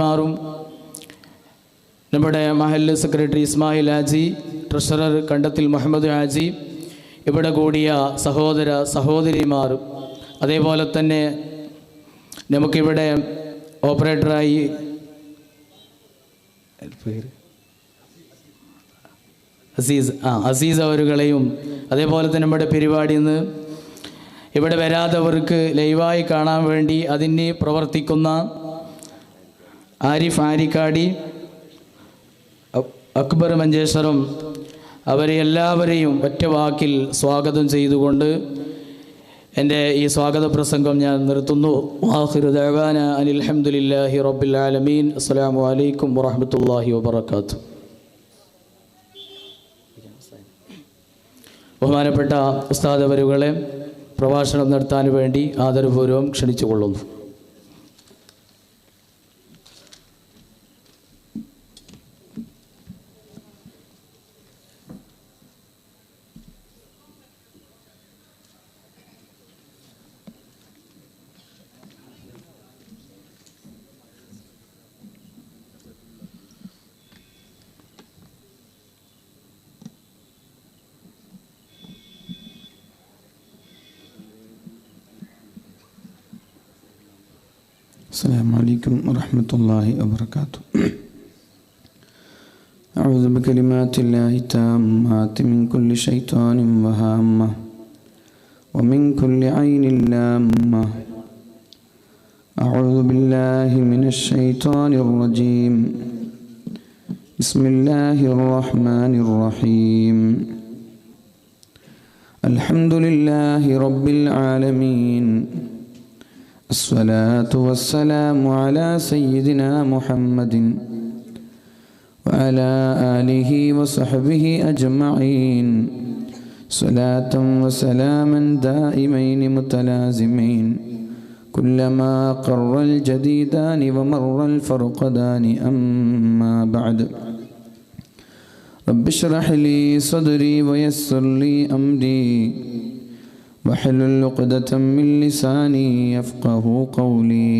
മാറും നമ്മുടെ മഹല്ല് സെക്രട്ടറി ഇസ്മായിൽ ഹാജി, ട്രഷറർ കണ്ടത്തിൽ മുഹമ്മദ് ഹാജി, ഇവിടെ കൂടിയ സഹോദര സഹോദരിമാർ, അതേപോലെ തന്നെ നമുക്കിവിടെ ഓപ്പറേറ്ററായി അസീസ് അവരുകളെയും, അതേപോലെ തന്നെ നമ്മുടെ പരിപാടിയിൽ നിന്ന് ഇവിടെ വരാത്തവർക്ക് ലൈവായി കാണാൻ വേണ്ടി അതിന് പ്രവർത്തിക്കുന്ന ആരിഫ് ആരിക്കാടി, അക്ബർ മഞ്ചേശ്വരം, അവരെ എല്ലാവരെയും ഒറ്റ വാക്കിൽ സ്വാഗതം ചെയ്തുകൊണ്ട് എൻ്റെ ഈ സ്വാഗത പ്രസംഗം ഞാൻ നിർത്തുന്നു. ആഖിറു ദഅവാന അനിൽ ഹംദുലില്ലാഹി റബ്ബിൽ ആലമീൻ. അസ്സലാമു അലൈക്കും വറഹ്മത്തുള്ളാഹി വബറകാതുഹു. ബഹുമാനപ്പെട്ട ഉസ്താദ് അവരുകളെ പ്രഭാഷണം നടത്താൻ വേണ്ടി ആദരപൂർവ്വം ക്ഷണിച്ചുകൊള്ളുന്നു. السلام عليكم ورحمة الله وبركاته. أعوذ بكلمات الله التامات من كل شيطان وهامة ومن كل عين لامة. أعوذ بالله من الشيطان الرجيم. بسم الله الرحمن الرحيم. الحمد لله رب العالمين. الصلاة والسلام على سيدنا محمد وعلى آله وصحبه أجمعين. صلاة وسلاما دائمين متلازمين كلما قر الجديدان ومر الفرقدان. أما بعد، رب اشرح لي صدري ويسر لي أمري واحلل عقدة من لساني يفقه قولي.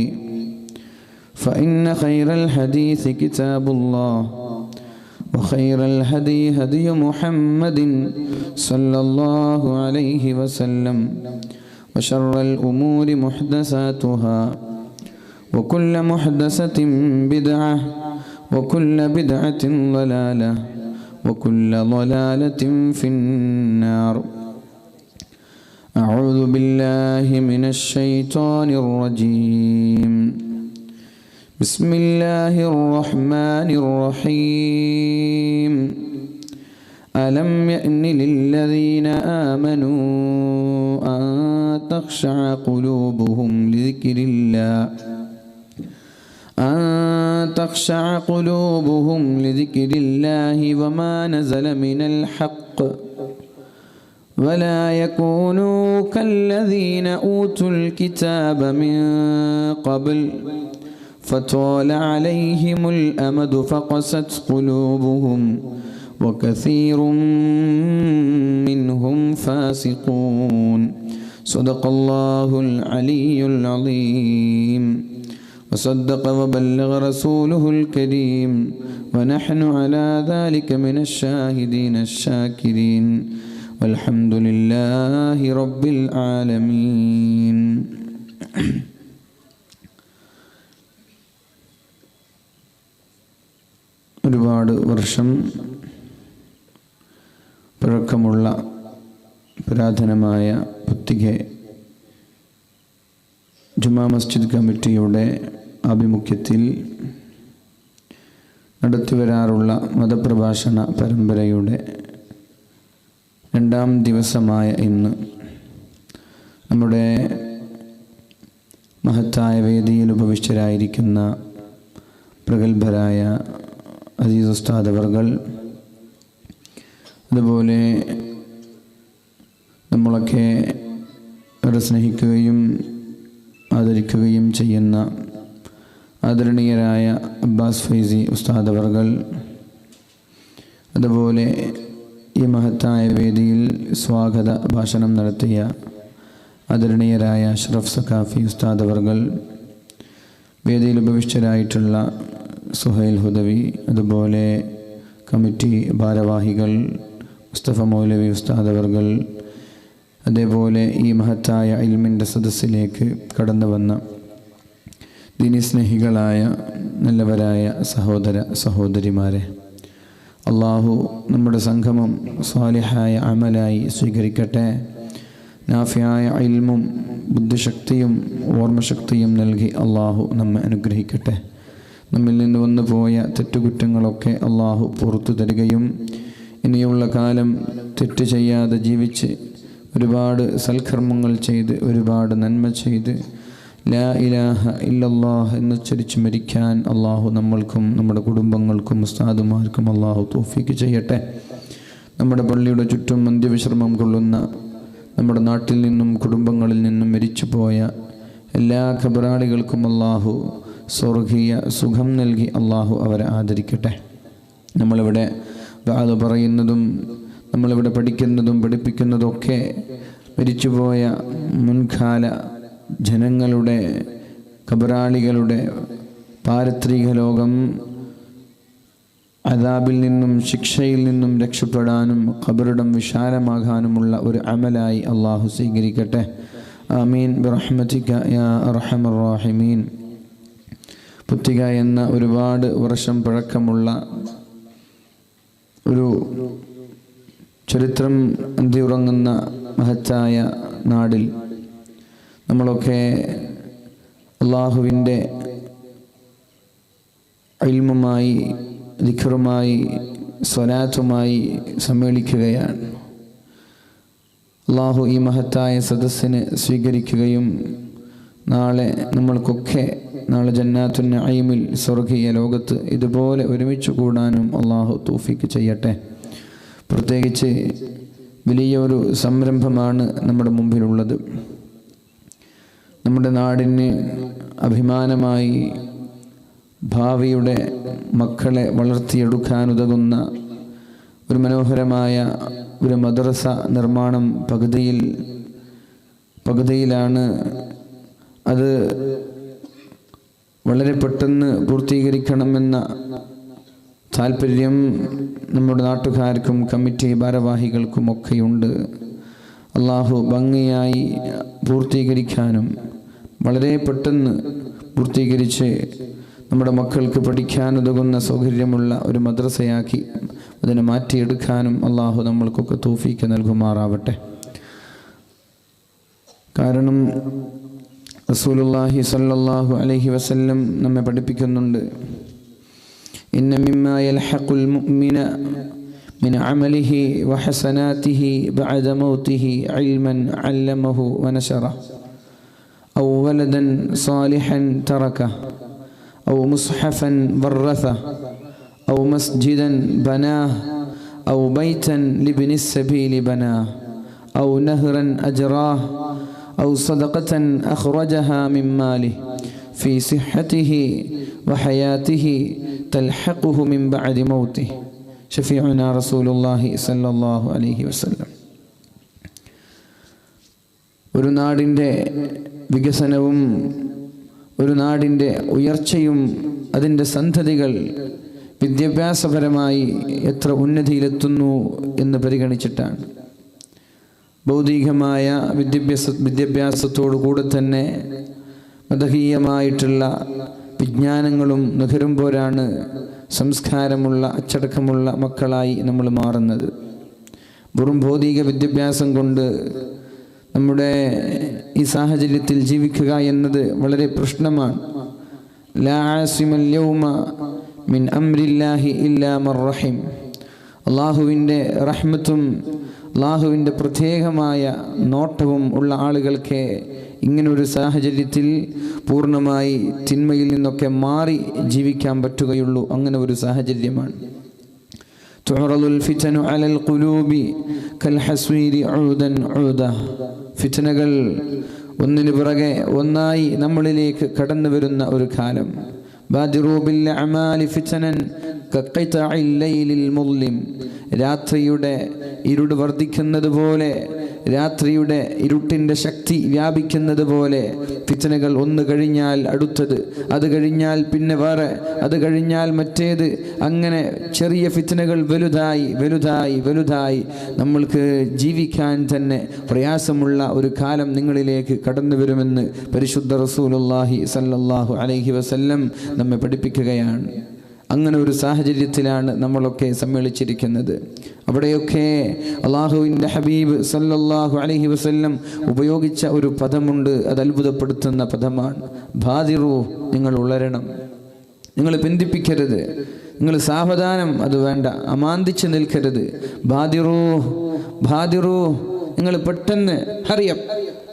فإن خير الحديث كتاب الله وخير الهدي هدي محمد صلى الله عليه وسلم وشر الأمور محدثاتها وكل محدثة بدعة وكل بدعة ضلالة وكل ضلالة في النار. أعوذ بالله من الشيطان الرجيم. بسم الله الرحمن الرحيم. ألم يأن للذين آمنوا أن تخشع قلوبهم لذكر الله وما نزل من الحق ولا يكونوا كالذين أوتوا الكتاب من قبل فطال عليهم الأمد فقست قلوبهم وكثير منهم فاسقون. صدق الله العلي العظيم وصدق وبلغ رسوله الكريم ونحن على ذلك من الشاهدين الشاكرين والحمد لله رب العالمين. ഒരുപാട് വർഷം പഴക്കമുള്ള പുരാതനമായ പുത്തികെ ജുമാ മസ്ജിദ് കമ്മിറ്റിയുടെ ആഭിമുഖ്യത്തിൽ നടത്തിവരാറുള്ള മതപ്രഭാഷണ പരമ്പരയുടെ രണ്ടാം ദിവസമായ ഇന്ന് നമ്മുടെ മഹത്തായ വേദിയിൽ ഉപവിഷ്ടരായിരിക്കുന്ന പ്രഗത്ഭരായ അസീസ് ഉസ്താദ് അവർകൾ, അതുപോലെ നമ്മളൊക്കെ അവരെ സ്നേഹിക്കുകയും ആദരിക്കുകയും ചെയ്യുന്ന ആദരണീയരായ അബ്ബാസ് ഫൈസി ഉസ്താദ് അവർകൾ, അതുപോലെ ഈ മഹത്തായ വേദിയിൽ സ്വാഗത ഭാഷണം നടത്തിയ ആദരണീയരായ അഷ്റഫ് സഖാഫി ഉസ്താദ് അവർകൾ, വേദിയിൽ ഉപവിഷ്ടരായിട്ടുള്ള സുഹൈൽ ഹുദവി, അതുപോലെ കമ്മിറ്റി ഭാരവാഹികൾ, മുസ്തഫ മൗലവി ഉസ്താദ് അവർകൾ, അതേപോലെ ഈ മഹത്തായ ഇൽമിൻ്റെ സദസ്സിലേക്ക് കടന്നു വന്ന ദീനി സ്നേഹികളായ നല്ലവരായ സഹോദര സഹോദരിമാരെ, അള്ളാഹു നമ്മുടെ സംഗമം സ്വാലിഹായ അമലായി സ്വീകരിക്കട്ടെ. നാഫിയായ ഇൽമും ബുദ്ധിശക്തിയും ഓർമ്മശക്തിയും നൽകി അള്ളാഹു നമ്മെ അനുഗ്രഹിക്കട്ടെ. നമ്മിൽ നിന്ന് വന്നു പോയ തെറ്റുകുറ്റങ്ങളൊക്കെ അള്ളാഹു പുറത്തു തരികയും ഇനിയുള്ള കാലം തെറ്റ് ചെയ്യാതെ ജീവിച്ച് ഒരുപാട് സൽക്കർമ്മങ്ങൾ ചെയ്ത് ഒരുപാട് നന്മ ചെയ്ത് ലാ ഇലാഹ ഇല്ലല്ലാഹ് എന്നുച്ചരിച്ച് മരിക്കാൻ അള്ളാഹു നമ്മൾക്കും നമ്മുടെ കുടുംബങ്ങൾക്കും ഉസ്താദുമാർക്കും അള്ളാഹു തൗഫീക്ക് ചെയ്യട്ടെ. നമ്മുടെ പള്ളിയുടെ ചുറ്റും അന്ത്യവിശ്രമം കൊള്ളുന്ന നമ്മുടെ നാട്ടിൽ നിന്നും കുടുംബങ്ങളിൽ നിന്നും മരിച്ചുപോയ എല്ലാ ഖബറാളികൾക്കും അള്ളാഹു സ്വർഗീയ സുഖം നൽകി അള്ളാഹു അവരെ ആദരിക്കട്ടെ. നമ്മളിവിടെ ദുആ പറയുന്നതും നമ്മളിവിടെ പഠിക്കുന്നതും പഠിപ്പിക്കുന്നതൊക്കെ മരിച്ചുപോയ മുൻകാല ജനങ്ങളുടെ ഖബറാളികളുടെ പാരത്രിക ലോകം അദാബിൽ നിന്നും ശിക്ഷയിൽ നിന്നും രക്ഷപ്പെടാനും ഖബറിടം വിശാലമാകാനുമുള്ള ഒരു അമലായി അള്ളാഹു സ്വീകരിക്കട്ടെ. ആമീൻ ബിറഹ്മതിക യാ അർഹമർ റഹീമീൻ. പുത്തിക എന്ന ഒരുപാട് വർഷം പഴക്കമുള്ള ഒരു ചരിത്രം അന്തിയുറങ്ങുന്ന മഹത്തായ നാടിൽ നമ്മളൊക്കെ അള്ളാഹുവിൻ്റെ ഇൽമുമായി ദിക്റുമായി സ്വലാത്തുമായി സമ്മേളിക്കുകയാണ്. അള്ളാഹു ഈ മഹത്തായ സദസ്സിനെ സ്വീകരിക്കുകയും നാളെ നമ്മൾക്കൊക്കെ നാളെ ജന്നാത്തുൻ നഈമിൽ സ്വർഗീയ ലോകത്ത് ഇതുപോലെ ഒരുമിച്ച് കൂടാനും അള്ളാഹു തൗഫീക്ക് ചെയ്യട്ടെ. പ്രത്യേകിച്ച് വലിയൊരു സംരംഭമാണ് നമ്മുടെ മുമ്പിലുള്ളത്. നമ്മുടെ നാടിന് അഭിമാനമായി ഭാവിയുടെ മക്കളെ വളർത്തിയെടുക്കാനുതകുന്ന ഒരു മനോഹരമായ ഒരു മദ്രസ നിർമ്മാണം പകുതിയിലാണ്. അത് വളരെ പെട്ടെന്ന് പൂർത്തീകരിക്കണമെന്ന താല്പര്യം നമ്മുടെ നാട്ടുകാർക്കും കമ്മിറ്റി ഭാരവാഹികൾക്കും ഒക്കെയുണ്ട്. അള്ളാഹു ഭംഗിയായി പൂർത്തീകരിക്കാനും വളരെ പെട്ടെന്ന് പൂർത്തീകരിച്ച് നമ്മുടെ മക്കൾക്ക് പഠിക്കാനുതകുന്ന സൗകര്യമുള്ള ഒരു മദ്രസയാക്കി അതിനെ മാറ്റിയെടുക്കാനും അള്ളാഹു നമ്മൾക്കൊക്കെ തൗഫീക്ക് നൽകുമാറാവട്ടെ. കാരണം റസൂലുള്ളാഹി സ്വല്ലല്ലാഹു അലൈഹി വസല്ലം നമ്മെ പഠിപ്പിക്കുന്നുണ്ട്, ഇന്ന മിമ്മാ യൽഹഖുൽ മുഅ്മിന മിൻ അമലിഹി വഹസനാതിഹി ബഅദ മൗതിഹി ഇൽമൻ അല്ലമഹു വനശറ ഔ വലദൻ സാലിഹൻ തറക ഔ മുസ്ഹഫൻ വറഥ ഔ മസ്ജിദൻ ബനാഹ് ഔ ബൈതൻ ലിബ്നി السبيل ബനാഹ് ഔ നഹ്റൻ അജ്റാഹ് ഔ സദഖതൻ അഖ്റജഹാ മിൻ മാലിഹി في صحته وحياته تلحقه من بعد موته شفيعنا رسول الله صلى الله عليه وسلم. ഒരു നാടിൻ്റെ വികസനവും ഒരു നാടിൻ്റെ ഉയർച്ചയും അതിൻ്റെ സന്തതികൾ വിദ്യാഭ്യാസപരമായി എത്ര ഉന്നതിയിലെത്തുന്നു എന്ന് പരിഗണിച്ചിട്ടാണ്. ഭൗതികമായ വിദ്യാഭ്യാസത്തോടു കൂടെ തന്നെ മതഹീയമായിട്ടുള്ള വിജ്ഞാനങ്ങളും നുകരുമ്പോഴാണ് സംസ്കാരമുള്ള അച്ചടക്കമുള്ള മക്കളായി നമ്മൾ മാറുന്നത്. വെറും ഭൗതിക വിദ്യാഭ്യാസം കൊണ്ട് നമ്മുടെ ഈ സാഹചര്യത്തിൽ ജീവിക്കുക എന്നത് വളരെ പ്രശ്നമാണ്. ലാ ആസിമൽ യൗമ മിൻ അംരില്ലാഹി ഇല്ലാ മർ റഹിം. അള്ളാഹുവിൻ്റെ റഹ്മത്തും അള്ളാഹുവിൻ്റെ പ്രത്യേകമായ നോട്ടവും ഉള്ള ആളുകൾക്ക് ഇങ്ങനൊരു സാഹചര്യത്തിൽ പൂർണ്ണമായി തിന്മയിൽ നിന്നൊക്കെ മാറി ജീവിക്കാൻ പറ്റുകയുള്ളൂ. അങ്ങനെ ഒരു സാഹചര്യമാണ്. തുഅറദുൽ ഫിതനു അലൽ ഖുലൂബി കൽ ഹസ്വീരി ഉദൻ ഉദ. ഫിത്നകൾ ഒന്നിനു പിറകെ ഒന്നായി നമ്മളിലേക്ക് കടന്നു വരുന്ന ഒരു കാലം. ബാദിറൂ ബിൽ അമാലി ഫിതനൻ കഖിതഇൽ ലൈലിൽ മുദ്ലിം. രാത്രിയുടെ ഇരുട് വർദ്ധിക്കുന്നത് പോലെ രാത്രിയുടെ ഇരുട്ടിൻ്റെ ശക്തി വ്യാപിക്കുന്നത് പോലെ ഫിത്നകൾ ഒന്ന് കഴിഞ്ഞാൽ അടുത്തത്, അത് കഴിഞ്ഞാൽ പിന്നെ വേറെ, അത് കഴിഞ്ഞാൽ മറ്റേത്, അങ്ങനെ ചെറിയ ഫിത്നകൾ വലുതായി വലുതായി വലുതായി നമ്മൾക്ക് ജീവിക്കാൻ തന്നെ പ്രയാസമുള്ള ഒരു കാലം നിങ്ങളിലേക്ക് കടന്നു വരുമെന്ന് പരിശുദ്ധ റസൂലുള്ളാഹി സല്ലല്ലാഹു അലൈഹി വസല്ലം നമ്മെ പഠിപ്പിക്കുകയാണ്. അങ്ങനെ ഒരു സാഹചര്യത്തിലാണ് നമ്മളൊക്കെ സമ്മേളിച്ചിരിക്കുന്നത്. അവിടെയൊക്കെ അള്ളാഹുവിൻ്റെ ഹബീബ് സല്ലല്ലാഹു അലൈഹി വസല്ലം ഉപയോഗിച്ച ഒരു പദമുണ്ട്. അത് അത്ഭുതപ്പെടുത്തുന്ന പദമാണ്. ബാദിറു, നിങ്ങൾ ഉളരണം, നിങ്ങൾ ബന്ധിപ്പിക്കരുത്, നിങ്ങൾ സാവധാനം, അത് വേണ്ട, അമാന്തിച്ച് നിൽക്കരുത്. ബാദിറു ബാദിറു, നിങ്ങൾ പെട്ടെന്ന് ഹറിയം,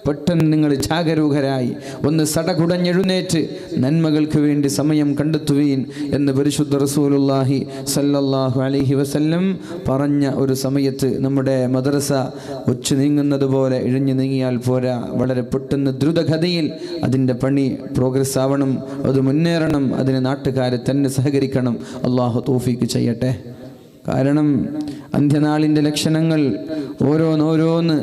പെട്ടെന്ന് നിങ്ങൾ ജാഗരൂകരായി ഒന്ന് സടകുടഞ്ഞെഴുന്നേറ്റ് നന്മകൾക്ക് വേണ്ടി സമയം കണ്ടെത്തുവീൻ എന്ന് പരിശുദ്ധ റസൂലുള്ളാഹി സല്ലല്ലാഹു അലൈഹി വസല്ലം പറഞ്ഞ ഒരു സമയത്ത് നമ്മുടെ മദ്രസ ഒച്ചു നീങ്ങുന്നത് പോലെ ഇഴഞ്ഞു നീങ്ങിയാൽ പോരാ, വളരെ പെട്ടെന്ന് ദ്രുതഗതിയിൽ അതിൻ്റെ പണി പ്രോഗ്രസ് ആവണം, അത് മുന്നേറണം. അതിന് നാട്ടുകാരെ തന്നെ സഹകരിക്കണം. അള്ളാഹു തൗഫീക്ക് ചെയ്യട്ടെ. കാരണം അന്ത്യനാളിൻ്റെ ലക്ഷണങ്ങൾ ഓരോന്നോരോന്ന്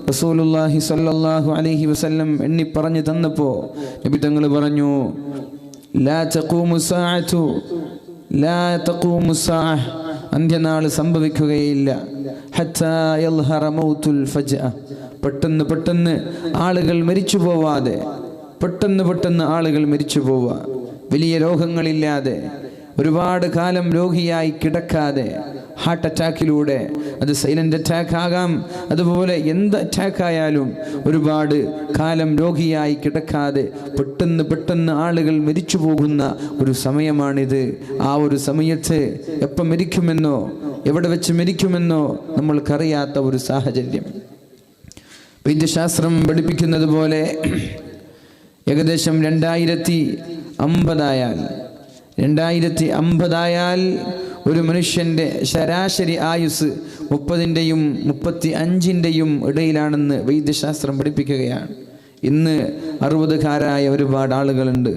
റസൂലുള്ളാഹി സ്വല്ലല്ലാഹു അലൈഹി വസല്ലം എണ്ണി പറഞ്ഞു തന്നപ്പോൾ നബി തങ്ങൾ പറഞ്ഞു, ലാ തഖൂമു സാഅതു ലാ തഖൂമു സാഅ, അന്ത്യനാൾ സംഭവിക്കുകയില്ല. ഹത്താ യൽഹറ മൗതുൽ ഫജ്അ, പെട്ടെന്ന് പെട്ടെന്ന് ആളുകൾ മരിച്ചു പോവാതെ, പെട്ടെന്ന് പെട്ടെന്ന് ആളുകൾ മരിച്ചു പോവുക, വലിയ രോഗങ്ങളില്ലാതെ, ഒരുപാട് കാലം രോഗിയായി കിടക്കാതെ, ഹാർട്ട് അറ്റാക്കിലൂടെ, അത് സൈലൻ്റ് അറ്റാക്ക് ആകാം, അതുപോലെ എന്ത് അറ്റാക്കായാലും ഒരുപാട് കാലം രോഗിയായി കിടക്കാതെ പെട്ടെന്ന് പെട്ടെന്ന് ആളുകൾ മരിച്ചു പോകുന്ന ഒരു സമയമാണിത്. ആ ഒരു സമയത്ത് എപ്പം മരിക്കുമെന്നോ എവിടെ വെച്ച് മരിക്കുമെന്നോ നമ്മൾക്കറിയാത്ത ഒരു സാഹചര്യം. വൈദ്യശാസ്ത്രം പഠിപ്പിക്കുന്നത് പോലെ ഏകദേശം 2050 ഒരു മനുഷ്യൻ്റെ ശരാശരി ആയുസ് 30-ൻ്റെയും 35-ൻ്റെയും ഇടയിലാണെന്ന് വൈദ്യശാസ്ത്രം പഠിപ്പിക്കുകയാണ്. ഇന്ന് 60-കാരായ ഒരുപാട് ആളുകളുണ്ട്,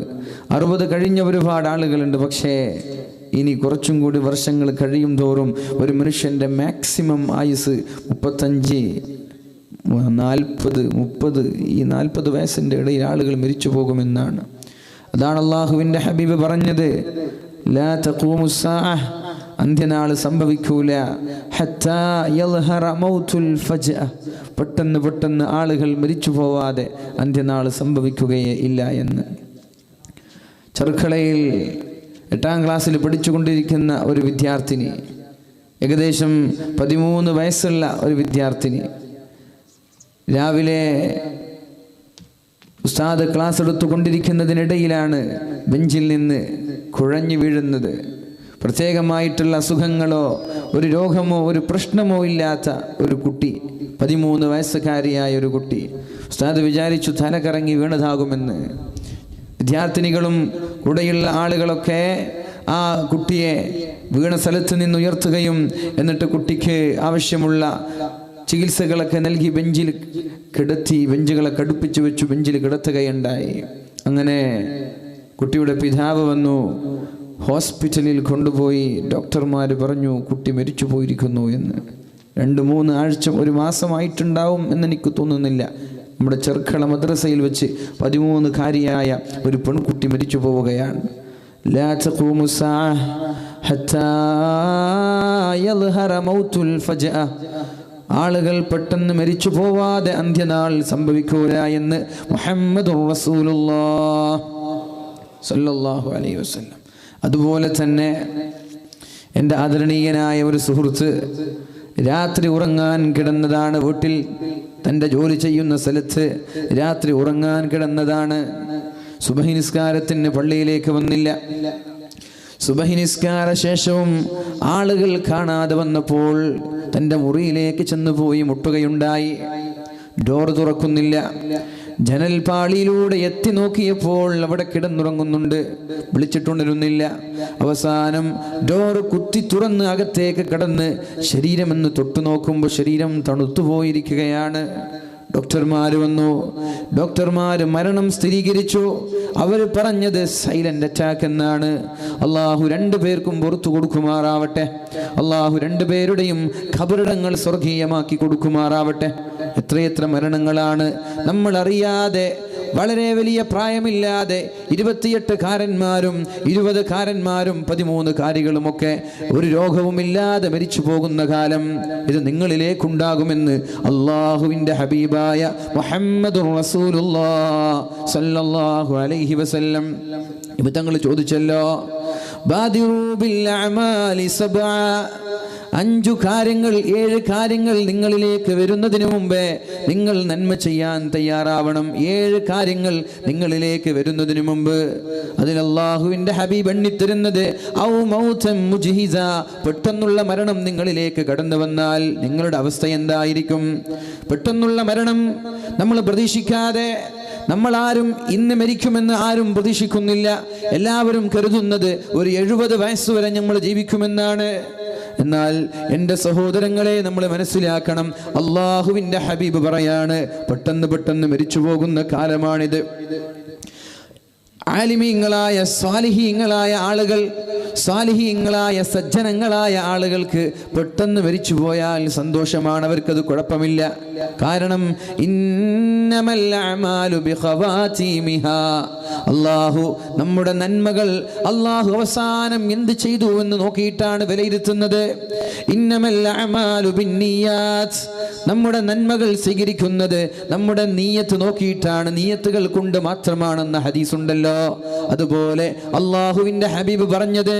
60 കഴിഞ്ഞ ഒരുപാട് ആളുകളുണ്ട്. പക്ഷേ ഇനി കുറച്ചും കൂടി വർഷങ്ങൾ കഴിയും തോറും ഒരു മനുഷ്യൻ്റെ മാക്സിമം ആയുസ് 35, 40, 30, ഈ 40 വയസ്സിൻ്റെ ഇടയിൽ ആളുകൾ മരിച്ചു പോകുമെന്നാണ്. അതാണ് അള്ളാഹുവിൻ്റെ ഹബീബ് പറഞ്ഞത്, ലാ തഖൂമു സാഅ, അന്ത്യനാൾ സംഭവിക്കൂല. ഹത്താ യൽഹറ മൗതുൽ ഫജ്അ, പെട്ടെന്ന് പെട്ടെന്ന് ആളുകൾ മരിച്ചു പോവാതെ അന്ത്യനാൾ സംഭവിക്കുകയേ ഇല്ല എന്ന്. ചെറുക്കളയിൽ 8ാം ക്ലാസ്സിൽ പഠിച്ചുകൊണ്ടിരിക്കുന്ന ഒരു വിദ്യാർത്ഥിനി, ഏകദേശം 13 വയസ്സുള്ള ഒരു വിദ്യാർത്ഥിനി, രാവിലെ ഉസ്താദ് ക്ലാസ് എടുത്തുകൊണ്ടിരിക്കുന്നതിനിടയിലാണ് ബെഞ്ചിൽ നിന്ന് കുഴഞ്ഞു വീഴുന്നത്. പ്രത്യേകമായിട്ടുള്ള അസുഖങ്ങളോ ഒരു രോഗമോ ഒരു പ്രശ്നമോ ഇല്ലാത്ത ഒരു കുട്ടി, 13 വയസ്സുകാരിയായ ഒരു കുട്ടി. ഉസ്താദ് വിചാരിച്ചു തല കറങ്ങി വീണതാകുമെന്ന്. വിദ്യാർത്ഥിനികളും കൂടെയുള്ള ആളുകളൊക്കെ ആ കുട്ടിയെ വീണ സ്ഥലത്ത് നിന്ന് ഉയർത്തുകയും എന്നിട്ട് കുട്ടിക്ക് ആവശ്യമുള്ള ചികിത്സകളൊക്കെ നൽകി ബെഞ്ചിൽ കിടത്തി, ബെഞ്ചുകളൊക്കെ അടുപ്പിച്ചു വെച്ചു ബെഞ്ചിൽ കിടത്തുകയുണ്ടായി. അങ്ങനെ കുട്ടിയുടെ പിതാവ് വന്നു, ഹോസ്പിറ്റലിൽ കൊണ്ടുപോയി. ഡോക്ടർമാർ പറഞ്ഞു കുട്ടി മരിച്ചു പോയിരിക്കുന്നു എന്ന്. 2-3 ആഴ്ച, 1 മാസമായിട്ടുണ്ടാവും എന്നെനിക്ക് തോന്നുന്നില്ല. നമ്മുടെ ചെറുക്കള മദ്രസയിൽ വെച്ച് 13-കാരിയായ ഒരു പെൺകുട്ടി മരിച്ചു പോവുകയാണ്. ലാ തഖൂമു സാഅ ഹത്താ യൽഹറ മൗതുൽ ഫജ്അ, ആളുകൾ പെട്ടെന്ന് മരിച്ചു പോവാതെ അന്ത്യനാൾ സംഭവിക്കൂല എന്ന് മുഹമ്മദുർ റസൂലുള്ളാഹി സ്വല്ലല്ലാഹു അലൈഹി വസല്ലം. അതുപോലെ തന്നെ എൻ്റെ ആദരണീയനായ ഒരു സുഹൃത്ത് രാത്രി ഉറങ്ങാൻ കിടന്നതാണ്. വീട്ടിൽ തൻ്റെ ജോലി ചെയ്യുന്ന സ്ഥലത്ത് രാത്രി ഉറങ്ങാൻ കിടന്നതാണ്. സുബഹി നിസ്കാരത്തിന് പള്ളിയിലേക്ക് വന്നില്ല. സുബഹി നിസ്കാര ശേഷവും ആളുകൾ കാണാതെ വന്നപ്പോൾ തൻ്റെ മുറിയിലേക്ക് ചെന്നുപോയി മുട്ടുകയുണ്ടായി. ഡോർ തുറക്കുന്നില്ല. ജനൽപാളിയിലൂടെ എത്തി നോക്കിയപ്പോൾ അവിടെ കിടന്നുറങ്ങുന്നുണ്ട്, വിളിച്ചിട്ടുണരുന്നില്ല. അവസാനം ഡോർ കുത്തി തുറന്ന് അകത്തേക്ക് കടന്ന് ശരീരമെന്ന് തൊട്ടു നോക്കുമ്പോൾ ശരീരം തണുത്തുപോയിരിക്കുകയാണ്. ഡോക്ടർമാർ വന്നു. ഡോക്ടർമാർ മരണം സ്ഥിരീകരിച്ചു. അവർ പറഞ്ഞത് സൈലന്റ് അറ്റാക്ക് എന്നാണ്. അള്ളാഹു രണ്ടുപേർക്കും പുറത്തു കൊടുക്കുമാറാവട്ടെ. അള്ളാഹു രണ്ടുപേരുടെയും ഖബറിടങ്ങൾ സ്വർഗീയമാക്കി കൊടുക്കുമാറാവട്ടെ. എത്രയെത്ര മരണങ്ങളാണ് നമ്മൾ അറിയാതെ, വളരെ വലിയ പ്രായമില്ലാതെ 28 കാരന്മാരും 20 കാരന്മാരും 13 കാരികളുമൊക്കെ ഒരു രോഗവുമില്ലാതെ മരിച്ചു പോകുന്ന കാലം ഇത് നിങ്ങളിലേക്കുണ്ടാകുമെന്ന് അള്ളാഹുവിൻ്റെ ഹബീബായ മുഹമ്മദുർ റസൂലുള്ളാഹി സ്വല്ലല്ലാഹു അലൈഹി വസല്ലം തങ്ങൾ ചോദിച്ചല്ലോ, ബാദിറു ബിൽ അഅമാലി സബ്അ, 5 കാര്യങ്ങൾ 7 കാര്യങ്ങൾ നിങ്ങളിലേക്ക് വരുന്നതിന് മുമ്പേ നിങ്ങൾ നന്മ ചെയ്യാൻ തയ്യാറാവണം. 7 കാര്യങ്ങൾ നിങ്ങളിലേക്ക് വരുന്നതിന് മുമ്പ്. അതിൽ അല്ലാഹുവിൻ്റെ ഹബീബ് എണ്ണിത്തരുന്നത് ഔ മൗതൻ മുജ്ഹിസ, പെട്ടെന്നുള്ള മരണം നിങ്ങളിലേക്ക് കടന്നു വന്നാൽ നിങ്ങളുടെ അവസ്ഥ എന്തായിരിക്കും? പെട്ടെന്നുള്ള മരണം നമ്മൾ പ്രതീക്ഷിക്കാതെ, നമ്മൾ ആരും ഇന്ന് മരിക്കുമെന്ന് ആരും പ്രതീക്ഷിക്കുന്നില്ല. എല്ലാവരും കരുതുന്നത് ഒരു 70 വയസ്സ് വരെ നമ്മൾ ജീവിക്കുമെന്നാണ്. എന്നാൽ എൻ്റെ സഹോദരങ്ങളെ, നമ്മൾ മനസ്സിലാക്കണം, അള്ളാഹുവിൻ്റെ ഹബീബ് പറയാണ്, പെട്ടെന്ന് മരിച്ചു പോകുന്ന കാലമാണിത്. ആലിമീങ്ങളായ സ്വാലിഹീങ്ങളായ ആളുകൾ, സ്വാലിഹീങ്ങളായ സജ്ജനങ്ങളായ ആളുകൾക്ക് പെട്ടെന്ന് മരിച്ചു പോയാൽ സന്തോഷമാണ്, അവർക്കത് കുഴപ്പമില്ല. കാരണം ഇന്നമൽ അഅമാലു ബിഖവാതീമിഹാ, അല്ലാഹു നമ്മുടെ നന്മകൾ അല്ലാഹു അവസാനം എന്ത് ചെയ്തു എന്ന് നോക്കിയിട്ടാണ് വിലയിരുത്തുന്നത്. ഇന്നമൽ അഅമാലു ബിന്നിയാത്ത്, നമ്മുടെ നന്മകൾ സ്വീകരിക്കുന്നത് നമ്മുടെ നീയത്ത് നോക്കിയിട്ടാണ്, നീയത്തുകൾ കൊണ്ട് മാത്രമാണെന്ന ഹദീസ് ഉണ്ടല്ലോ. അതുപോലെ അള്ളാഹുവിൻ്റെ ഹബീബ് പറഞ്ഞത്,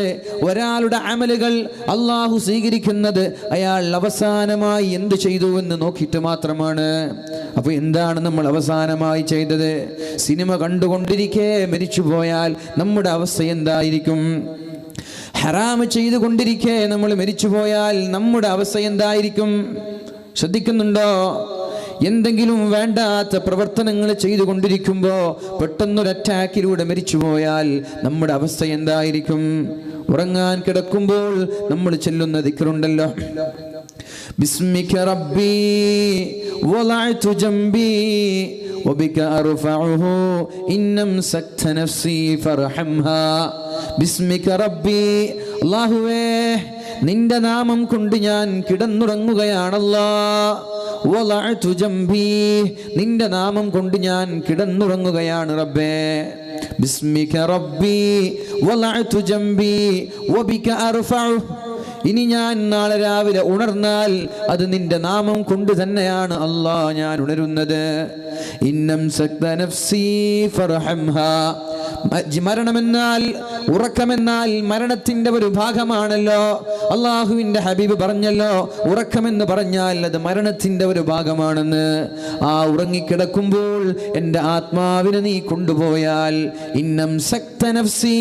ഒരാളുടെ അമലുകൾ അള്ളാഹു സ്വീകരിക്കുന്നത് അയാൾ അവസാനമായി എന്ത് ചെയ്തു എന്ന് നോക്കിയിട്ട് മാത്രമാണ്. അപ്പോൾ എന്താണ് നമ്മൾ അവസാനമായി ചെയ്തത്? സിനിമ കണ്ടുകൊണ്ടിരിക്കെ മരിച്ചു പോയാൽ നമ്മുടെ അവസ്ഥ എന്തായിരിക്കും? ഹറാമ് ചെയ്തുകൊണ്ടിരിക്കെ നമ്മൾ മരിച്ചു പോയാൽ നമ്മുടെ അവസ്ഥ എന്തായിരിക്കും? ശ്രദ്ധിക്കുന്നുണ്ടോ? എന്തെങ്കിലും വേണ്ടാത്ത പ്രവർത്തനങ്ങൾ ചെയ്തുകൊണ്ടിരിക്കുമ്പോൾ പെട്ടെന്നൊരു അറ്റാക്കിലൂടെ മരിച്ചുപോയാൽ നമ്മുടെ അവസ്ഥ എന്തായിരിക്കും? ഉറങ്ങാൻ കിടക്കുമ്പോൾ നമ്മൾ ചൊല്ലുന്ന ദിക്റുണ്ടല്ലോ, ബിസ്മിക റബ്ബി വളഅതു ജംബി വബിക അർഫഉഹു ഇന്നംസക്ത നഫ്സി ഫർഹംഹാ. ബിസ്മിക റബ്ബി, അല്ലാഹുവേ നിന്റെ നാമം കൊണ്ട് ഞാൻ കിടന്നുറങ്ങുകയാണല്ലാ. വളഅതു ജംബി, നിന്റെ നാമം കൊണ്ട് ഞാൻ കിടന്നുറങ്ങുകയാണ് റബ്ബേ. ബിസ്മിക റബ്ബി വളഅതു ജംബി വബിക അർഫഉ, ഇനി ഞാൻ നാളെ രാവിലെ ഉണർന്നാൽ അത് നിന്റെ നാമം കൊണ്ട് തന്നെയാണ് അല്ലാ ഞാൻ ഉണരുന്നത്. ഇന്നംസക്ത നഫ്സി ഫർഹംഹാ, മരണമെന്നാൽ, ഉറക്കമെന്നാൽ മരണത്തിന്റെ ഒരു ഭാഗമാണല്ലോ. അള്ളാഹുവിൻ്റെ ഹബീബ് പറഞ്ഞല്ലോ, ഉറക്കമെന്ന് പറഞ്ഞാൽ അത് മരണത്തിന്റെ ഒരു ഭാഗമാണെന്ന്. ആ ഉറങ്ങിക്കിടക്കുമ്പോൾ എൻ്റെ ആത്മാവിനെ നീ കൊണ്ടുപോയാൽ ഇന്നംസക്ത നഫ്സി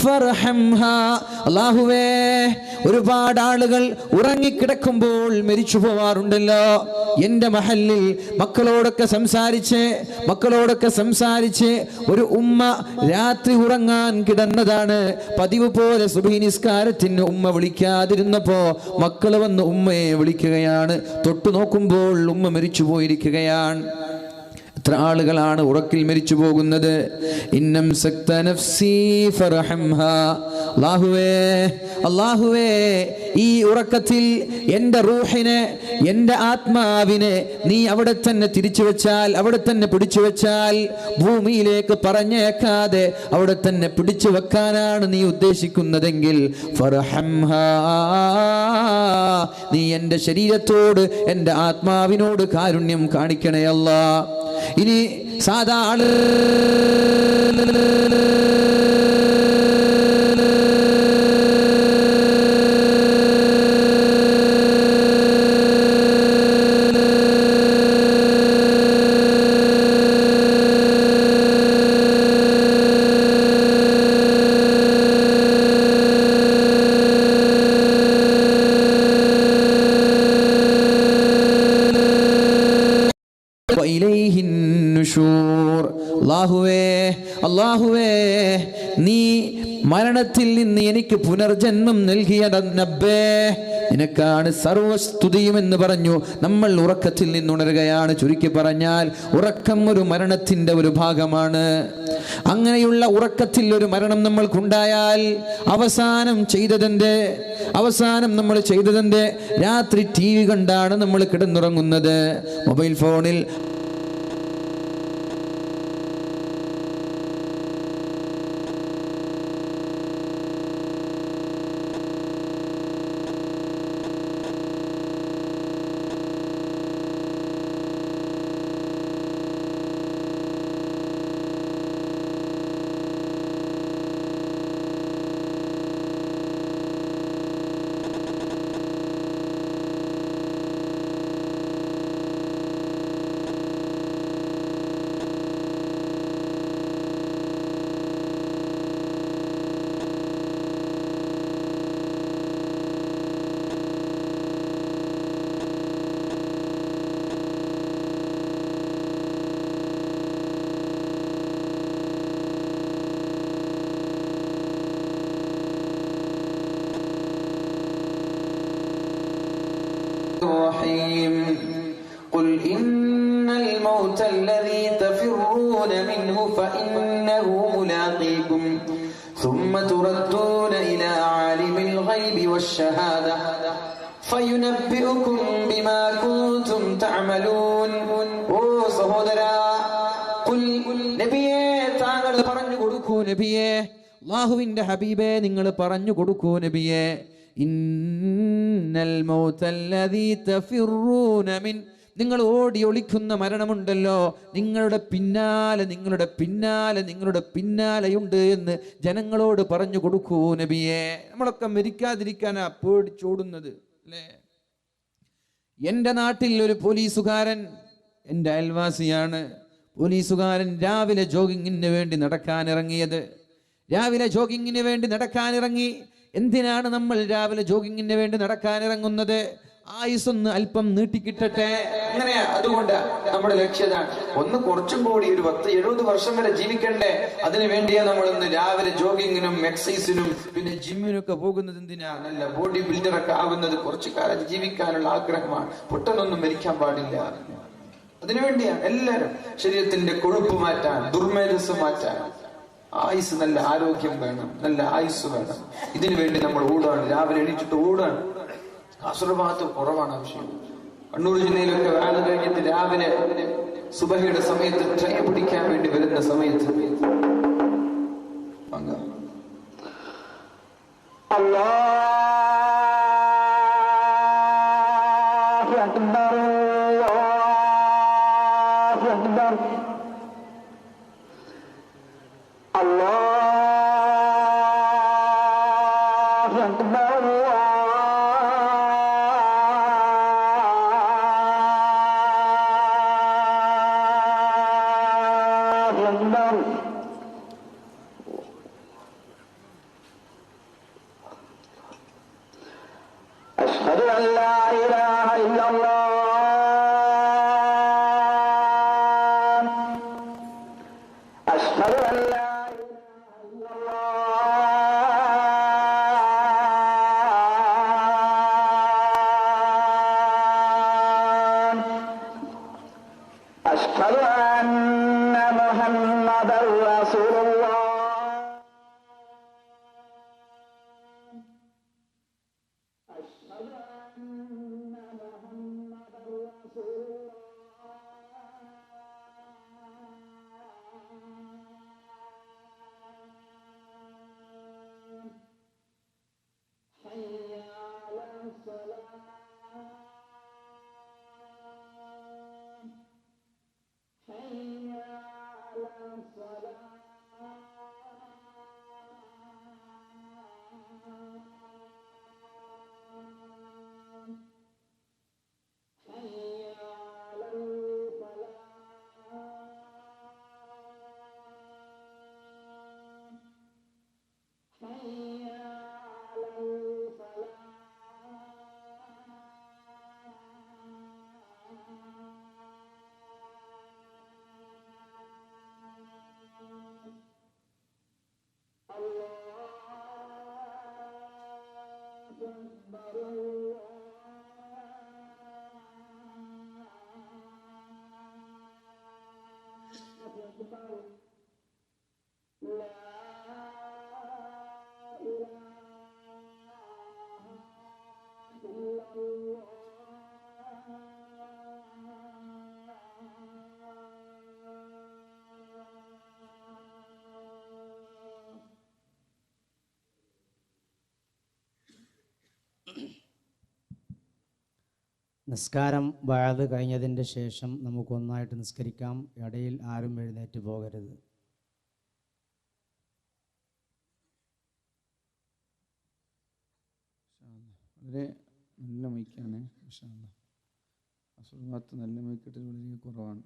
ഫർഹംഹാ, അല്ലാഹുവേ ഒരുപാട് ആളുകൾ ഉറങ്ങിക്കിടക്കുമ്പോൾ മരിച്ചു പോവാറുണ്ടല്ലോ. എൻ്റെ മഹല്ലിൽ മക്കളോടൊക്കെ സംസാരിച്ച് ഒരു ഉമ്മ രാത്രി ഉറങ്ങാൻ കിടന്നതാണ്. പതിവ് പോലെ സുബ്ഹി നിസ്കാരത്തിന് ഉമ്മ വിളിക്കാതിരുന്നപ്പോ മക്കൾ വന്ന് ഉമ്മയെ വിളിക്കുകയാണ്. തൊട്ടു നോക്കുമ്പോൾ ഉമ്മ മരിച്ചു പോയിരിക്കുകയാണ്. എത്ര ആളുകളാണ് ഉറക്കിൽ മരിച്ചു പോകുന്നത്? ഇന്നംസക്ത നഫ്സി ഫർഹംഹാ, അല്ലാഹുവേ ഈ ഉറക്കത്തിൽ എൻ്റെ റൂഹിനെ, എൻ്റെ ആത്മാവിനെ നീ അവിടെ തന്നെ തിരിച്ചു വെച്ചാൽ, അവിടെ തന്നെ പിടിച്ചു വെച്ചാൽ, ഭൂമിയിലേക്ക് പറഞ്ഞേക്കാതെ അവിടെ തന്നെ പിടിച്ചു വെക്കാനാണ് നീ ഉദ്ദേശിക്കുന്നതെങ്കിൽ ഫർഹംഹാ, നീ എൻ്റെ ശരീരത്തോട്, എൻ്റെ ആത്മാവിനോട് കാരുണ്യം കാണിക്കണേ അല്ലാ. ഇനി സാധാ ആള് അല്ലാഹുവേ നീ മരണത്തിൽ നിന്ന് എനിക്ക് പുനർജന്മം നൽകിയ നബ്ബേ, നിനക്കാണ് സർവസ്തുതിയും എന്ന് പറഞ്ഞു. നമ്മൾ ഉറക്കത്തിൽ നിന്നുണരുകയാണ്. ചുരുക്കി പറഞ്ഞാൽ ഉറക്കം ഒരു മരണത്തിന്റെ ഒരു ഭാഗമാണ്. അങ്ങനെയുള്ള ഉറക്കത്തിൽ ഒരു മരണം നമ്മൾക്കുണ്ടായാൽ അവസാനം നമ്മൾ ചെയ്തതിന്റെ രാത്രി TV കണ്ടാണ് നമ്മൾ കിടന്നുറങ്ങുന്നത്. മൊബൈൽ ഫോണിൽ قل إن الموت الذي تفرون منه فإنه ملاقيكم ثم تردون إلى عالم الغيب والشهادة فينبئكم بما كنتم تعملون. ഓ സഹോദരാ, ഖുൽ നബിയേ താങ്കൾ പറഞ്ഞു കൊടുക്കൂ. നബിയേ, അല്ലാഹുവിന്റെ ഹബീബേ, നിങ്ങൾ പറഞ്ഞു കൊടുക്കൂ നബിയേ. ഇന്നൽ മൗതല്ലദീ തഫിറൂന മിൻ, നിങ്ങൾ ഓടി ഒളിക്കുന്ന മരണമുണ്ടല്ലോ, നിങ്ങളുടെ പിന്നാലെയുണ്ട് എന്ന് ജനങ്ങളോട് പറഞ്ഞു കൊടുക്കൂ നബിയെ. നമ്മളൊക്കെ മരിക്കാതിരിക്കാനാ പേടിച്ചോടുന്നത് അല്ലേ? എൻ്റെ നാട്ടിൽ ഒരു പോലീസുകാരൻ, എൻ്റെ അയൽവാസിയാണ്. പോലീസുകാരൻ രാവിലെ ജോഗിങ്ങിന് വേണ്ടി നടക്കാനിറങ്ങി. എന്തിനാണ് നമ്മൾ രാവിലെ ജോഗിങ്ങിന് വേണ്ടി നടക്കാനിറങ്ങുന്നത്? ആയുസ്സൊന്ന് അല്പം നീട്ടിക്കിട്ടട്ടെ, അങ്ങനെ. അതുകൊണ്ട് നമ്മുടെ ലക്ഷ്യതാണ് ഒന്ന് കുറച്ചും കൂടി ഒരു 10-70 വർഷം വരെ ജീവിക്കണ്ടേ. അതിനു വേണ്ടിയാ നമ്മളിന്ന് രാവിലെ ജോഗിങ്ങിനും എക്സസൈസിനും പിന്നെ ജിമ്മിനൊക്കെ പോകുന്നത്. എന്തിനാ? നല്ല ബോഡി ബിൽഡറൊക്കെ ആകുന്നത് കുറച്ചു കാലം ജീവിക്കാനുള്ള ആഗ്രഹമാണ്. പെട്ടെന്നൊന്നും മരിക്കാൻ പാടില്ല. അതിനുവേണ്ടിയാണ് എല്ലാവരും ശരീരത്തിന്റെ കൊഴുപ്പ് മാറ്റാൻ, ദുർമേധസ് മാറ്റാൻ, ആയുസ്, നല്ല ആരോഗ്യം വേണം, നല്ല ആയുസ് വേണം. ഇതിനു വേണ്ടി നമ്മൾ ഓടാണ്, രാവിലെ എണീറ്റിട്ട് ഓടാണ്. കാസർഗോഡ് ഭാഗത്ത് കുറവാണ് വിഷയം. കണ്ണൂർ ജില്ലയിലൊക്കെ വേല കഴിഞ്ഞിട്ട് രാവിലെ സുബഹിയുടെ സമയത്ത് ട്രെയിൻ പിടിക്കാൻ വേണ്ടി വരുന്ന സമയത്ത് നിസ്കാരം വഅദ് കഴിഞ്ഞതിൻ്റെ ശേഷം നമുക്കൊന്നായിട്ട് നിസ്കരിക്കാം. ഇടയിൽ ആരും എഴുന്നേറ്റ് പോകരുത്. വളരെ നല്ല മൈക്കാണ്. അസുഖത്ത് നല്ല മൈക്കിട്ട് വളരെ കുറവാണ്,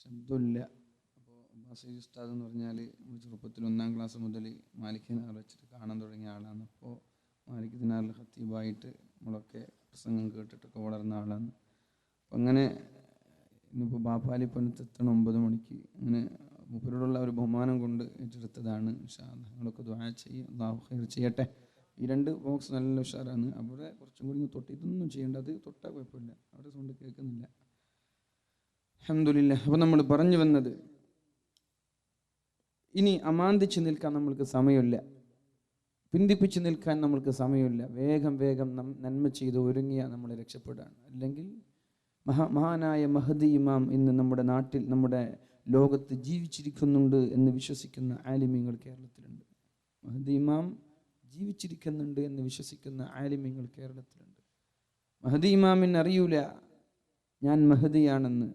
ശബ്ദമില്ല. അപ്പോൾ ബാസിർ ഉസ്താദ് എന്ന് പറഞ്ഞാൽ ചെറുപ്പത്തിൽ 1-ാം ക്ലാസ് മുതൽ മാലിക് ദിനാർ വെച്ചിട്ട് കാണാൻ തുടങ്ങിയ ആളാണ്. അപ്പോൾ മാലിക് ദിനാറിൽ ഖത്തീബായിട്ട് നമ്മളൊക്കെ പ്രസംഗം കേട്ടിട്ടൊക്കെ വളർന്ന ആളാണ്. അപ്പം അങ്ങനെ ഇന്നിപ്പോൾ ബാപ്പാലിപ്പനത്ത് എത്തണം 9 മണിക്ക്. അങ്ങനെ മൂപ്പരോടുള്ള ഒരു ബഹുമാനം കൊണ്ട് ഏറ്റെടുത്തതാണ്. നിങ്ങളൊക്കെ ദുആ ചെയ്യും, അല്ലാഹു ഖൈർ ചെയ്യട്ടെ. ഈ 2 ബോക്സ് നല്ല ഉഷാറാണ്. അവിടെ കുറച്ചും കൂടി തൊട്ട് ഇതൊന്നും ചെയ്യേണ്ട, അത് തൊട്ടാൽ കുഴപ്പമില്ല, അവിടെ സൗണ്ട് കേൾക്കുന്നില്ല. അൽഹംദുലില്ലാഹ്. അപ്പോൾ നമ്മൾ പറഞ്ഞു വന്നത്, ഇനി അമാന്തിച്ച് നിൽക്കാൻ നമ്മൾക്ക് സമയമില്ല, പിന്തിപ്പിച്ച് നിൽക്കാൻ നമ്മൾക്ക് സമയമില്ല. വേഗം വേഗം നന്മ ചെയ്ത് ഒരുങ്ങിയാൽ നമ്മൾ രക്ഷപ്പെടാണ്. അല്ലെങ്കിൽ മഹാനായ മഹദി ഇമാം ഇന്ന് നമ്മുടെ നാട്ടിൽ, നമ്മുടെ ലോകത്ത് ജീവിച്ചിരിക്കുന്നുണ്ട് എന്ന് വിശ്വസിക്കുന്ന ആലിമീങ്ങൾ കേരളത്തിലുണ്ട്. മഹദി ഇമാം ജീവിച്ചിരിക്കുന്നുണ്ട് എന്ന് വിശ്വസിക്കുന്ന ആലിമീങ്ങൾ കേരളത്തിലുണ്ട്. മഹദി ഇമാമിന് അറിയൂല ഞാൻ മഹദിയാണെന്ന്.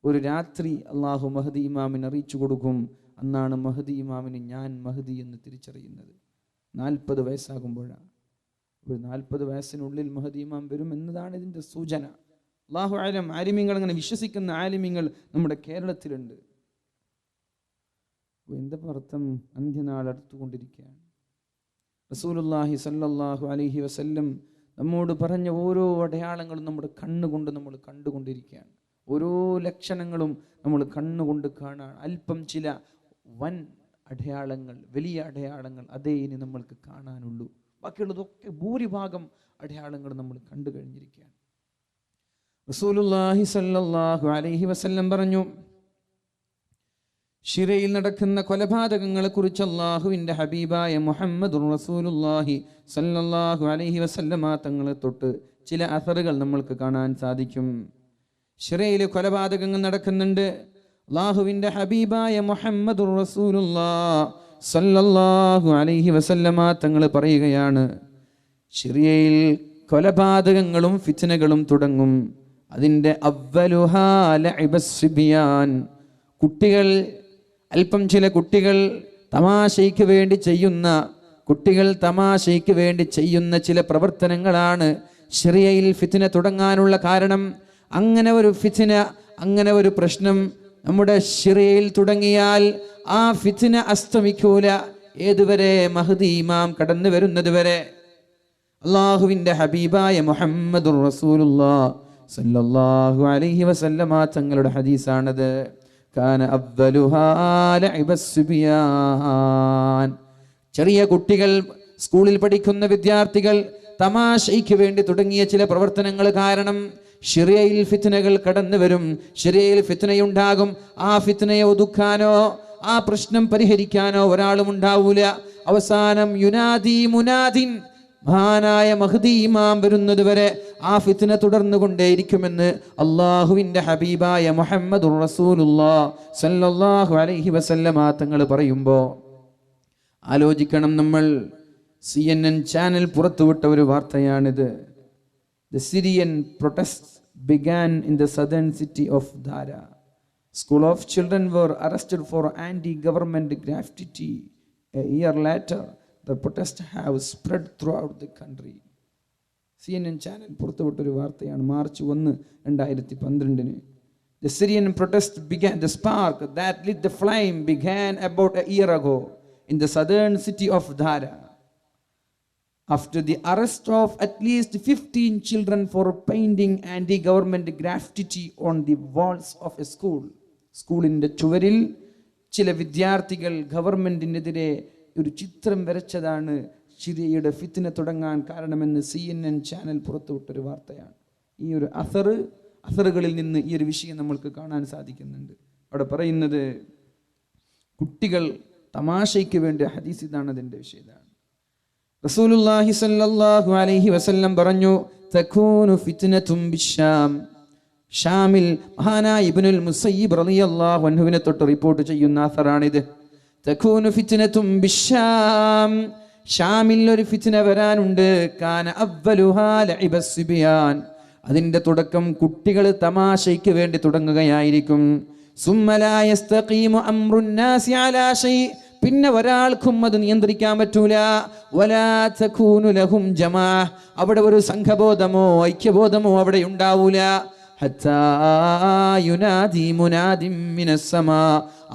ഒരു രാത്രി അള്ളാഹു മഹദി ഇമാമിന് അറിയിച്ചു കൊടുക്കും. അന്നാണ് മഹദി ഇമാമിന് ഞാൻ മഹദി എന്ന് തിരിച്ചറിയുന്നത്. 40 വയസ്സാകുമ്പോഴാണ്. ഒരു 40 വയസ്സിനുള്ളിൽ മഹദി ഇമാം വരും എന്നതാണ് ഇതിൻ്റെ സൂചന. അല്ലാഹു അലം. ആലിമീങ്ങൾ അങ്ങനെ വിശ്വസിക്കുന്ന ആലിമീങ്ങൾ നമ്മുടെ കേരളത്തിലുണ്ട്. എന്താ അർത്ഥം? അന്ത്യനാൾ അടുത്തുകൊണ്ടിരിക്കുകയാണ്. റസൂലുള്ളാഹി സ്വല്ലല്ലാഹു അലൈഹി വസല്ലം നമ്മോട് പറഞ്ഞ ഓരോ അടയാളങ്ങളും നമ്മുടെ കണ്ണുകൊണ്ട് നമ്മൾ കണ്ടുകൊണ്ടിരിക്കുകയാണ്. ഓരോ ലക്ഷണങ്ങളും നമ്മൾ കണ്ണുകൊണ്ട് കാണാൻ. അല്പം ചില വൻ അടയാളങ്ങൾ, വലിയ അടയാളങ്ങൾ അതേ ഇനി നമ്മൾക്ക് കാണാനുള്ളൂ. ബാക്കിയുള്ളതൊക്കെ ഭൂരിഭാഗം അടയാളങ്ങൾ നമ്മൾ കണ്ടു കഴിഞ്ഞിരിക്കുകയാണ്. റസൂലുള്ളാഹി സ്വല്ലല്ലാഹു അലൈഹി വസല്ലം പറഞ്ഞു, ശിരയിൽ നടക്കുന്ന കൊലപാതകങ്ങളെ കുറിച്ച് അല്ലാഹുവിൻ്റെ ഹബീബായ മുഹമ്മദുർ റസൂലുള്ളാഹി സ്വല്ലല്ലാഹു അലൈഹി വസല്ലമ തങ്ങളെ തൊട്ട് ചില അസറുകൾ നമ്മൾക്ക് കാണാൻ സാധിക്കും. ശിരയിൽ കൊലപാതകങ്ങൾ നടക്കുന്നുണ്ട്. അല്ലാഹുവിൻ്റെ ഹബീബായ മുഹമ്മദുർ റസൂലുള്ളാഹി സ്വല്ലല്ലാഹു അലൈഹി വസല്ലമ തങ്ങൾ പറയുകയാണ്, ശിരയിൽ കൊലപാതകങ്ങളും ഫിത്നകളും തുടങ്ങും. അതിൻ്റെ അവ്വലുഹാ ലഇബസ്സിബിയാൻ, കുട്ടികൾ, അല്പം ചില കുട്ടികൾ തമാശയ്ക്ക് വേണ്ടി ചെയ്യുന്ന ചില പ്രവർത്തനങ്ങളാണ് ശരിയയിൽ ഫിത്ന തുടങ്ങാനുള്ള കാരണം. അങ്ങനെ ഒരു ഫിത്ന, അങ്ങനെ ഒരു പ്രശ്നം നമ്മുടെ ശരിയയിൽ തുടങ്ങിയാൽ ആ ഫിത്ന അസ്തമിക്കൂല. ഏതുവരെ? മഹദി ഇമാം കടന്നു വരുന്നത് വരെ. അല്ലാഹുവിൻ്റെ ഹബീബായ മുഹമ്മദുർ റസൂലുള്ളാഹി സല്ലല്ലാഹു അലൈഹി വസല്ലമ തങ്ങളുടെ ഹദീസാണത്. കാന അവ്വലുഹാ ലഇബസ്സിബിയാൻ, ചെറിയ കുട്ടികൾ, സ്കൂളിൽ പഠിക്കുന്ന വിദ്യാർത്ഥികൾ തമാശയ്ക്ക് വേണ്ടി തുടങ്ങിയ ചില പ്രവർത്തനങ്ങൾ കാരണം ശിറിയയിൽ ഫിത്നകൾ കടന്നു വരും. ശിറിയയിൽ ഫിത്നയുണ്ടാകും. ആ ഫിത്നയെ ഒതുക്കാനോ ആ പ്രശ്നം പരിഹരിക്കാനോ ഒരാളും ഉണ്ടാവൂല. അവസാനം യുനാദി മുനാദിൻ, മഹാനായ മഹ്ദി ഇമാം വരുന്നത് വരെ ആ ഫിത്ന തുടർന്നുകൊണ്ടേയിരിക്കുമെന്ന് അള്ളാഹുവിൻ്റെ ഹബീബായ മുഹമ്മദുർ റസൂലുള്ളാഹി സല്ലല്ലാഹു അലൈഹി വസല്ലമ തങ്ങൾ പറയുമ്പോൾ ആലോചിക്കണം നമ്മൾ. CNN ചാനൽ പുറത്തുവിട്ട ഒരു വാർത്തയാണിത്. The Syrian protests began in the southern city of Dara. School of children were arrested for anti-government graffiti. A year later, the protests have spread throughout the country. CNN channel പുറത്തുവിട്ട ഒരു വാർത്തയാണ്. March 1, 2012. The Syrian protest began, the spark that lit the flame began about a year ago in the southern city of Dara, after the arrest of at least 15 children for painting anti-government graffiti on the walls of a school. സ്കൂളിൻ്റെ ചുവരിൽ ചില വിദ്യാർത്ഥികൾ ഗവൺമെൻറ്റിനെതിരെ ഒരു ചിത്രം വരച്ചതാണ് ശിരിയയുടെ ഫിത്ന തുടങ്ങാൻ കാരണമെന്ന് CNN channel പുറത്തുവിട്ടൊരു വാർത്തയാണ്. ഈ ഒരു അസറുകളിൽ നിന്ന് ഈ ഒരു വിഷയം നമ്മൾക്ക് കാണാൻ സാധിക്കുന്നുണ്ട്. അവിടെ പറയുന്നത് കുട്ടികൾ തമാശയ്ക്ക് വേണ്ടി ഹദീസ് ഇതാണ്, അതിൻ്റെ വിഷയം ഇതാണ്. റസൂലുള്ളാഹി സ്വല്ലല്ലാഹു അലൈഹി വസല്ലം പറഞ്ഞു, തകൂനു ഫിത്നതും ബിശ്ശാം. ഷാമിൽ മഹാനായ ഇബ്നുൽ മുസയ്യിബ് റളിയല്ലാഹു അൻഹുവിനെ തൊട്ട് റിപ്പോർട്ട് ചെയ്യുന്ന അസറാണിത്. തകൂനു ഫിത്നതും ബിശ്ശാം, ഷാമിൽ ഒരു ഫിത്ന വരാനുണ്ട്. കാന അവ്വലുഹാ ലഇബസ് സിബിയാൻ, അതിൻ്റെ തുടക്കം കുട്ടികൾ തമാശയ്ക്ക് വേണ്ടി തുടങ്ങുകയായിരിക്കും. സുമ്മ ലാ യസ്തഖീമു അംറുൻ നാസി അലാ ഷൈ, പിന്നെ ഒരാൾക്കും അത് നിയന്ത്രിക്കാൻ പറ്റൂല. വലാ തകൂനു ലഹും ജമാ, അവിടെ ഒരു സംഘബോധമോ ഐക്യബോധമോ അവിടെ ഉണ്ടാവൂല. ഹത്താ യുനാദി മുനാദിം മിനസ് സമാ,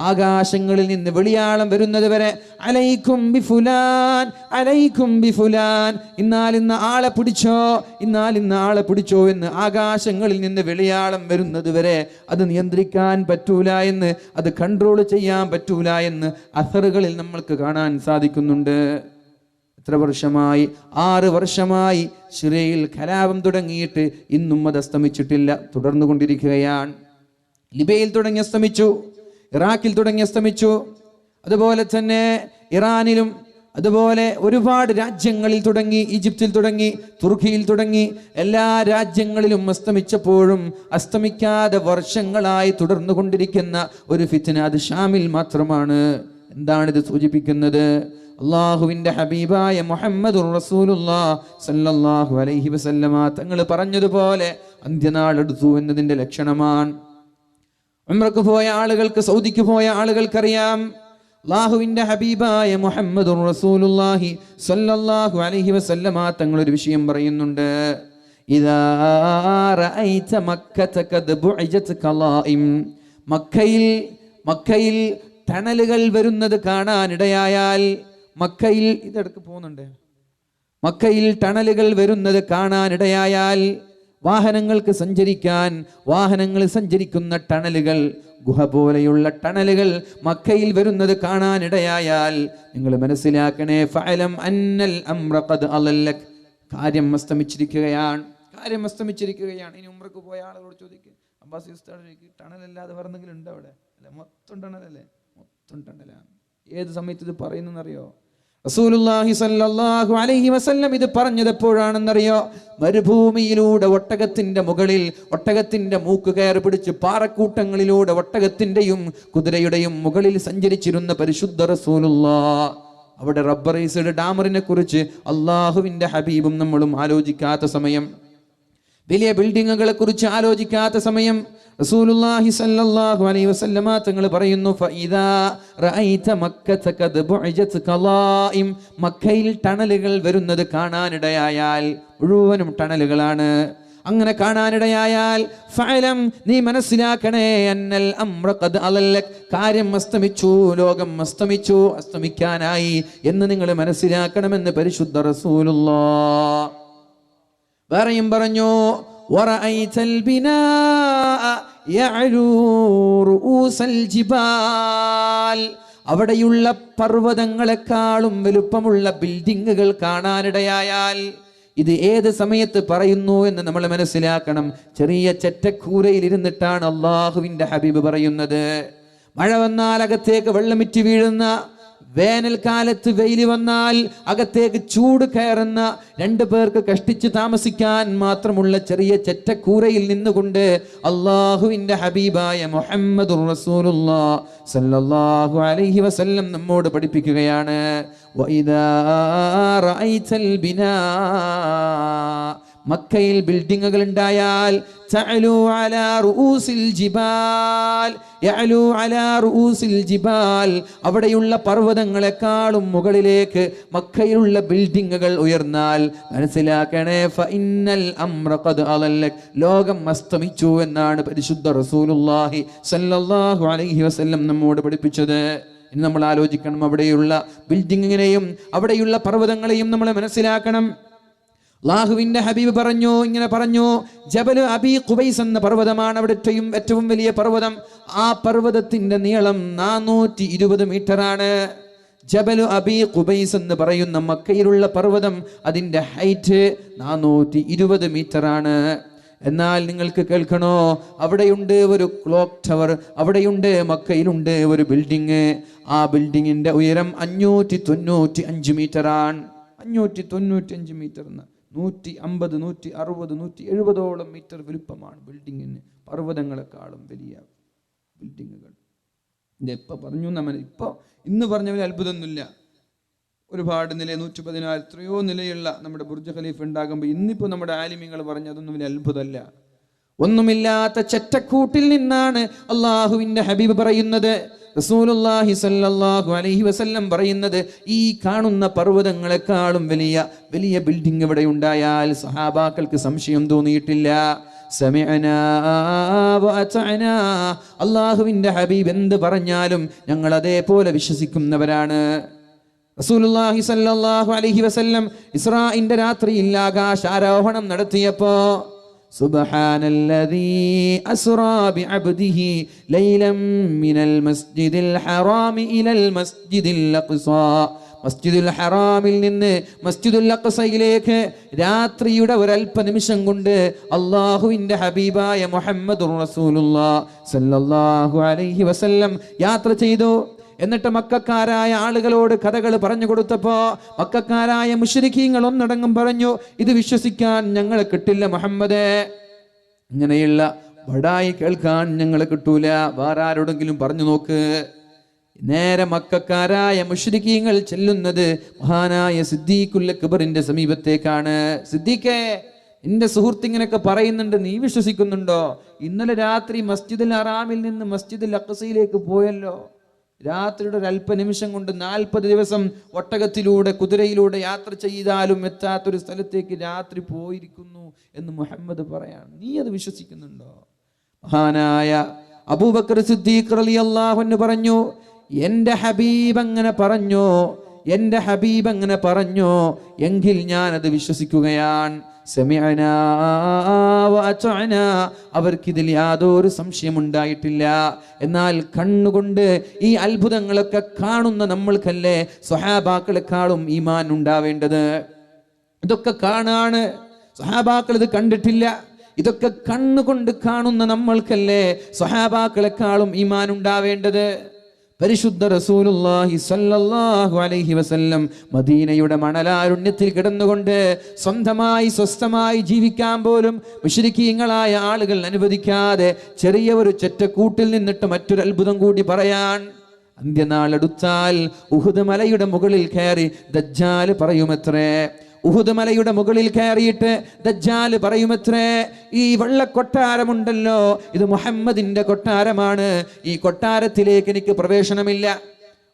ആകാശങ്ങളിൽ നിന്ന് വെളിയാളം വരുന്നത് വരെ അലൈക്കും ബിഫുലാൻ അലൈക്കും ബിഫുലാൻ, ഇന്നാലിന്ന് ആളെ പിടിച്ചോ ഇന്നാലിന്ന് ആളെ പിടിച്ചോ എന്ന് ആകാശങ്ങളിൽ നിന്ന് വെളിയാളം വരുന്നത് വരെ അത് നിയന്ത്രിക്കാൻ പറ്റൂല എന്ന്, അത് കൺട്രോൾ ചെയ്യാൻ പറ്റൂല എന്ന് അസറുകളിൽ നമ്മൾക്ക് കാണാൻ സാധിക്കുന്നുണ്ട്. എത്ര വർഷമായി? 6 വർഷമായി സിറിയയിൽ കലാപം തുടങ്ങിയിട്ട് ഇന്നും അത് അസ്തമിച്ചിട്ടില്ല, തുടർന്നു കൊണ്ടിരിക്കുകയാണ്. ലിബിയയിൽ തുടങ്ങി അസ്തമിച്ചു, ഇറാഖിൽ തുടങ്ങി അസ്തമിച്ചു, അതുപോലെ തന്നെ ഇറാനിലും, അതുപോലെ ഒരുപാട് രാജ്യങ്ങളിൽ തുടങ്ങി, ഈജിപ്തിൽ തുടങ്ങി, തുർക്കിയിൽ തുടങ്ങി, എല്ലാ രാജ്യങ്ങളിലും അസ്തമിച്ചപ്പോഴും അസ്തമിക്കാതെ വർഷങ്ങളായി തുടർന്നു കൊണ്ടിരിക്കുന്ന ഒരു ഫിത്ന അത് ഷാമിൽ മാത്രമാണ്. എന്താണിത് സൂചിപ്പിക്കുന്നത്? അള്ളാഹുവിൻ്റെ ഹബീബായ മുഹമ്മദുർ റസൂലുള്ളാഹി സ്വല്ലല്ലാഹു അലൈഹി വസല്ലമ തങ്ങൾ പറഞ്ഞതുപോലെ അന്ത്യനാൾ അടുത്തു എന്നതിൻ്റെ ലക്ഷണമാണ്. ഉംറക്ക് പോയ ആളുകൾക്ക്, സൗദിക്ക് പോയ ആളുകൾക്കറിയാം, അള്ളാഹുവിൻ്റെ ഹബീബായ മുഹമ്മദുർ റസൂലുള്ളാഹി സ്വല്ലല്ലാഹു അലൈഹി വസല്ലമ തങ്ങൾ ഒരു വിഷയം പറയുന്നുണ്ട്. ഇദാ റഅയ്ത മക്കത ഖദ് ബുഇജത് ഖലായിം, മക്കയിൽ ടണലുകൾ വരുന്നത് കാണാനിടയായാൽ, മക്കയിൽ ഇതെടുക്ക് പോകുന്നുണ്ട്, മക്കയിൽ ടണലുകൾ വരുന്നത് കാണാനിടയായാൽ, വാഹനങ്ങൾക്ക് സഞ്ചരിക്കാൻ, വാഹനങ്ങൾ സഞ്ചരിക്കുന്ന ടണലുകൾ, ഗുഹ പോലെയുള്ള ടണലുകൾ മക്കയിൽ വരുന്നത് കാണാനിടയായാൽ നിങ്ങൾ മനസ്സിലാക്കണേ, ഫഅലം അന്നൽ അംറ ഖദ് അളല്ലക്, കാര്യം അസ്തമിച്ചിരിക്കുകയാണ്, കാര്യം അസ്തമിച്ചിരിക്കുകയാണ്. ഇനി ഉംറക്ക് പോയ ആളുകളോട് ചോദിക്കുക, അബ്ബാസ് ഉസ്താദിലേക്ക് ടണലല്ലാതെ വേറെന്തെങ്കിലും ഉണ്ടോ അവിടെ? അല്ല, മൊത്തം ടണലല്ലേ, മൊത്തം ടണലാണ്. ഏത് സമയത്ത് ഇത് പറയുന്നറിയോ? റസൂലുള്ളാഹി സ്വല്ലല്ലാഹു അലൈഹി വസല്ലം ഇത് പറഞ്ഞത് എപ്പോഴാണെന്നറിയോ? മരുഭൂമിയിലൂടെ ഒട്ടകത്തിന്റെ മുകളിൽ, ഒട്ടകത്തിന്റെ മൂക്ക് കയറി പിടിച്ച് പാറക്കൂട്ടങ്ങളിലൂടെ ഒട്ടകത്തിന്റെയും കുതിരയുടെയും മുകളിൽ സഞ്ചരിച്ചിരുന്ന പരിശുദ്ധ റസൂലുള്ളാഹ്. അവിടെ റബ്ബറൈസ്ഡ് ഡാമറിനെ കുറിച്ച് അള്ളാഹുവിന്റെ ഹബീബും നമ്മളും ആലോചിക്കാത്ത സമയം, വലിയ ബിൽഡിങ്ങുകളെ കുറിച്ച് ആലോചിക്കാത്ത സമയം, റസൂലുള്ളാഹി സ്വല്ലല്ലാഹു അലൈഹി വസല്ലമ തങ്ങൾ പറയുന്നു, ഫഇദാ റഅയ്ത മക്കത ഖദ് ബുഇജത് ഖലായിം, മക്കയിൽ ടണലുകൾ വരുന്നത് കാണാനിടയായാൽ, മുഴുവനും ടണലുകളാണ്, അങ്ങനെ കാണാനിടയായാൽ, ഫഅലം, നീ മനസ്സിലാക്കണേ, അന്നൽ അംറ ഖദ് അളല്ലക്, കാര്യം അസ്തമിച്ചു, ലോകം അസ്തമിച്ചു, അസ്തമിക്കാനായി എന്ന് നിങ്ങൾ മനസ്സിലാക്കണമെന്ന് പരിശുദ്ധ റസൂലുള്ളാഹ്. വേറെയും പറഞ്ഞു, വറഅയ്തൽ ബിനാഅ യഅലൂ റൂസൽ ജിബാൽ, അവിടെയുള്ള പർവ്വതങ്ങളെക്കാളും വലുപ്പമുള്ള ബിൽഡിങ്ങുകൾ കാണാനിടയായാൽ, ഇത് ഏത് സമയത്ത് പറയുന്നു എന്ന് നമ്മൾ മനസ്സിലാക്കണം. ചെറിയ ചെറ്റക്കൂരയിൽ ഇരുന്നിട്ടാണ് അള്ളാഹുവിൻ്റെ ഹബീബ് പറയുന്നത്. മഴ വന്നാൽ അകത്തേക്ക് വെള്ളമിറ്റി വീഴുന്ന, വേനൽക്കാലത്ത് വെയിൽ വന്നാൽ അകത്തേക്ക് ചൂട് കയറുന്ന, 2 പേർക്ക് കഷ്ടിച്ച് താമസിക്കാൻ മാത്രമുള്ള ചെറിയ ചെറ്റക്കൂരയിൽ നിന്നുകൊണ്ട് അള്ളാഹുവിൻ്റെ ഹബീബായ മുഹമ്മദുർ റസൂലുള്ളാഹി സ്വല്ലല്ലാഹു അലൈഹി വസല്ലം നമ്മോട് പഠിപ്പിക്കുകയാണ്, വഇദാ റഅയ്തൽ ബിനാ, മക്കയിൽ ബിൽഡിങ്ങുകൾ ഉണ്ടായാൽ, തഅലു അലാ റൂസിൽ ജിബാൽ, യഅലു അലാ റൂസിൽ ജിബാൽ, അവിടെയുള്ള പർവ്വതങ്ങളെക്കാളും മുകളിലേക്ക് മക്കയിലുള്ള ബിൽഡിങ്ങുകൾ ഉയർന്നാൽ മനസ്സിലാക്കണേ, ഫഇന്നൽ അംറ ഖദ് അളല്ലക്, ലോകം അസ്തമിച്ചു എന്നാണ് പരിശുദ്ധ റസൂലുള്ളാഹി സ്വല്ലല്ലാഹു അലൈഹി വസല്ലം നമ്മോട് പഠിപ്പിച്ചത്. ഇനി നമ്മൾ ആലോചിക്കണം, അവിടെയുള്ള ബിൽഡിങ്ങിനെയും അവിടെയുള്ള പർവ്വതങ്ങളെയും നമ്മൾ മനസ്സിലാക്കണം. അല്ലാഹുവിന്റെ ഹബീബ് പറഞ്ഞു, ഇങ്ങനെ പറഞ്ഞു, ജബൽ അബി ഖുബൈസ് എന്ന പർവ്വതമാണ് അവിടെ ഏറ്റവും വലിയ പർവ്വതം. ആ പർവ്വതത്തിന്റെ നീളം 420 മീറ്ററാണ്. ജബലു അബി ഖുബൈസ് എന്ന് പറയുന്ന മക്കയിലുള്ള പർവ്വതം, അതിൻ്റെ ഹൈറ്റ് 420 മീറ്റർ ആണ്. എന്നാൽ നിങ്ങൾക്ക് കേൾക്കണോ, അവിടെയുണ്ട് ഒരു ക്ലോക്ക് ടവർ, അവിടെയുണ്ട് മക്കയിലുണ്ട് ഒരു ബിൽഡിങ്. ആ ബിൽഡിങ്ങിന്റെ ഉയരം 595 മീറ്റർ ആണ്. 595 മീറ്റർ, 150, 160, 170 മീറ്റർ വലുപ്പമാണ് ബിൽഡിങ്ങിന്. പർവ്വതങ്ങളെക്കാളും വലിയ ബിൽഡിങ്ങുകൾ. ഇതെപ്പോൾ പറഞ്ഞു നമ്മൾ, ഇപ്പോൾ ഇന്ന് പറഞ്ഞ പോലെ അത്ഭുതമൊന്നുമില്ല. ഒരുപാട് നില, 114 എത്രയോ നിലയുള്ള നമ്മുടെ ബുർജ് ഖലീഫ ഉണ്ടാകുമ്പോൾ ഇന്നിപ്പോൾ നമ്മുടെ ആലിമീങ്ങൾ പറഞ്ഞ അതൊന്നും വലിയ അത്ഭുതമല്ല. ഒന്നുമില്ലാത്ത ചെറ്റക്കൂട്ടിൽ നിന്നാണ് അള്ളാഹുവിൻ്റെ ഹബീബ് പറയുന്നത്, റസൂലുള്ളാഹി സ്വല്ലല്ലാഹു അലൈഹി വസല്ലം പറയുന്നത്, ഈ കാണുന്ന പർവ്വതങ്ങളെക്കാളും വലിയ വലിയ ബിൽഡിംഗ് ഇവിടെ ഉണ്ടായാൽ സഹാബാക്കൾക്ക് സംശയം തോന്നിയിട്ടില്ല. സമിഅനാ വഅതഅനാ, അള്ളാഹുവിൻ്റെ ഹബീബ് എന്ത് പറഞ്ഞാലും ഞങ്ങൾ അതേപോലെ വിശ്വസിക്കുന്നവരാണ്. റസൂലുള്ളാഹി സ്വല്ലല്ലാഹു അലൈഹി വസല്ലം ഇസ്രാഇന്റെ രാത്രിയിൽ ആകാശാരോഹണം നടത്തിയപ്പോ സുബ്ഹാനല്ലദീ അസ്റാ ബിഅബ്ദിഹി ലൈലൻ മിനൽ മസ്ജിദിൽ ഹറാമി ഇലൽ മസ്ജിദിൽ അഖ്സാ, മസ്ജിദുൽ ഹറാമിൽ നിന്ന് മസ്ജിദുൽ അഖ്സയിലേക്ക് രാത്രിയുടെ ഒരല്പ നിമിഷം കൊണ്ട് അള്ളാഹുവിൻ്റെ ഹബീബായ മുഹമ്മദുർ റസൂലുള്ളാഹി സ്വല്ലല്ലാഹു അലൈഹി വസല്ലം യാത്ര ചെയ്തു. എന്നിട്ട് മക്കക്കാരായ ആളുകളോട് കഥകൾ പറഞ്ഞു കൊടുത്തപ്പോ മക്കക്കാരായ മുശ്രിക്കീങ്ങൾ ഒന്നടങ്കം പറഞ്ഞു, ഇത് വിശ്വസിക്കാൻ ഞങ്ങളെ കിട്ടില്ല മുഹമ്മദേ, ഇങ്ങനെയുള്ള ബടായി കേൾക്കാൻ ഞങ്ങളെ കിട്ടൂല, വേറെ ആരോടെങ്കിലും പറഞ്ഞു നോക്ക്. നേരെ മക്കക്കാരായ മുശ്രിക്കീങ്ങൾ ചെല്ലുന്നത് മഹാനായ സിദ്ദീഖുൽ അക്ബറിന്റെ സമീപത്തേക്കാണ്. സിദ്ദീഖേ, എന്റെ സുഹൃത്ത് ഇങ്ങനെയൊക്കെ പറയുന്നുണ്ട്, നീ വിശ്വസിക്കുന്നുണ്ടോ? ഇന്നലെ രാത്രി മസ്ജിദുൽ ഹറാമിൽ നിന്ന് മസ്ജിദുൽ അഖ്സയിലേക്ക് പോയല്ലോ, രാത്രിയുടെ ഒരു അല്പ നിമിഷം കൊണ്ട് 40 ദിവസം ഒട്ടകത്തിലൂടെ കുതിരയിലൂടെ യാത്ര ചെയ്താലും എത്താത്തൊരു സ്ഥലത്തേക്ക് രാത്രി പോയിരിക്കുന്നു എന്ന് മുഹമ്മദ് പറയാണ്. നീ അത് വിശ്വസിക്കുന്നുണ്ടോ? മഹാനായ അബൂബക്കർ സിദ്ദീഖ് റളിയല്ലാഹു അൻഹു പറഞ്ഞു, എൻ്റെ ഹബീബ് അങ്ങനെ പറഞ്ഞോ, എൻ്റെ ഹബീബ് അങ്ങനെ പറഞ്ഞോ, എങ്കിൽ ഞാൻ അത് വിശ്വസിക്കുകയാണ്. സമിഅനാ വഅതഅനാ, അവർക്കിതിൽ യാതൊരു സംശയമുണ്ടായിട്ടില്ല. എന്നാൽ കണ്ണുകൊണ്ട് ഈ അത്ഭുതങ്ങളൊക്കെ കാണുന്ന നമ്മൾക്കല്ലേ സ്വഹാബാക്കളെക്കാളും ഈമാൻ ഉണ്ടാവേണ്ടത്. ഇതൊക്കെ കാണാണ്, സ്വഹാബാക്കൾ ഇത് കണ്ടിട്ടില്ല. ഇതൊക്കെ കണ്ണുകൊണ്ട് കാണുന്ന നമ്മൾക്കല്ലേ സ്വഹാബാക്കളെക്കാളും ഈമാൻ ഉണ്ടാവേണ്ടത്. പരിശുദ്ധ റസൂലുള്ളാഹി സ്വല്ലല്ലാഹു അലൈഹി വസല്ലം മദീനയുടെ മണലാരുണ്യത്തിൽ കിടന്നുകൊണ്ട് സ്വന്തമായി സ്വസ്ഥമായി ജീവിക്കാൻ പോലും മുശ്രിക്കീങ്ങളായ ആളുകൾ അനുവദിക്കാതെ ചെറിയ ഒരു ചെറ്റക്കൂട്ടിൽ നിന്നിട്ട് മറ്റൊരു അത്ഭുതം കൂടി പറയാൻ. അന്ത്യനാൾ അടുത്താൽ ഉഹുദ് മലയുടെ മുകളിൽ കയറി ദജ്ജാൽ പറയുമത്രേ, ഉഹുദ് മലയുടെ മുകളിൽ കയറിയിട്ട് ദജ്ജാൽ പറയുമത്രേ, ഈ വെള്ളക്കൊട്ടാരമുണ്ടല്ലോ, ഇത് മുഹമ്മദിന്റെ കൊട്ടാരമാണ്, ഈ കൊട്ടാരത്തിലേക്ക് എനിക്ക് പ്രവേശനമില്ല.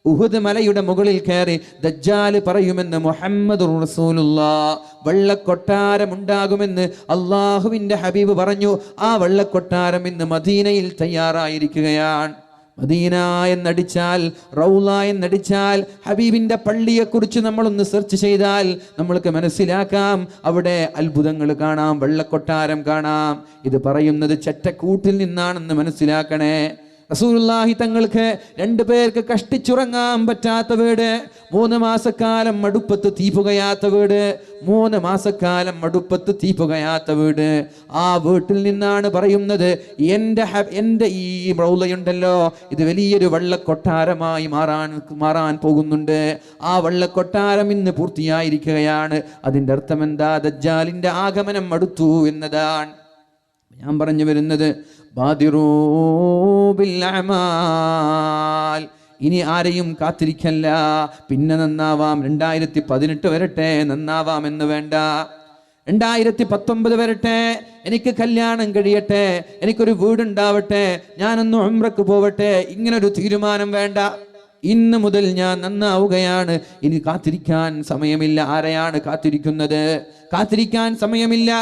ഉഹുദ് മലയുടെ മുകളിൽ കയറി ദജ്ജാൽ പറയുമെന്ന് മുഹമ്മദുർ റസൂലുള്ളാഹി, വെള്ളക്കൊട്ടാരമുണ്ടാകുമെന്ന് അള്ളാഹുവിൻ്റെ ഹബീബ് പറഞ്ഞു. ആ വെള്ളക്കൊട്ടാരം ഇന്ന് മദീനയിൽ തയ്യാറായിരിക്കുകയാണ്. മദീന എന്നടിച്ചാൽ, റൗള എന്നടിച്ചാൽ, ഹബീബിന്റെ പള്ളിയെക്കുറിച്ച് നമ്മളൊന്ന് സെർച്ച് ചെയ്താൽ നമ്മൾക്ക് മനസ്സിലാക്കാം, അവിടെ അത്ഭുതങ്ങൾ കാണാം, വെള്ളക്കൊട്ടാരം കാണാം. ഇത് പറയുന്നത് ചെറ്റക്കൂട്ടിൽ നിന്നാണെന്ന് മനസ്സിലാക്കണേ. റസൂലുള്ളാഹി തങ്ങൾക്ക് 2 പേർക്ക് കഷ്ടിച്ചുറങ്ങാൻ പറ്റാത്ത വീട്, 3 മാസക്കാലം അടുപ്പത്ത് തീ പുകയാത്ത വീട്, 3 മാസക്കാലം അടുപ്പത്ത് തീ പുകയാത്ത വീട്. ആ വീട്ടിൽ നിന്നാണ് പറയുന്നത്, എൻ്റെ ഈ റൗളയുണ്ടല്ലോ, ഇത് വലിയൊരു വെള്ളക്കൊട്ടാരമായി മാറാൻ പോകുന്നുണ്ട്. ആ വെള്ളക്കൊട്ടാരം ഇന്ന് പൂർത്തിയായിരിക്കുകയാണ്. അതിൻ്റെ അർത്ഥം എന്താ? ദജ്ജാലിൻ്റെ ആഗമനം അടുത്തു എന്നതാണ്. ഞാൻ പറഞ്ഞു വരുന്നത്, ബാദിറൂ ബിൽ അമാൽ, ഇനി ആരെയും കാത്തിരിക്കല്ല, പിന്നെ നന്നാവാം, 2018 വരട്ടെ, നന്നാവാം എന്ന് വേണ്ട. 2019 വരട്ടെ, എനിക്ക് കല്യാണം കഴിയട്ടെ, എനിക്കൊരു വീടുണ്ടാവട്ടെ, ഞാനൊന്ന് ഉംറക്ക് പോവട്ടെ, ഇങ്ങനൊരു തീരുമാനം വേണ്ട. ഇന്ന് മുതൽ ഞാൻ നന്നാവുകയാണ്, ഇനി കാത്തിരിക്കാൻ സമയമില്ല. ആരെയാണ് കാത്തിരിക്കുന്നത്? കാത്തിരിക്കാൻ സമയമില്ല.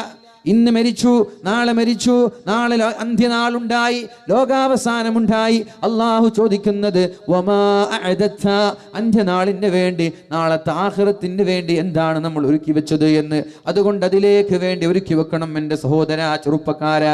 ഇന്ന് മരിച്ചു, നാളെ മരിച്ചു, നാളെ അന്ത്യനാളുണ്ടായി, ലോകാവസാനമുണ്ടായി. അള്ളാഹു ചോദിക്കുന്നത്, വമാ അഅദത്ത, അന്ത്യനാളിന് വേണ്ടി, നാളത്തെ ആഖിറത്തിന് വേണ്ടി എന്താണ് നമ്മൾ ഒരുക്കി വെച്ചത് എന്ന്. അതുകൊണ്ട് അതിലേക്ക് വേണ്ടി ഒരുക്കി വെക്കണം എൻ്റെ സഹോദര, ചെറുപ്പക്കാര.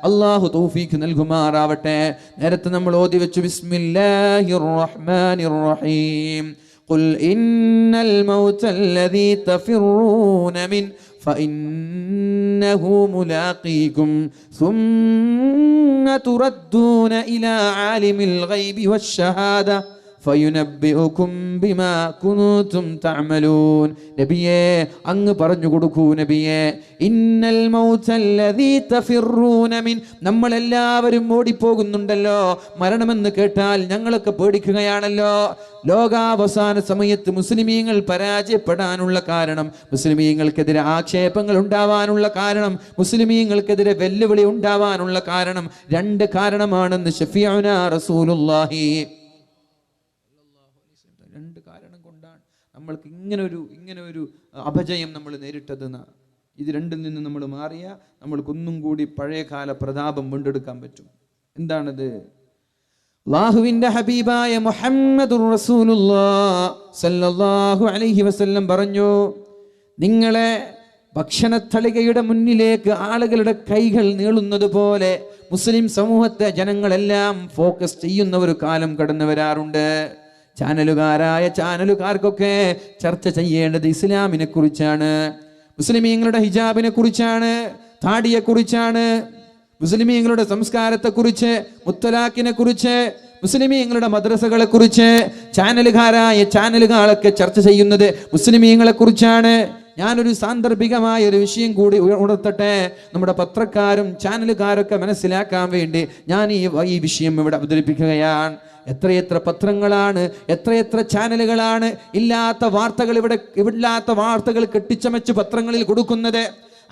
അള്ളാഹു തൗഫീഖ് നൽകുമാറാവട്ടെ. നേരത്തെ നമ്മൾ ഓതി വെച്ചു, ബിസ്മില്ലാഹിർ റഹ്മാനിർ റഹീം, ഖുൽ ഇന്നൽ മൗതല്ലദീ തഫിറൂന മിൻ ഫഇന്നഹു മുലാഖീകും സുമ്മ തുറദ്ദൂന ഇലാ ആലിമിൽ ഗൈബി വശ്ശഹാദ ഫയുനബ്ബിഉകും ബിമാ കുൻതും തഅമലൂൻ. നബിയേ, അങ്ങ് പറഞ്ഞു കൊടുക്കൂ നബിയേ, ഇന്നൽ മൗതല്ലദീ തഫിറൂന മിൻ, നമ്മളെല്ലാവരും ഓടിപ്പോകുന്നുണ്ടല്ലോ. മരണമെന്ന് കേട്ടാൽ ഞങ്ങളൊക്കെ പേടിക്കുകയാണല്ലോ. ലോകാവസാന സമയത്ത് മുസ്ലിമീങ്ങൾ പരാജയപ്പെടാനുള്ള കാരണം, മുസ്ലിമീങ്ങൾക്കെതിരെ ആക്ഷേപങ്ങൾ ഉണ്ടാവാനുള്ള കാരണം, മുസ്ലിമീങ്ങൾക്കെതിരെ വെല്ലുവിളി ഉണ്ടാവാനുള്ള കാരണം 2 കാരണമാണെന്ന് ശഫീഉനാ റസൂലുള്ളാഹി. 2 കാരണം കൊണ്ടാണ് നമ്മൾക്ക് ഇങ്ങനെ ഒരു അപജയം നമ്മൾ നേരിട്ടതെന്ന്. ഇത് രണ്ടിൽ നിന്ന് നമ്മൾ മാറിയ നമ്മൾക്കൊന്നും കൂടി പഴയകാല പ്രതാപം വീണ്ടെടുക്കാൻ പറ്റും. എന്താണത്? അല്ലാഹുവിന്റെ ഹബീബായ മുഹമ്മദുർ റസൂലുള്ളാഹി സ്വല്ലല്ലാഹു അലൈഹി വസല്ലം പറഞ്ഞു, നിങ്ങളെ ഭക്ഷണത്തളികയുടെ മുന്നിലേക്ക് ആളുകളുടെ കൈകൾ നീളുന്നത് പോലെ മുസ്ലിം സമൂഹത്തെ ജനങ്ങളെല്ലാം ഫോക്കസ് ചെയ്യുന്ന ഒരു കാലം കടന്നു വരാറുണ്ട്. ചാനലുകാർക്കൊക്കെ ചർച്ച ചെയ്യേണ്ടത് ഇസ്ലാമിനെ കുറിച്ചാണ്, മുസ്ലിമീങ്ങളുടെ ഹിജാബിനെ കുറിച്ചാണ്, താടിയെ കുറിച്ചാണ്, മുസ്ലിമീങ്ങളുടെ സംസ്കാരത്തെ കുറിച്ച്, മുത്തലാഖിനെ കുറിച്ച്, മുസ്ലിമീങ്ങളുടെ മദ്രസകളെ കുറിച്ച് ചാനലുകാരൊക്കെ ചർച്ച ചെയ്യുന്നത് മുസ്ലിമീങ്ങളെ കുറിച്ചാണ്. ഞാനൊരു സാന്ദർഭികമായ ഒരു വിഷയം കൂടി ഉണർത്തട്ടെ. നമ്മുടെ പത്രക്കാരും ചാനലുകാരൊക്കെ മനസ്സിലാക്കാൻ വേണ്ടി ഞാൻ ഈ വിഷയം ഇവിടെ അവതരിപ്പിക്കുകയാണ്. എത്രയെത്ര പത്രങ്ങളാണ്, എത്രയെത്ര ചാനലുകളാണ് ഇല്ലാത്ത വാർത്തകൾ കെട്ടിച്ചമച്ച് പത്രങ്ങളിൽ കൊടുക്കുന്നത്.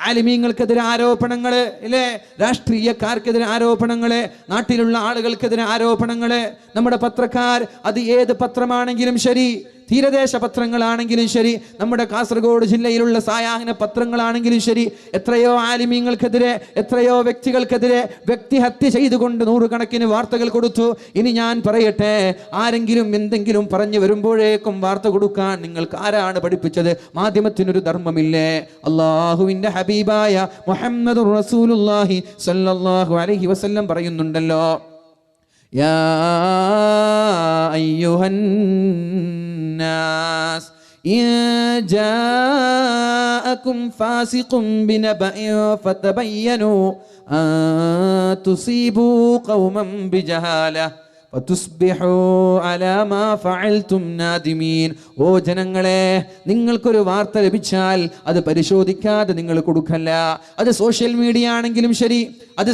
ആലിമീങ്ങൾക്കെതിരെ ആരോപണങ്ങള്, അല്ലേ? രാഷ്ട്രീയക്കാർക്കെതിരെ ആരോപണങ്ങള്, നാട്ടിലുള്ള ആളുകൾക്കെതിരെ ആരോപണങ്ങള്. നമ്മുടെ പത്രക്കാർ, അത് ഏത് പത്രമാണെങ്കിലും ശരി, തീരദേശ പത്രങ്ങളാണെങ്കിലും ശരി, നമ്മുടെ കാസർഗോഡ് ജില്ലയിലുള്ള സായാഹ്ന പത്രങ്ങളാണെങ്കിലും ശരി, എത്രയോ ആലിമീങ്ങൾക്കെതിരെ, എത്രയോ വ്യക്തികൾക്കെതിരെ വ്യക്തിഹത്യ ചെയ്തുകൊണ്ട് 100 കണക്കിന് വാർത്തകൾ കൊടുത്തു. ഇനി ഞാൻ പറയട്ടെ, ആരെങ്കിലും എന്തെങ്കിലും പറഞ്ഞു വരുമ്പോഴേക്കും വാർത്ത കൊടുക്കാൻ നിങ്ങൾക്ക് ആരാണ് പഠിപ്പിച്ചത്? മാധ്യമത്തിനൊരു ധർമ്മമില്ലേ? അല്ലാഹുവിന്റെ ഹബീബായ മുഹമ്മദുർ റസൂലുള്ളാഹി സ്വല്ലല്ലാഹു അലൈഹി വസല്ലം പറയുന്നുണ്ടല്ലോ, യാ അയ്യുഹൻ നാസ് ഇൻ ജാഅകും ഫാസിഖുൻ ബിനബഇൻ ഫതബയ്യനു അൻ തുസീബു ഖൗമൻ ബിജഹാല ഫതുസ്ബിഹു അലാ മാ ഫഅൽതും നാദിമീൻ. ഓ ജനങ്ങളെ, നിങ്ങൾക്കൊരു വാർത്ത ലഭിച്ചാൽ അത് പരിശോധിക്കാതെ നിങ്ങൾ കൊടുക്കല്ല. അത് സോഷ്യൽ മീഡിയ ആണെങ്കിലും ശരി, അത്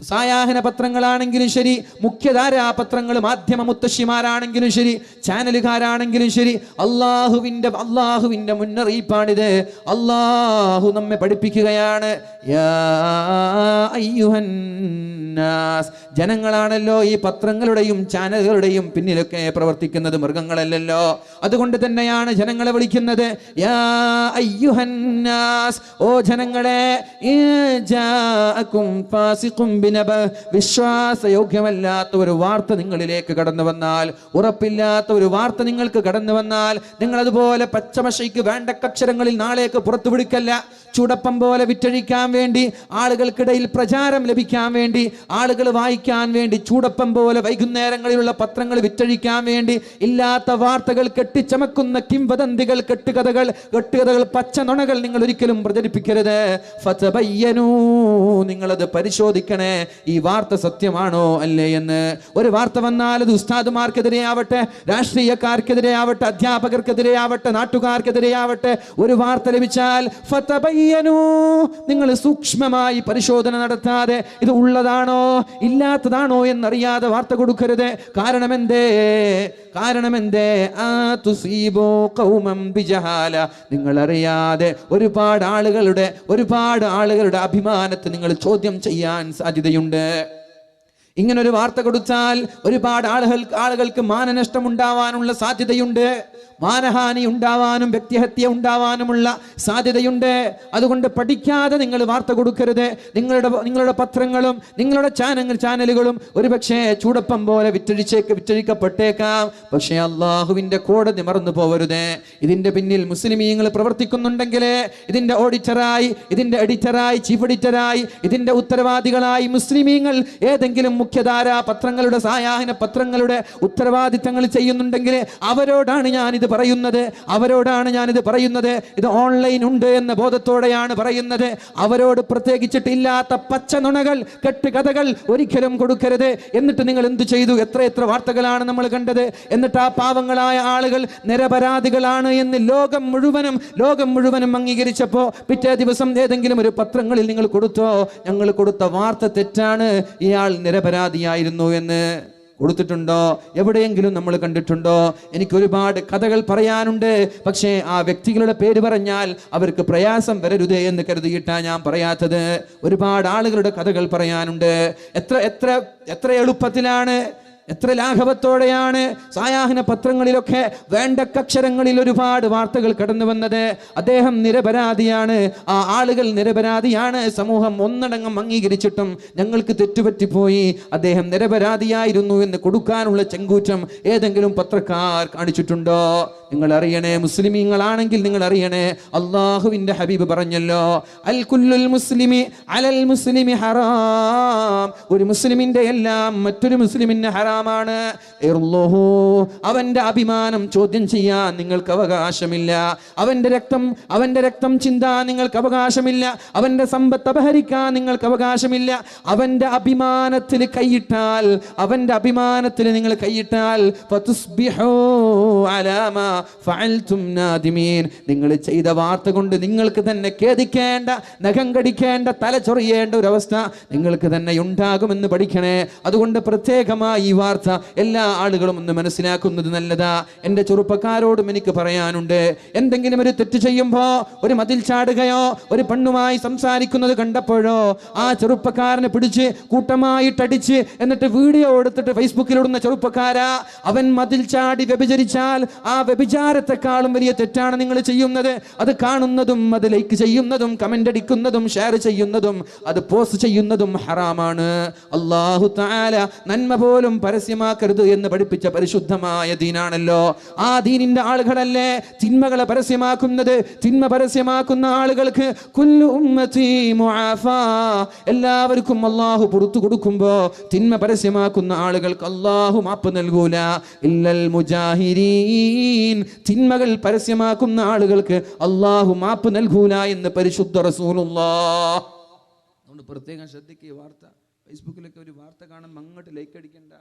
സായാഹ്ന പത്രങ്ങളാണെങ്കിലും ശരി, മുഖ്യധാരാ പത്രങ്ങൾ, മാധ്യമ മുത്തശ്ശിമാരാണെങ്കിലും ശരി, ചാനലുകാരാണെങ്കിലും ശരി, അള്ളാഹുവിന്റെ മുന്നറിയിപ്പാണിത്. അള്ളാഹു നമ്മെ പഠിപ്പിക്കുകയാണ്, യാ അയ്യുഹൻ നാസ്, ജനങ്ങളാണല്ലോ ഈ പത്രങ്ങളുടെയും ചാനലുകളുടെയും പിന്നിലൊക്കെ പ്രവർത്തിക്കുന്നത്, മൃഗങ്ങളല്ലല്ലോ. അതുകൊണ്ട് തന്നെയാണ് ജനങ്ങളെ വിളിക്കുന്നത് യാ അയ്യുഹൻ നാസ്, ഓ ജനങ്ങളെ, വിശ്വാസയോഗ്യമല്ലാത്ത ഒരു വാർത്ത നിങ്ങളിലേക്ക് കടന്നു വന്നാൽ, ഉറപ്പില്ലാത്ത ഒരു വാർത്ത നിങ്ങൾക്ക് കടന്നു വന്നാൽ, നിങ്ങൾ അതുപോലെ പച്ചമശയ്ക്ക് വേണ്ടക്കക്ഷരങ്ങളിൽ നാളേക്ക് പുറത്തു വിടുക്കല്ല. ചൂടപ്പം പോലെ വിറ്റഴിക്കാൻ വേണ്ടി, ആളുകൾക്കിടയിൽ പ്രചാരം ലഭിക്കാൻ വേണ്ടി, ആളുകൾ വായിക്കാൻ വേണ്ടി, ചൂടപ്പം പോലെ വൈകുന്നേരങ്ങളിലുള്ള പത്രങ്ങൾ വിറ്റഴിക്കാൻ വേണ്ടി ഇല്ലാത്ത വാർത്തകൾ കെട്ടിച്ചമക്കുന്ന കിംവദന്തികൾ, കെട്ടുകഥകൾ, പച്ച നുണകൾ നിങ്ങൾ ഒരിക്കലും പ്രചരിപ്പിക്കരുത്. ഫതബയ്യനൂ, നിങ്ങളത് പരിശോധിക്കണേ, ഈ വാർത്ത സത്യമാണോ അല്ലേ എന്ന്. ഒരു വാർത്ത വന്നാൽ അത് ഉസ്താദുമാർക്കെതിരെ ആവട്ടെ, രാഷ്ട്രീയക്കാർക്കെതിരെ ആവട്ടെ, അധ്യാപകർക്കെതിരെ ആവട്ടെ, നാട്ടുകാർക്കെതിരെ ആവട്ടെ, ഒരു വാർത്ത ലഭിച്ചാൽ ഫതബയ്യനൂ, നിങ്ങൾ സൂക്ഷ്മമായി പരിശോധന നടത്താതെ ഇത് ഉള്ളതാണോ ഇല്ലാത്തതാണോ എന്നറിയാതെ വാർത്ത കൊടുക്കരുത്. കാരണമെന്തേ നിങ്ങൾ അറിയാതെ ഒരുപാട് ആളുകളുടെ അഭിമാനത്തെ നിങ്ങൾ ചോദ്യം ചെയ്യാൻ സാധ്യതയുണ്ട്. ഇങ്ങനൊരു വാർത്ത കൊടുത്താൽ ഒരുപാട് ആളുകൾക്ക് മാനനഷ്ടം ഉണ്ടാവാനുള്ള സാധ്യതയുണ്ട്, മാനഹാനി ഉണ്ടാവാനും വ്യക്തിഹത്യ ഉണ്ടാവാനുമുള്ള സാധ്യതയുണ്ട്. അതുകൊണ്ട് പഠിക്കാതെ നിങ്ങൾ വാർത്ത കൊടുക്കരുത്. നിങ്ങളുടെ പത്രങ്ങളും നിങ്ങളുടെ ചാനലുകളും ഒരുപക്ഷെ ചൂടപ്പം പോലെ വിറ്റഴിക്കപ്പെട്ടേക്കാം. പക്ഷേ അള്ളാഹുവിന്റെ കോടതി മറന്നു പോവരുത്. ഇതിന്റെ പിന്നിൽ മുസ്ലിമീങ്ങൾ പ്രവർത്തിക്കുന്നുണ്ടെങ്കിൽ, ഇതിന്റെ ഓഡിറ്ററായി, ഇതിന്റെ എഡിറ്ററായി, ചീഫ് എഡിറ്ററായി, ഇതിന്റെ ഉത്തരവാദികളായി മുസ്ലിമീങ്ങൾ ഏതെങ്കിലും മുഖ്യധാരാ പത്രങ്ങളുടെ, സായാഹ്ന പത്രങ്ങളുടെ ഉത്തരവാദിത്തങ്ങൾ ചെയ്യുന്നുണ്ടെങ്കിൽ അവരോടാണ് ഞാനിത് പറയുന്നത്, അവരോടാണ് ഞാനിത് പറയുന്നത്. ഇത് ഓൺലൈൻ ഉണ്ട് എന്ന ബോധത്തോടെയാണ് പറയുന്നത്. അവരോട് പ്രത്യേകിച്ചിട്ടില്ലാത്ത പച്ച നുണകൾ, കെട്ടുകഥകൾ ഒരിക്കലും കൊടുക്കരുത്. എന്നിട്ട് നിങ്ങൾ എന്ത് ചെയ്തു? എത്ര വാർത്തകളാണ് നമ്മൾ കണ്ടത്. എന്നിട്ട് ആ പാവങ്ങളായ ആളുകൾ നിരപരാധികളാണ് എന്ന് ലോകം മുഴുവനും അംഗീകരിച്ചപ്പോൾ പിറ്റേ ദിവസം ഏതെങ്കിലും ഒരു പത്രങ്ങളിൽ നിങ്ങൾ കൊടുത്തോ? ഞങ്ങൾ കൊടുത്ത വാർത്ത തെറ്റാണ്, ഇയാൾ നിരപരാധിയായിരുന്നു എന്ന് കൊടുത്തിട്ടുണ്ടോ? എവിടെയെങ്കിലും നമ്മൾ കണ്ടിട്ടുണ്ടോ? എനിക്ക് ഒരുപാട് കഥകൾ പറയാനുണ്ട്. പക്ഷേ ആ വ്യക്തികളുടെ പേര് പറഞ്ഞാൽ അവർക്ക് പ്രയാസം വരരുതേ എന്ന് കരുതിയിട്ടാണ് ഞാൻ പറയാത്തത്. ഒരുപാട് ആളുകളുടെ കഥകൾ പറയാനുണ്ട്. എത്ര എളുപ്പത്തിലാണ്, എത്ര ലാഘവത്തോടെയാണ് സായാഹ്ന പത്രങ്ങളിലൊക്കെ വേണ്ടക്കക്ഷരങ്ങളിൽ ഒരുപാട് വാർത്തകൾ കടന്നു വന്നത്. അദ്ദേഹം നിരപരാധിയാണ്, ആ ആളുകൾ നിരപരാധിയാണ്, സമൂഹം ഒന്നടങ്കം അംഗീകരിച്ചിട്ടും ഞങ്ങൾക്ക് തെറ്റുപറ്റിപ്പോയി, അദ്ദേഹം നിരപരാധിയായിരുന്നു എന്ന് കൊടുക്കാനുള്ള ചെങ്കൂറ്റം ഏതെങ്കിലും പത്രക്കാർ കാണിച്ചിട്ടുണ്ടോ? നിങ്ങൾ അറിയണേ, മുസ്ലിമീങ്ങളാണെങ്കിൽ നിങ്ങൾ അറിയണേ, അള്ളാഹുവിന്റെ ഹബീബ് പറഞ്ഞല്ലോ, അൽ കുല്ലുൽ മുസ്ലിമി അലൽ മുസ്ലിമി ഹറാം. ഒരു മുസ്ലിമിന്റെ എല്ലാം മറ്റൊരു മുസ്ലിമിന് ഹറാമാണ്. അവന്റെ അഭിമാനം ചോദ്യം ചെയ്യാൻ നിങ്ങൾക്ക് അവകാശമില്ല. അവന്റെ രക്തം ചിന്താൻ നിങ്ങൾക്ക് അവകാശമില്ല. അവന്റെ സമ്പത്ത് അപഹരിക്കാൻ നിങ്ങൾക്ക് അവകാശമില്ല. അവന്റെ അഭിമാനത്തിൽ കൈയിട്ടാൽ, നിങ്ങൾ കൈയിട്ടാൽ നിങ്ങൾ ചെയ്ത വാർത്ത കൊണ്ട് നിങ്ങൾക്ക് തന്നെ ഖേദിക്കേണ്ട, നഖം കടിക്കേണ്ട, തല ചൊറിയേണ്ട ഒരു അവസ്ഥ നിങ്ങൾക്ക് തന്നെ ഉണ്ടാകുമെന്ന് പഠിക്കണേ. അതുകൊണ്ട് പ്രത്യേകമായി ഈ വാർത്ത എല്ലാ ആളുകളും ഒന്ന് മനസ്സിലാക്കുന്നത് നല്ലതാ. എൻ്റെ ചെറുപ്പക്കാരോടും എനിക്ക് പറയാനുണ്ട്, എന്തെങ്കിലും ഒരു തെറ്റ് ചെയ്യുമ്പോ, ഒരു മതിൽ ചാടുകയോ ഒരു പെണ്ണുമായി സംസാരിക്കുന്നത് കണ്ടപ്പോഴോ ആ ചെറുപ്പക്കാരനെ പിടിച്ച് കൂട്ടമായിട്ടടിച്ച് എന്നിട്ട് വീഡിയോ എടുത്തിട്ട് ഫേസ്ബുക്കിലിടുന്ന ചെറുപ്പക്കാരാ, അവൻ മതിൽ ചാടി വ്യഭിചരിച്ചാൽ ആ വ്യഭിചാരത്തെക്കാളും വലിയ തെറ്റാണ് നിങ്ങൾ ചെയ്യുന്നത്. അത് കാണുന്നതും, അത് ലൈക്ക് ചെയ്യുന്നതും, കമന്റ് അടിക്കുന്നതും, ഷെയർ ചെയ്യുന്നതും, അത് പോസ്റ്റ് ചെയ്യുന്നതും ഹറാമാണ്. അല്ലാഹു തആല നന്മ പോലും പരസ്യമാക്കരുത് എന്ന് പഠിപ്പിച്ച പരിശുദ്ധമായ ദീനാണല്ലോ. ആ ദീനിന്റെ ആളുകളല്ലേ തിന്മകളെ പരസ്യമാക്കുന്നത്. തിന്മ പരസ്യമാക്കുന്ന ആളുകൾക്ക് കുല്ലു ഉമ്മത്തി മുആഫാ, എല്ലാവർക്കും അല്ലാഹു പുറത്തു കൊടുക്കുമ്പോ തിന്മ പരസ്യമാക്കുന്ന ആളുകൾക്ക് അല്ലാഹു മാപ്പ് നൽകൂല. ഇല്ലൽ മുജാഹിരീൻ, തിന്മകൾ പരസ്യമാക്കുന്ന ആളുകൾക്ക് അല്ലാഹു മാപ്പ് നൽകൂല എന്ന് പരിശുദ്ധ റസൂലുള്ളാഹ്. അതുകൊണ്ട് പ്രത്യേകം ശ്രദ്ധിക്കുക. വാർത്ത ഫേസ്ബുക്കിലൊക്കെ ഒരു വാർത്ത കാണുമ്പോൾ അങ്ങോട്ട് ലൈക്ക് അടിക്കണ്ട,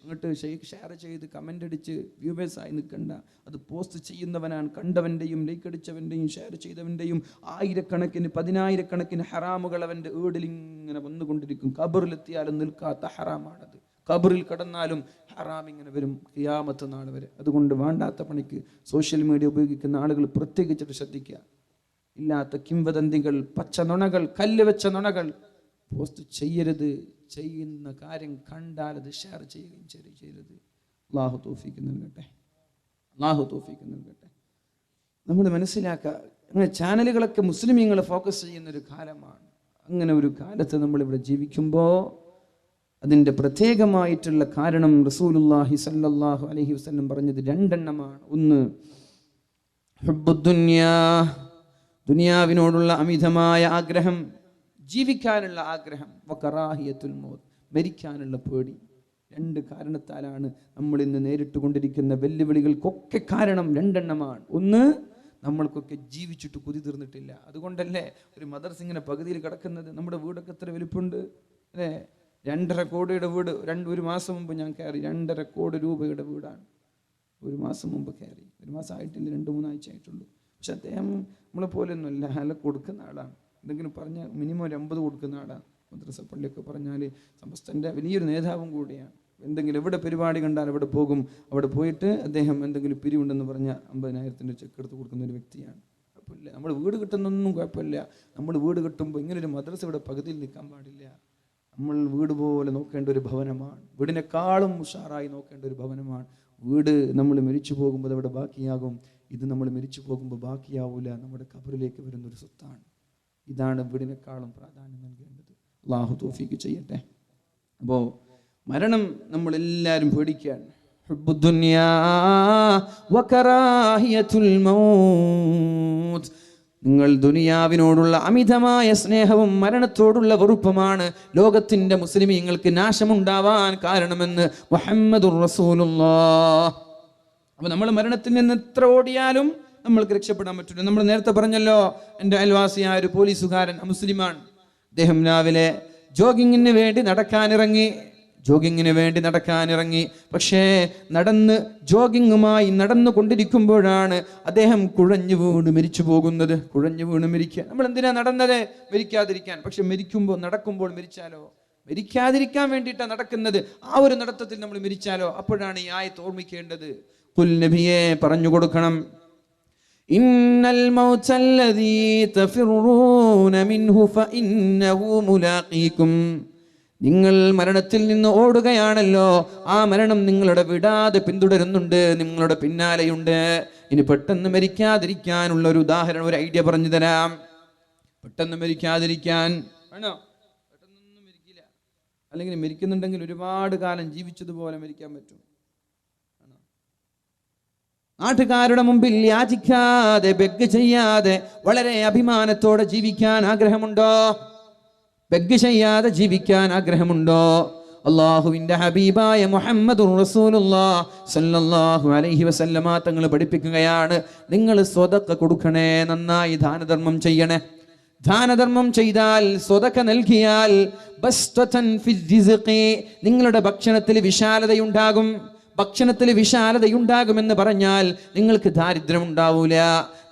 അങ്ങോട്ട് ഷെയർ ചെയ്ത് കമൻ്റ് അടിച്ച് വ്യൂവേഴ്സായി നിൽക്കണ്ട. അത് പോസ്റ്റ് ചെയ്യുന്നവനാണ് കണ്ടവൻ്റെയും ലൈക്ക് അടിച്ചവൻ്റെയും ഷെയർ ചെയ്തവൻ്റെയും ആയിരക്കണക്കിന് പതിനായിരക്കണക്കിന് ഹറാമുകൾ അവൻ്റെ വീടിലിങ്ങനെ വന്നുകൊണ്ടിരിക്കും. ഖബറിലെത്തിയാലും നിൽക്കാത്ത ഹറാമാണത്. ഖബറിൽ കടന്നാലും ഹറാം ഇങ്ങനെ വരും ഖിയാമത്ത് നാൾ വരെ. അതുകൊണ്ട് വേണ്ടാത്ത പണിക്ക് സോഷ്യൽ മീഡിയ ഉപയോഗിക്കുന്ന ആളുകൾ പ്രത്യേകിച്ചിട്ട് ശ്രദ്ധിക്കുക. ഇല്ലാത്ത കിംവദന്തികൾ, പച്ച നുണകൾ, കല്ല് വെച്ച നുണകൾ പോസ്റ്റ് ചെയ്യരുത്. ചെയ്യുന്ന കാര്യം കണ്ടാൽ അത് ഷെയർ ചെയ്യുകയും ചെയ്യരുത്. അല്ലാഹു തൗഫീഖ് നൽകട്ടെ. നമ്മൾ മനസ്സിലാക്കുക, അങ്ങനെ ചാനലുകളൊക്കെ മുസ്ലിമീങ്ങളെ ഫോക്കസ് ചെയ്യുന്നൊരു കാലമാണ്. അങ്ങനെ ഒരു കാലത്ത് നമ്മളിവിടെ ജീവിക്കുമ്പോൾ അതിൻ്റെ പ്രത്യേകമായിട്ടുള്ള കാരണം റസൂലുള്ളാഹി സ്വല്ലല്ലാഹു അലൈഹി വസല്ലം പറഞ്ഞത് രണ്ടെണ്ണമാണ്. ഒന്ന് ഹുബ്ബുദ്ദുനിയാ, ദുനിയാവിനോടുള്ള അമിതമായ ആഗ്രഹം, ജീവിക്കാനുള്ള ആഗ്രഹം, വകറാഹിയത്തുൽ മൗത്ത്, മരിക്കാനുള്ള പേടി. രണ്ട് കാരണത്താലാണ് നമ്മൾ ഇന്ന് നേരിട്ട് കൊണ്ടിരിക്കുന്ന വെല്ലുവിളികൾക്കൊക്കെ കാരണം രണ്ടെണ്ണമാണ്. ഒന്ന്, നമ്മൾക്കൊക്കെ ജീവിച്ചിട്ട് കൊതി തീർന്നിട്ടില്ല. അതുകൊണ്ടല്ലേ ഒരു മദർസ് ഇങ്ങനെ പകുതിയിൽ കിടക്കുന്നത്. നമ്മുടെ വീടൊക്കെ എത്ര വലിപ്പമുണ്ട് അല്ലേ? 2.5 കോടിയുടെ വീട്. ഒരു മാസം മുമ്പ് ഞാൻ കയറി. 2.5 കോടി രൂപയുടെ വീടാണ്. ഒരു മാസം മുമ്പ് കയറി. ഒരു മാസം ആയിട്ടില്ല, 2-3 ആഴ്ച ആയിട്ടുള്ളൂ. പക്ഷെ അദ്ദേഹം നമ്മളെ പോലെയൊന്നുമല്ല, അല്ല കൊടുക്കുന്ന ആളാണ്. എന്തെങ്കിലും പറഞ്ഞാൽ മിനിമം ഒരു 50 കൊടുക്കുന്ന ആളാണ്. മദ്രസ പള്ളിയൊക്കെ പറഞ്ഞാൽ സമസ്തൻ്റെ വലിയൊരു നേതാവും കൂടിയാണ്. എന്തെങ്കിലും എവിടെ പരിപാടി കണ്ടാൽ അവിടെ പോകും. അവിടെ പോയിട്ട് അദ്ദേഹം എന്തെങ്കിലും പിരിവുണ്ടെന്ന് പറഞ്ഞാൽ 50,000 ചെക്ക് എടുത്ത് കൊടുക്കുന്ന ഒരു വ്യക്തിയാണ്. കുഴപ്പമില്ല, നമ്മൾ വീട് കിട്ടുന്നൊന്നും കുഴപ്പമില്ല. നമ്മൾ വീട് കിട്ടുമ്പോൾ ഇങ്ങനൊരു മദ്രസ ഇവിടെ പകുതിയിൽ നിൽക്കാൻ പാടില്ല. നമ്മൾ വീട് പോലെ നോക്കേണ്ട ഒരു ഭവനമാണ്. വീടിനേക്കാളും ഉഷാറായി നോക്കേണ്ട ഒരു ഭവനമാണ്. വീട് നമ്മൾ മരിച്ചു പോകുമ്പോൾ അവിടെ ബാക്കിയാകും. ഇത് നമ്മൾ മരിച്ചു പോകുമ്പോൾ ബാക്കിയാവില്ല, നമ്മുടെ ഖബറിലേക്ക് വരുന്നൊരു സ്വത്താണ്. ഇതാണ് വീടിനേക്കാളും പ്രാധാന്യം നൽകേണ്ടത്. അല്ലാഹു തൗഫീഖ് ചെയ്യട്ടെ. അപ്പോൾ മരണം നമ്മളെല്ലാവരും പേടിക്കുകയാണ്. ഹുബ്ബുദ്ദുനിയാ വകറാഹിയത്തുൽ മൗത്ത്, നിങ്ങൾ ദുനിയാവിനോടുള്ള അമിതമായ സ്നേഹവും മരണത്തോടുള്ള വെറുപ്പമാണ് ലോകത്തിൻ്റെ മുസ്ലിമീങ്ങൾക്ക് നാശമുണ്ടാവാൻ കാരണമെന്ന് മുഹമ്മദുർ റസൂലുള്ളാഹ്. അപ്പോൾ നമ്മൾ മരണത്തിൽ നിന്ന് എത്ര ഓടിയാലും നമ്മൾക്ക് രക്ഷപ്പെടാൻ പറ്റില്ല. നമ്മൾ നേരത്തെ പറഞ്ഞല്ലോ, എൻ്റെ അയൽവാസിയായ ഒരു പോലീസുകാരൻ മുസ്ലിമാണ്. അദ്ദേഹം രാവിലെ ജോഗിങ്ങിന് വേണ്ടി നടക്കാനിറങ്ങി. പക്ഷേ ജോഗിങ്ങുമായി നടന്നു കൊണ്ടിരിക്കുമ്പോഴാണ് അദ്ദേഹം കുഴഞ്ഞു വീണ് മരിച്ചു പോകുന്നത്. മരിക്കുക. നമ്മൾ എന്തിനാ നടന്നത്? മരിക്കാതിരിക്കാൻ. പക്ഷെ നടക്കുമ്പോൾ മരിച്ചാലോ? മരിക്കാതിരിക്കാൻ വേണ്ടിയിട്ടാണ് നടക്കുന്നത്. ആ ഒരു നടത്തത്തിൽ നമ്മൾ മരിച്ചാലോ? അപ്പോഴാണ് ഈ ആയത്ത് ഓർമ്മിക്കേണ്ടത്. ഖുൽ നബിയെ പറഞ്ഞു കൊടുക്കണം, ഇന്നൽ മൗതല്ലദീ തഫിറൂന മിൻഹു ഫഇന്നഹു മുലാഖീകും. നിങ്ങൾ മരണത്തിൽ നിന്ന് ഓടുകയാണല്ലോ, ആ മരണം നിങ്ങളുടെ വിടാതെ പിന്തുടരുന്നുണ്ട്, നിങ്ങളുടെ പിന്നാലെയുണ്ട്. ഇനി പെട്ടെന്ന് മരിക്കാതിരിക്കാനുള്ള ഒരു ഉദാഹരണം, ഒരു ഐഡിയ പറഞ്ഞു തരാം. പെട്ടെന്ന് മരിക്കാതിരിക്കാൻ വേണോ? പെട്ടെന്നൊന്നും മരിക്കില്ല. അല്ലെങ്കിൽ മരിക്കുന്നുണ്ടെങ്കിൽ ഒരുപാട് കാലം ജീവിച്ചതുപോലെ മരിക്കാൻ പറ്റും. നാട്ടുകാരുടെ മുമ്പിൽ യാചിക്കാതെ, ബെഗ് ചെയ്യാതെ, വളരെ അഭിമാനത്തോടെ ജീവിക്കാൻ ആഗ്രഹമുണ്ടോ? ബെഗ് ചെയ്യാതെ ജീവിക്കാൻ ആഗ്രഹമുണ്ടോ? അല്ലാഹുവിൻ്റെ ഹബീബായ മുഹമ്മദുർ റസൂലുള്ളാഹി സ്വല്ലല്ലാഹു അലൈഹി വസല്ലമ തങ്ങൾ പഠിപ്പിക്കുകയാണ്, നിങ്ങൾ സ്വതക്ക കൊടുക്കണേ, നന്നായി ദാനധർമ്മം ചെയ്യണേ. ദാനധർമ്മം ചെയ്താൽ, സ്വതക്ക നൽകിയാൽ, ബസ്തൻ ഫിൽ റിസ്ഖി, നിങ്ങളുടെ ഭക്ഷണത്തിൽ വിശാലതയുണ്ടാകും. ഭക്ഷണത്തിൽ വിശാലതയുണ്ടാകുമെന്ന് പറഞ്ഞാൽ നിങ്ങൾക്ക് ദാരിദ്ര്യം ഉണ്ടാവൂല.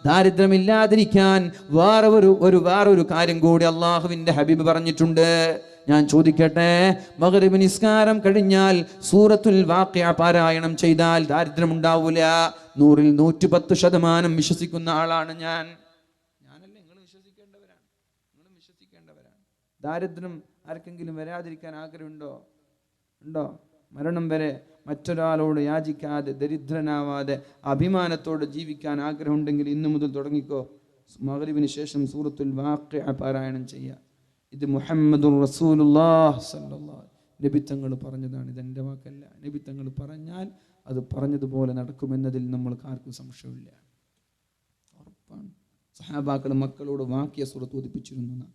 ദാരിദ്ര്യമില്ലാതിരിക്കാൻ വേറൊരു കാര്യം കൂടി അള്ളാഹുവിൻ്റെ ഹബീബ് പറഞ്ഞിട്ടുണ്ട്. ഞാൻ ചോദിക്കട്ടെ, മഗ്രിബ് നിസ്കാരം കഴിഞ്ഞാൽ സൂറത്തുൽ വാഖിഅ പാരായണം ചെയ്താൽ ദാരിദ്ര്യം ഉണ്ടാവൂല. 100ൽ 110% വിശ്വസിക്കുന്ന ആളാണ് ഞാനല്ലേ? നിങ്ങൾ വിശ്വസിക്കേണ്ടവരാണ്. ദാരിദ്ര്യം ആർക്കെങ്കിലും വരാതിരിക്കാൻ ആഗ്രഹമുണ്ടോ? മരണം വരെ മറ്റൊരാളോട് യാചിക്കാതെ, ദരിദ്രനാവാതെ, അഭിമാനത്തോടെ ജീവിക്കാൻ ആഗ്രഹമുണ്ടെങ്കിൽ ഇന്നു മുതൽ തുടങ്ങിക്കോ. മഗ്രിബിന് ശേഷം സൂറത്തുൽ വാഖിഅ പാരായണം ചെയ്യുക. ഇത് മുഹമ്മദുർ റസൂലുള്ളാഹി സ്വല്ലല്ലാഹു അലൈഹി വസല്ലം നബി തങ്ങൾ പറഞ്ഞതാണ്, ഇതെൻ്റെ വാക്കല്ല. നബി തങ്ങൾ പറഞ്ഞാൽ അത് പറഞ്ഞതുപോലെ നടക്കുമെന്നതിൽ നമ്മൾക്ക് ആർക്കും സംശയമില്ല, ഉറപ്പാണ്. സഹാബാക്കൾ മക്കളോട് വാക്കിയ സൂറത്ത് ഓതിപ്പിച്ചിരുന്നു.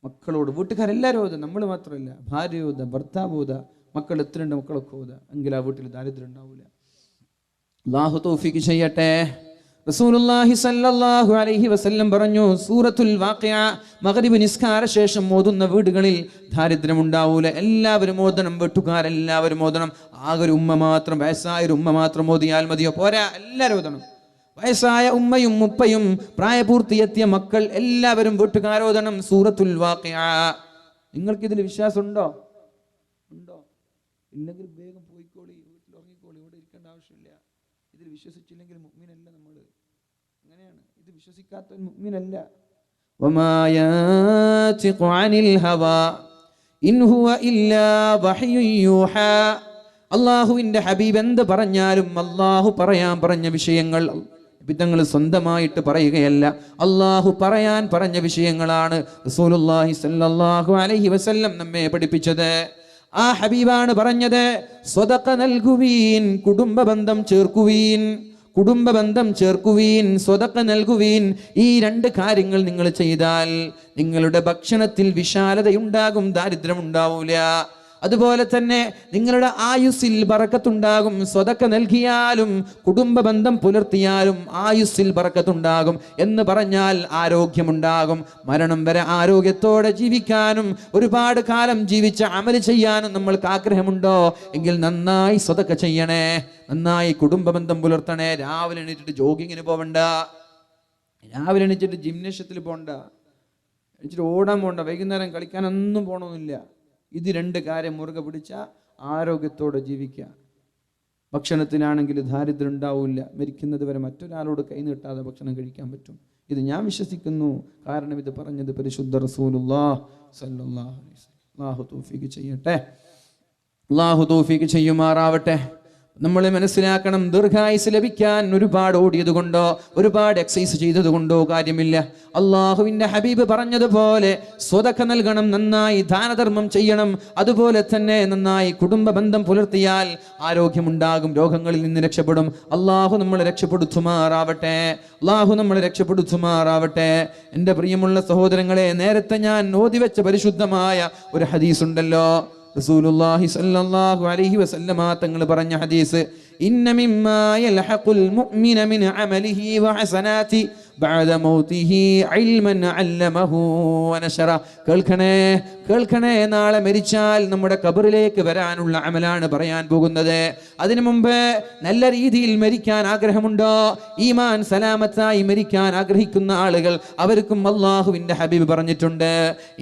മക്കളോട്, വീട്ടുകാരെല്ലാവരും ഓതുക, നമ്മൾ മാത്രമല്ല. ഭാര്യ ഓതുക, ഭർത്താവ് ഓതുക, മക്കൾ എത്രയുണ്ട് മക്കളൊക്കെ ഓതുക. എങ്കിൽ ആ വീട്ടിൽ ദാരിദ്ര്യം ഉണ്ടാവില്ല. അല്ലാഹു തൗഫീഖ് ചെയ്യട്ടെ. റസൂലുള്ളാഹി സ്വല്ലല്ലാഹു അലൈഹി വസല്ലം പറഞ്ഞു, സൂറത്തുൽ വാഖിഅ മഗ്രിബ് നിസ്കാര ശേഷം ഓതുന്ന വീടുകളിൽ ദാരിദ്ര്യം ഉണ്ടാവൂല. എല്ലാവരും ഓതണം, വീട്ടുകാരെല്ലാവരും ഓതണം. ആകെ ഒരു ഉമ്മ മാത്രം, വയസ്സായ ഒരു ഉമ്മ മാത്രം ഓതിയാൽ മതിയോ? പോരാ, എല്ലാവരും ഓതണം. വയസ്സായ ഉമ്മയും ഉപ്പയും പ്രായപൂർത്തിയെത്തിയ മക്കൾ എല്ലാവരും വീട്ടുകാരോദണം സൂറത്തുൽ വാഖിഅ. നിങ്ങൾക്കിതിൽ വിശ്വാസമുണ്ടോ? ഇല്ലെങ്കിൽ വേഗം പോയിക്കോളി, വീട്ടിൽ ഉറങ്ങിക്കോളി, ഇവിടെ ഇരിക്കേണ്ട ആവശ്യമില്ല. ഇതിൽ വിശ്വസിച്ചില്ലെങ്കിൽ മുഅ്മിനല്ല നമ്മൾ. അങ്ങനെയാണ്, ഇത് വിശ്വസിക്കാത്ത മുഅ്മിനല്ല. വമാ യാതിഖു അനിൽ ഹവാ ഇൻ ഹുവ ഇല്ലാ വഹ്യുൻ യൂഹാ. അല്ലാഹുവിൻ്റെ ഹബീബ് എന്ത് പറഞ്ഞാലും അല്ലാഹു പറയാൻ പറഞ്ഞ വിഷയങ്ങൾ വിധങ്ങൾ സ്വന്തമായിട്ട് പറയുകയല്ല, അല്ലാഹു പറയാൻ പറഞ്ഞ വിഷയങ്ങളാണ് റസൂലുള്ളാഹി സ്വല്ലല്ലാഹു അലൈഹി വസല്ലം നമ്മെ പഠിപ്പിച്ചത്. ആ ഹബീബാണ് പറഞ്ഞത്, സ്വതക്ക നൽകുവീൻ, കുടുംബബന്ധം ചേർക്കുവീൻ, സ്വതക്ക നൽകുവീൻ. ഈ രണ്ട് കാര്യങ്ങൾ നിങ്ങൾ ചെയ്താൽ നിങ്ങളുടെ ഭക്ഷണത്തിൽ വിശാലതയുണ്ടാകും, ദാരിദ്ര്യം ഉണ്ടാവൂല. അതുപോലെ തന്നെ നിങ്ങളുടെ ആയുസ്സിൽ ബറക്കത്തുണ്ടാകും. സ്വതക്ക നൽകിയാലും കുടുംബ ബന്ധം പുലർത്തിയാലും ആയുസ്സിൽ ബറക്കത്തുണ്ടാകും. എന്ന് പറഞ്ഞാൽ ആരോഗ്യമുണ്ടാകും. മരണം വരെ ആരോഗ്യത്തോടെ ജീവിക്കാനും ഒരുപാട് കാലം ജീവിച്ച അമൽ ചെയ്യാനും നമ്മൾക്ക് ആഗ്രഹമുണ്ടോ? എങ്കിൽ നന്നായി സ്വതക്ക ചെയ്യണേ, നന്നായി കുടുംബ ബന്ധം പുലർത്തണേ. രാവിലെ എണീറ്റിട്ട് ജോഗിങ്ങിന് പോവണ്ട, രാവിലെ എണീച്ചിട്ട് ജിംനേഷ്യത്തിൽ പോകണ്ട, എണീച്ചിട്ട് ഓടാൻ പോകണ്ട, വൈകുന്നേരം കളിക്കാനൊന്നും പോകണമെന്നില്ല. ഇത് രണ്ട് കാര്യം മുറുകെ പിടിച്ച ആരോഗ്യത്തോടെ ജീവിക്കുക. ഭക്ഷണത്തിനാണെങ്കിൽ ദാരിദ്ര്യം ഉണ്ടാവില്ല. മരിക്കുന്നത് വരെ മറ്റൊരാളോട് കൈ നീട്ടാതെ ഭക്ഷണം കഴിക്കാൻ പറ്റും. ഇത് ഞാൻ വിശ്വസിക്കുന്നു. കാരണം ഇത് പറഞ്ഞത് പരിശുദ്ധ റസൂലുള്ളാഹി സ്വല്ലല്ലാഹു അലൈഹി വസല്ലം. അല്ലാഹു തൗഫീഖ് ചെയ്യട്ടെ, അല്ലാഹു തൗഫീഖ് ചെയ്യുമാറാവട്ടെ. നമ്മൾ മനസ്സിലാക്കണം, ദീർഘായുസ് ലഭിക്കാൻ ഒരുപാട് ഓടിയത് കൊണ്ടോ ഒരുപാട് എക്സസൈസ് ചെയ്തത് കൊണ്ടോ കാര്യമില്ല. അള്ളാഹുവിൻ്റെ ഹബീബ് പറഞ്ഞതുപോലെ സ്വതക്ക നൽകണം, നന്നായി ദാനധർമ്മം ചെയ്യണം. അതുപോലെ തന്നെ നന്നായി കുടുംബ ബന്ധം പുലർത്തിയാൽ ആരോഗ്യമുണ്ടാകും, രോഗങ്ങളിൽ നിന്ന് രക്ഷപ്പെടും. അള്ളാഹു നമ്മളെ രക്ഷപ്പെടുത്തുമാറാവട്ടെ. എൻ്റെ പ്രിയമുള്ള സഹോദരങ്ങളെ, നേരത്തെ ഞാൻ ഓതിവെച്ച പരിശുദ്ധമായ ഒരു ഹദീസ് ഉണ്ടല്ലോ, റസൂലുള്ളാഹി സ്വല്ലല്ലാഹു അലൈഹി വസല്ലമ തങ്ങൾ പറഞ്ഞ ഹദീസ്. ഇന്ന മിമ്മാ യൽഹഖുൽ മുഅ്മിന മിൻ അമലിഹി വഹസനാതി ബഅദ മൗതിഹി ഇൽമൻ അല്ലമഹു വനശറ. കേൾക്കണേ, നാളെ മരിച്ചാൽ നമ്മുടെ ഖബറിലേക്ക് വരാനുള്ള അമലാണ് പറയാൻ പോകുന്നത്. അതിനു മുമ്പ് നല്ല രീതിയിൽ മരിക്കാൻ ആഗ്രഹമുണ്ടോ? ഈമാൻ സലാമത്തായി മരിക്കാൻ ആഗ്രഹിക്കുന്ന ആളുകൾ, അവർക്കും അല്ലാഹുവിന്റെ ഹബീബ് പറഞ്ഞിട്ടുണ്ട്,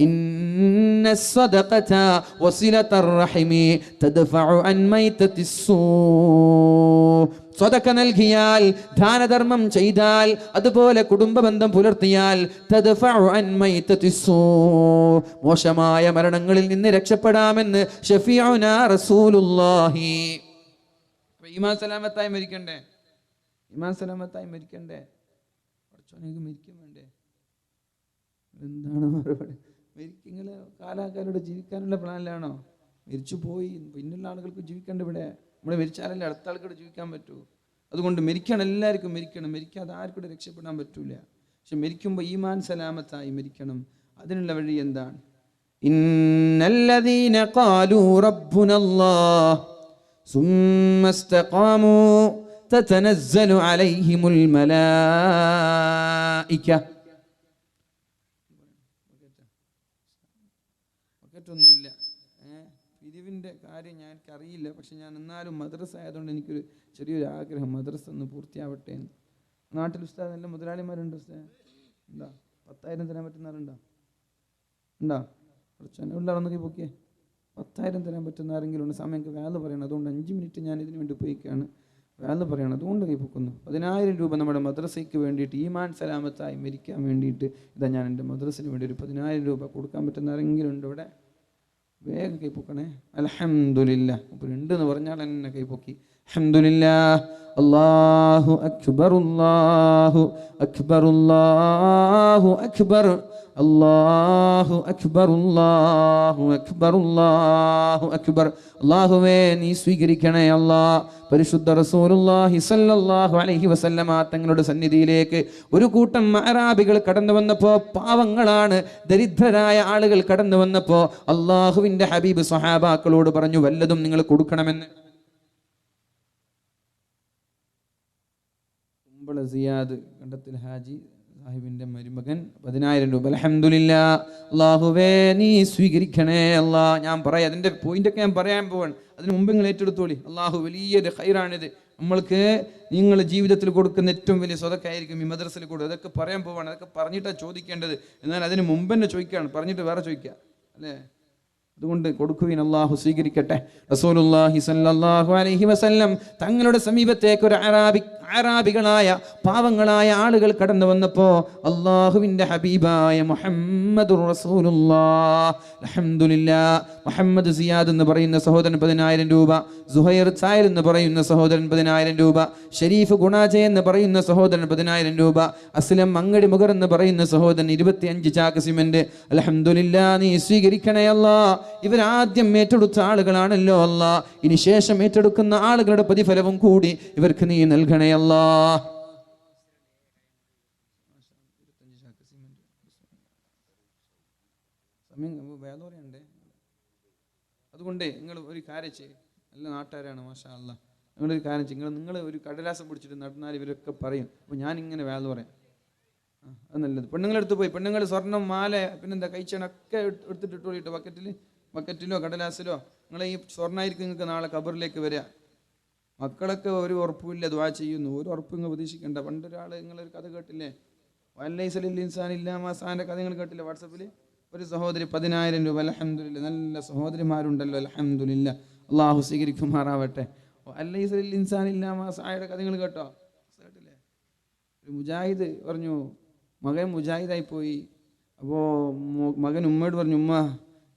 ഇന്ന സ്വദഖത വസിലതർ റഹിമി തദ്ഫഉ അൻ മൈതത്തിസ്സൂ. സ്വതക്ക നൽകിയാൽ, ദാനധർമ്മം ചെയ്താൽ, അതുപോലെ കുടുംബബന്ധം പുലർത്തിയാൽ, തദ്ഫഉ അൻ മൈതത്തിസ്സൂ, മോശമായ മരണങ്ങളിൽ നിന്ന് രക്ഷപ്പെടാമെന്ന് ഷഫീഉനാ റസൂലുള്ളാഹി. ഈമാൻ സലാമത്തായി മരിക്കണ്ടേ? ഈമാൻ സലാമത്തായി മരിക്കണ്ടേ? കുറച്ചോനെങ്കിൽ മരിക്കാൻ വേണ്ടേ? എന്താണ് മറുപടി? നിങ്ങൾ കാലാകാലോടെ ജീവിക്കാനുള്ള പ്ലാനിലാണോ? മരിച്ചു പോയി, പിന്നുള്ള ആളുകൾക്ക് ജീവിക്കേണ്ട ഇവിടെ. നമ്മൾ മരിച്ചാലല്ലേ അടുത്ത ആൾക്കൂടെ ജീവിക്കാൻ പറ്റൂ. അതുകൊണ്ട് മരിക്കണം, എല്ലാവർക്കും മരിക്കണം. മരിക്കാതെ ആർക്കൂടെ രക്ഷപ്പെടാൻ പറ്റൂല. പക്ഷെ മരിക്കുമ്പോൾ ഈമാൻ സലാമത്തായി മരിക്കണം. അതിനുള്ള വഴി എന്താണ്? ഇന്നല്ലദീന ഖാലൂ റബ്ബുനല്ലാഹ് സുമ്മ ഇസ്തഖാമൂ തതനസ്സലു അലൈഹിമുൽ മലായിക. ഒന്നുമില്ല, പിരിവിൻ്റെ കാര്യം ഞാൻ എനിക്കറിയില്ല. പക്ഷെ ഞാൻ എന്നാലും മദ്രസ ആയതുകൊണ്ട് എനിക്കൊരു ചെറിയൊരു ആഗ്രഹം, മദ്രസ ഒന്ന് പൂർത്തിയാവട്ടെ എന്ന്. നാട്ടിൽ ഉസ്താദ് നല്ല മുതലാളിമാരുണ്ട്. ഉസ്താദ് ഉണ്ടോ? 10,000 തരാൻ പറ്റുന്നവരുണ്ടോ? ഉണ്ടോ? കുറച്ച് ഉള്ളവന്നൊക്കെ പൊക്കിയേ. 10,000 തരാൻ പറ്റുന്ന ആരെങ്കിലും ഉണ്ട്? സമയം വേല പറയണം. അതുകൊണ്ട് 5 മിനിറ്റ് ഞാൻ ഇതിന് വേണ്ടി പോയിക്കാണ്. വേല പറയണം, അതുകൊണ്ട് കൈ പൊക്കുന്നു. 10,000 രൂപ നമ്മുടെ മദ്രസയ്ക്ക് വേണ്ടിയിട്ട്, ഈമാൻ സലാമത്തായി മരിക്കാൻ വേണ്ടിയിട്ട്, ഇതാ ഞാൻ എൻ്റെ മദ്രസയ്ക്ക് വേണ്ടി ഒരു 10,000 രൂപ കൊടുക്കാൻ പറ്റുന്ന ആരെങ്കിലും ഉണ്ട് ഇവിടെ? വേഗം കൈ പൊക്കണേ. അൽഹംദുലില്ലാ. ഉണ്ടെന്ന് പറഞ്ഞാൽ എന്നെ കൈ പൊക്കി. അൽഹംദുലില്ലാ. അല്ലാഹു അക്ബർ, അല്ലാഹു അക്ബർ, അല്ലാഹു അക്ബർ, അല്ലാഹു അക്ബർ, അല്ലാഹു അക്ബർ, അല്ലാഹു അക്ബർ. അല്ലാഹുവേ നീ സ്വീകരിക്കണേ അല്ലാഹ്. പരിശുദ്ധ റസൂലുള്ളാഹി സ്വല്ലല്ലാഹു അലൈഹി വസല്ലമ തങ്ങളുടെ സന്നിധിയിലേക്ക് ഒരു കൂട്ടം അറാബികൾ കടന്നു വന്നപ്പോൾ, പാവങ്ങളാണ്, ദരിദ്രരായ ആളുകൾ കടന്നു വന്നപ്പോൾ അല്ലാഹുവിന്റെ ഹബീബ് സ്വഹാബാക്കളോട് പറഞ്ഞു, വല്ലതും നിങ്ങൾ കൊടുക്കണമെന്ന്. സിയാദ് കണ്ടത്തിൽ ഹാജി സാഹിബിന്റെ മരുമകൻ 10,000 രൂപ. അൽഹംദുലില്ലാ. അല്ലാഹുവേ നീ സ്വീകരിക്കണേ അല്ലാ. ഞാൻ പറയാം, അതിന്റെ പോയിന്റൊക്കെ ഞാൻ പറയാൻ പോവാണ്. അതിന് മുമ്പ് നിങ്ങൾ ഏറ്റെടുത്തോളി. അല്ലാഹു വലിയൊരു ഖൈറാണിത്. നമ്മൾക്ക് നിങ്ങൾ ജീവിതത്തിൽ കൊടുക്കുന്ന ഏറ്റവും വലിയ സ്വതക്കായിരിക്കും ഈ മദ്രസയിൽ കൊടുക്കുക. അതൊക്കെ പറയാൻ പോവാണ്. അതൊക്കെ പറഞ്ഞിട്ടാണ് ചോദിക്കേണ്ടത്. എന്നാൽ അതിന് മുമ്പ് തന്നെ ചോദിക്കുകയാണ്, പറഞ്ഞിട്ട് വേറെ ചോദിക്കുക അല്ലേ? അതുകൊണ്ട് കൊടുക്കുവിൻ, അല്ലാഹു സ്വീകരിക്കട്ടെ. റസൂലുള്ളാഹി സ്വല്ലല്ലാഹു അലൈഹി വസല്ലം തങ്ങളുടെ സമീപത്തേക്ക് ഒരു അറാബികളായ പാവങ്ങളായ ആളുകൾ കടന്നു വന്നപ്പോൾ അല്ലാഹുവിന്റെ ഹബീബായ മുഹമ്മദുർ റസൂലുള്ളാഹ്, അൽഹംദുലില്ലാഹ്, മുഹമ്മദ് സിയാദ് എന്ന് പറയുന്ന സഹോദരൻ 10,000 രൂപ, സുഹൈർ സായൽ എന്ന് പറയുന്ന സഹോദരൻ 10,000 രൂപ, ഷരീഫ് ഗുണാജെ എന്ന് പറയുന്ന സഹോദരൻ 10,000 രൂപ, അസ്ലം അങ്ങടി മുഗർ എന്ന് പറയുന്ന സഹോദരൻ 25 ചാക്ക് സിമന്റ്. അൽഹംദുലില്ലാഹ്, നീ സ്വീകരിക്കണേ അല്ലാഹ്. ഇവരാദ്യം ഏറ്റെടുത്ത ആളുകളാണല്ലോ അല്ലാഹ്. ഇനി ശേഷം ഏറ്റെടുക്കുന്ന ആളുകളുടെ പ്രതിഫലവും കൂടി ഇവർക്ക് നീ നൽകണേ അല്ലാഹ്. അതുകൊണ്ട് നിങ്ങൾ ഒരു കാര്യം ചെയ്യും, നല്ല നാട്ടുകാരാണ് മാഷാ അല്ലാഹ്. നിങ്ങളൊരു കാര്യം ചെയ്യും, നിങ്ങൾ ഒരു കടലാസം പിടിച്ചിട്ട് നടന്നാൽ ഇവരൊക്കെ പറയും. അപ്പോൾ ഞാനിങ്ങനെ വേല പറയാം, അത് നല്ലത്. പെണ്ണുങ്ങളെടുത്ത് പോയി, പെണ്ണുങ്ങൾ സ്വർണ്ണം, മാല, പിന്നെന്താ കൈച്ചണൊക്കെ എടുത്തിട്ട് ഇട്ടോളിട്ടോ ബക്കറ്റിലോ കടലാസിലോ. നിങ്ങളെ ഈ സ്വർണ്ണമായിരിക്കും നിങ്ങൾക്ക് നാളെ ഖബറിലേക്ക് വരിക. മക്കളൊക്കെ ഒരു ഉറപ്പുമില്ല, ദുആ ചെയ്യുന്നു, ഒരു ഉറപ്പും നിങ്ങൾ പ്രതീക്ഷിക്കേണ്ട. പണ്ടൊരാൾ നിങ്ങളൊരു കഥ കേട്ടില്ലേ, വല്ലൈസലിൽ ഇൻസാൻ ഇല്ലാമാസാൻ്റെ കഥ നിങ്ങൾ കേട്ടില്ലേ വാട്സപ്പിൽ? ഒരു സഹോദരി 10,000 രൂപ. അൽഹംദുലില്ലാ, നല്ല സഹോദരിമാരുണ്ടല്ലോ, അൽഹംദുലില്ലാ, അല്ലാഹു സ്വീകരിക്കുമാറാവട്ടെ. വല്ലൈസലിൽ ഇൻസാൻ ഇല്ലാമാസായുടെ കഥ നിങ്ങൾ കേട്ടോ? കേട്ടില്ലേ? ഒരു മുജാഹിദ് പറഞ്ഞു, മകൻ മുജാഹിദായി പോയി. അപ്പോൾ മകൻ ഉമ്മയോട് പറഞ്ഞു, ഉമ്മ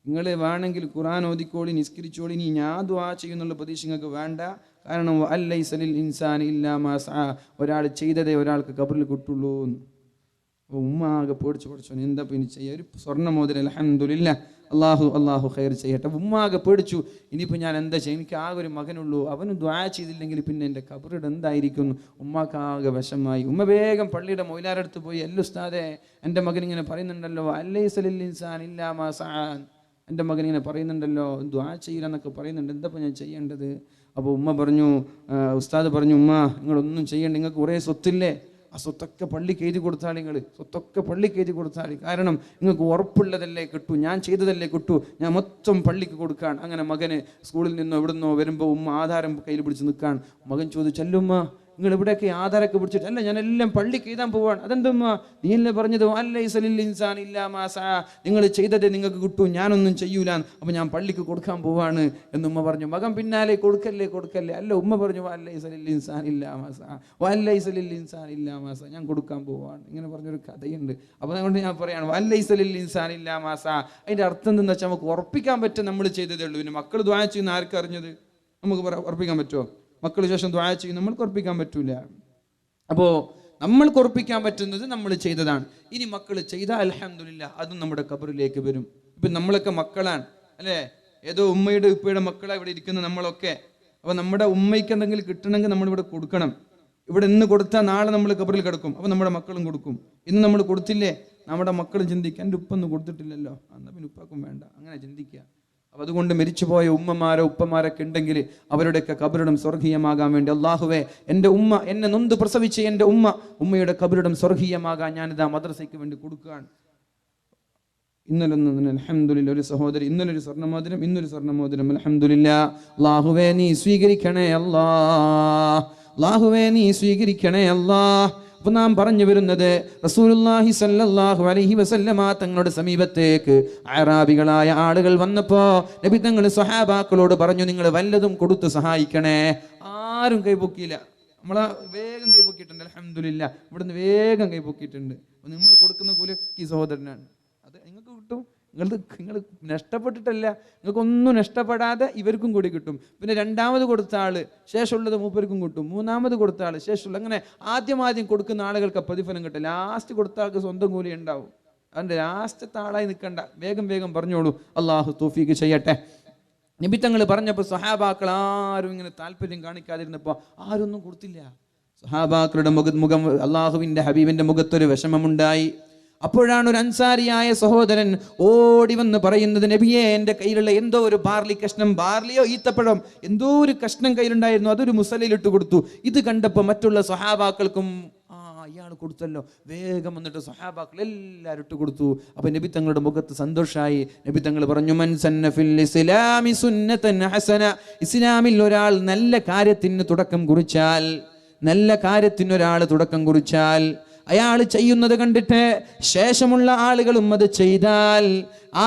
നിങ്ങൾ വേണമെങ്കിൽ ഖുർആൻ ഓതിക്കോളി, നിസ്കരിച്ചോളി, ഇനി ഞാൻ ദുആ ചെയ്യുന്നുള്ള പ്രതീക്ഷ നിങ്ങൾക്ക് വേണ്ട. കാരണം അല്ലൈസലിൽ ഇൻസാൻ ഇല്ലാ മാ സഅ, ഒരാൾ ചെയ്തതേ ഒരാൾക്ക് ഖബറിൽ കിട്ടുള്ളൂ. അപ്പോൾ ഉമ്മ ആകെ പേടിച്ചു, എന്താ പിന്നെ ചെയ്യുക? ഒരു സ്വർണ്ണ മോതിരം, അൽഹംദുലില്ലാ, അള്ളാഹു ഖൈർ ചെയ്യട്ടെ. ഉമ്മ ആകെ പേടിച്ചു, ഇനിയിപ്പോൾ ഞാൻ എന്താ ചെയ്യും? എനിക്ക് ആകെ ഒരു മകനുള്ളൂ, അവന് ദുആ ചെയ്തില്ലെങ്കിൽ പിന്നെ എൻ്റെ ഖബറിൽ എന്തായിരിക്കും? ഉമ്മാക്ക് ആകെ വിഷമായി. ഉമ്മ വേഗം പള്ളിയുടെ മൗലാരടുത്ത് പോയി, അല്ല ഉസ്താദേ, എൻ്റെ മകൻ ഇങ്ങനെ പറയുന്നുണ്ടല്ലോ, അല്ലൈസലിൽ ഇൻസാൻ ഇല്ലാ മാ സഅ, എൻ്റെ മകൻ ഇങ്ങനെ പറയുന്നുണ്ടല്ലോ, ദുആ ചെയ്യില്ല എന്നൊക്കെ പറയുന്നുണ്ട്, എന്താ ഞാൻ ചെയ്യേണ്ടത്? അപ്പോൾ ഉമ്മ പറഞ്ഞു, ഉസ്താദ് പറഞ്ഞു, ഉമ്മ നിങ്ങളൊന്നും ചെയ്യണ്ട, നിങ്ങൾക്ക് കുറേ സ്വത്തില്ലേ, ആ സ്വത്തൊക്കെ പള്ളിക്ക് എഴുതി കൊടുത്താൽ, നിങ്ങൾ സ്വത്തൊക്കെ പള്ളിക്ക് എഴുതി കൊടുത്താൽ, കാരണം നിങ്ങൾക്ക് ഉറപ്പുള്ളതല്ലേ കിട്ടൂ, ഞാൻ ചെയ്തതല്ലേ കിട്ടൂ, ഞാൻ മൊത്തം പള്ളിക്ക് കൊടുക്കാൻ. അങ്ങനെ മകന് സ്കൂളിൽ നിന്നോ എവിടുന്നോ വരുമ്പോൾ ഉമ്മ ആധാരം കയ്യിൽ പിടിച്ച് നിൽക്കാൻ. മകൻ ചോദിച്ചല്ലുമ്മ നിങ്ങൾ ഇവിടെയൊക്കെ ആധാരമൊക്കെ പിടിച്ചിട്ട്, അല്ല ഞാനെല്ലാം പള്ളിക്ക് എഴുതാൻ പോവാണ്. അതെന്തുമ്മ, നീയല്ലേ പറഞ്ഞത് നിങ്ങൾ ചെയ്തത് നിങ്ങൾക്ക് കിട്ടൂ, ഞാനൊന്നും ചെയ്യൂല, അപ്പം ഞാൻ പള്ളിക്ക് കൊടുക്കാൻ പോവാണ് എന്നുമ്മ പറഞ്ഞു. മകൻ പിന്നാലെ കൊടുക്കല്ലേ കൊടുക്കല്ലേ, അല്ല ഉമ്മ പറഞ്ഞു ഞാൻ കൊടുക്കാൻ പോവാണ്. ഇങ്ങനെ പറഞ്ഞൊരു കഥയുണ്ട്. അപ്പോൾ അതുകൊണ്ട് ഞാൻ പറയാണ് അതിൻ്റെ അർത്ഥം എന്താണെന്ന് വെച്ചാൽ നമുക്ക് ഉറപ്പിക്കാൻ പറ്റും നമ്മൾ ചെയ്തതേ ഉള്ളൂ. പിന്നെ മക്കൾ ദ്വാ ചെയ്യുന്ന ആർക്കറിഞ്ഞത്, നമുക്ക് ഉറപ്പിക്കാൻ പറ്റുമോ? മക്കൾ ശേഷം ദ്വാ ചെയ്യും, നമ്മൾക്ക് ഉറപ്പിക്കാൻ പറ്റൂല. അപ്പോൾ നമ്മൾക്ക് ഉറപ്പിക്കാൻ പറ്റുന്നത് നമ്മൾ ചെയ്തതാണ്. ഇനി മക്കൾ ചെയ്താൽ അൽഹംദുലില്ലാ അതും നമ്മുടെ ഖബറിലേക്ക് വരും. ഇപ്പം നമ്മളൊക്കെ മക്കളാണ് അല്ലേ, ഏതോ ഉമ്മയുടെ ഉപ്പയുടെ മക്കളാണ് ഇവിടെ ഇരിക്കുന്ന നമ്മളൊക്കെ. അപ്പോൾ നമ്മുടെ ഉമ്മയ്ക്ക് എന്തെങ്കിലും കിട്ടണമെങ്കിൽ നമ്മളിവിടെ കൊടുക്കണം. ഇവിടെ ഇന്ന് കൊടുത്താൽ നാളെ നമ്മൾ ഖബറിൽ കിടക്കും. അപ്പോൾ നമ്മുടെ മക്കളും കൊടുക്കും. ഇന്ന് നമ്മൾ കൊടുത്തില്ലേ, നമ്മുടെ മക്കളും ചിന്തിക്കുക, എൻ്റെ ഉപ്പൊന്നും കൊടുത്തിട്ടില്ലല്ലോ, എന്നാൽ പിന്നെ ഉപ്പാക്കും വേണ്ട, അങ്ങനെ ചിന്തിക്കുക. അപ്പം അതുകൊണ്ട് മരിച്ചുപോയ ഉമ്മമാരോ ഉപ്പമാരൊക്കെ ഉണ്ടെങ്കിൽ അവരുടെയൊക്കെ ഖബറിടം സ്വർഗീയമാകാൻ വേണ്ടി, അള്ളാഹുവേ എൻ്റെ ഉമ്മ, എന്നെ നൊന്ത് പ്രസവിച്ച എൻ്റെ ഉമ്മയുടെ ഖബറിടം സ്വർഗീയമാകാൻ ഞാനിതാ മദ്രസയ്ക്ക് വേണ്ടി കൊടുക്കുകയാണ്. ഇന്നലൊന്നും അൽഹംദുലില്ലാ ഒരു സഹോദരി ഇന്നലൊരു സ്വർണ്ണമോതിരം, ഇന്നൊരു സ്വർണ്ണമോതിരം, അൽഹംദുലില്ലാ. അല്ലാഹുവേ നീ സ്വീകരിക്കണേ അല്ലാ, അല്ലാഹുവേ നീ സ്വീകരിക്കണേ അല്ലാ. അപ്പോൾ നാം പറഞ്ഞു വരുന്നത്, റസൂലുള്ളാഹി സ്വല്ലല്ലാഹു അലൈഹി വസല്ലമ തങ്ങളുടെ സമീപത്തേക്ക് അറാബികളായ ആളുകൾ വന്നപ്പോൾ നബി തങ്ങൾ സ്വഹാബാക്കളോട് പറഞ്ഞു, നിങ്ങൾ വല്ലതും കൊടുത്ത് സഹായിക്കണേ. ആരും കൈപൊക്കിയില്ല. നമ്മളെ വേഗം കൈപൊക്കിയിട്ടുണ്ട്, അൽഹംദുലില്ലാ. ഇവിടുന്ന് വേഗം കൈപൊക്കിയിട്ടുണ്ട്. നമ്മൾ കൊടുക്കുന്ന കൂലി സഹോദരനാണ്, അത് നിങ്ങൾക്ക് കിട്ടും. നിങ്ങൾ നഷ്ടപ്പെട്ടിട്ടല്ല, നിങ്ങൾക്കൊന്നും നഷ്ടപ്പെടാതെ ഇവർക്കും കൂടി കിട്ടും. പിന്നെ രണ്ടാമത് കൊടുത്ത ആള് ശേഷമുള്ളത് മൂപ്പർക്കും കിട്ടും, മൂന്നാമത് കൊടുത്ത ആള് ശേഷമുള്ള, അങ്ങനെ ആദ്യം കൊടുക്കുന്ന ആളുകൾക്ക് പ്രതിഫലം കിട്ടും. ലാസ്റ്റ് കൊടുത്ത ആൾക്ക് സ്വന്തം കൂലി ഉണ്ടാവും. അതുകൊണ്ട് ലാസ്റ്റത്തെ ആളായി നിൽക്കണ്ട, വേഗം പറഞ്ഞോളൂ. അള്ളാഹു തൗഫീഖ് ചെയ്യട്ടെ. നബി തങ്ങൾ പറഞ്ഞപ്പോൾ സഹാബാക്കൾ ആരും ഇങ്ങനെ താല്പര്യം കാണിക്കാതിരുന്നപ്പോൾ ആരൊന്നും കൊടുത്തില്ല. സഹാബാക്കളുടെ മുഖം അള്ളാഹുവിൻ്റെ ഹബീബിൻ്റെ മുഖത്തൊരു വിഷമമുണ്ടായി. അപ്പോഴാണ് ഒരു അൻസാരിയായ സഹോദരൻ ഓടി വന്ന് പറയുന്നത്, നബിയെ എൻ്റെ കയ്യിലുള്ള എന്തോ ഒരു ബാർലി കഷ്ണം, ബാർലിയോ ഈത്തപ്പഴം എന്തോ ഒരു കഷ്ണം കയ്യിലുണ്ടായിരുന്നു, അതൊരു മുസലയിലിട്ട് കൊടുത്തു. ഇത് കണ്ടപ്പോൾ മറ്റുള്ള സഹാബാക്കൾക്കും ഇയാൾ കൊടുത്തല്ലോ, വേഗം വന്നിട്ട് സഹാബാക്കൾ എല്ലാവരും ഇട്ട് കൊടുത്തു. അപ്പൊ നബി തങ്ങളുടെ മുഖത്ത് സന്തോഷമായി. നബി തങ്ങൾ പറഞ്ഞു, മൻ സന്ന ഫിൽ ഇസ്ലാമി സുന്നതൻ ഹസന, ഇസ്ലാമിൽ ഒരാൾ നല്ല കാര്യത്തിന് തുടക്കം കുറിച്ചാൽ, നല്ല കാര്യത്തിന് ഒരാൾ തുടക്കം കുറിച്ചാൽ, അയാൾ ചെയ്യുന്നത് കണ്ടിട്ട് ശേഷമുള്ള ആളുകളും അത് ചെയ്താൽ,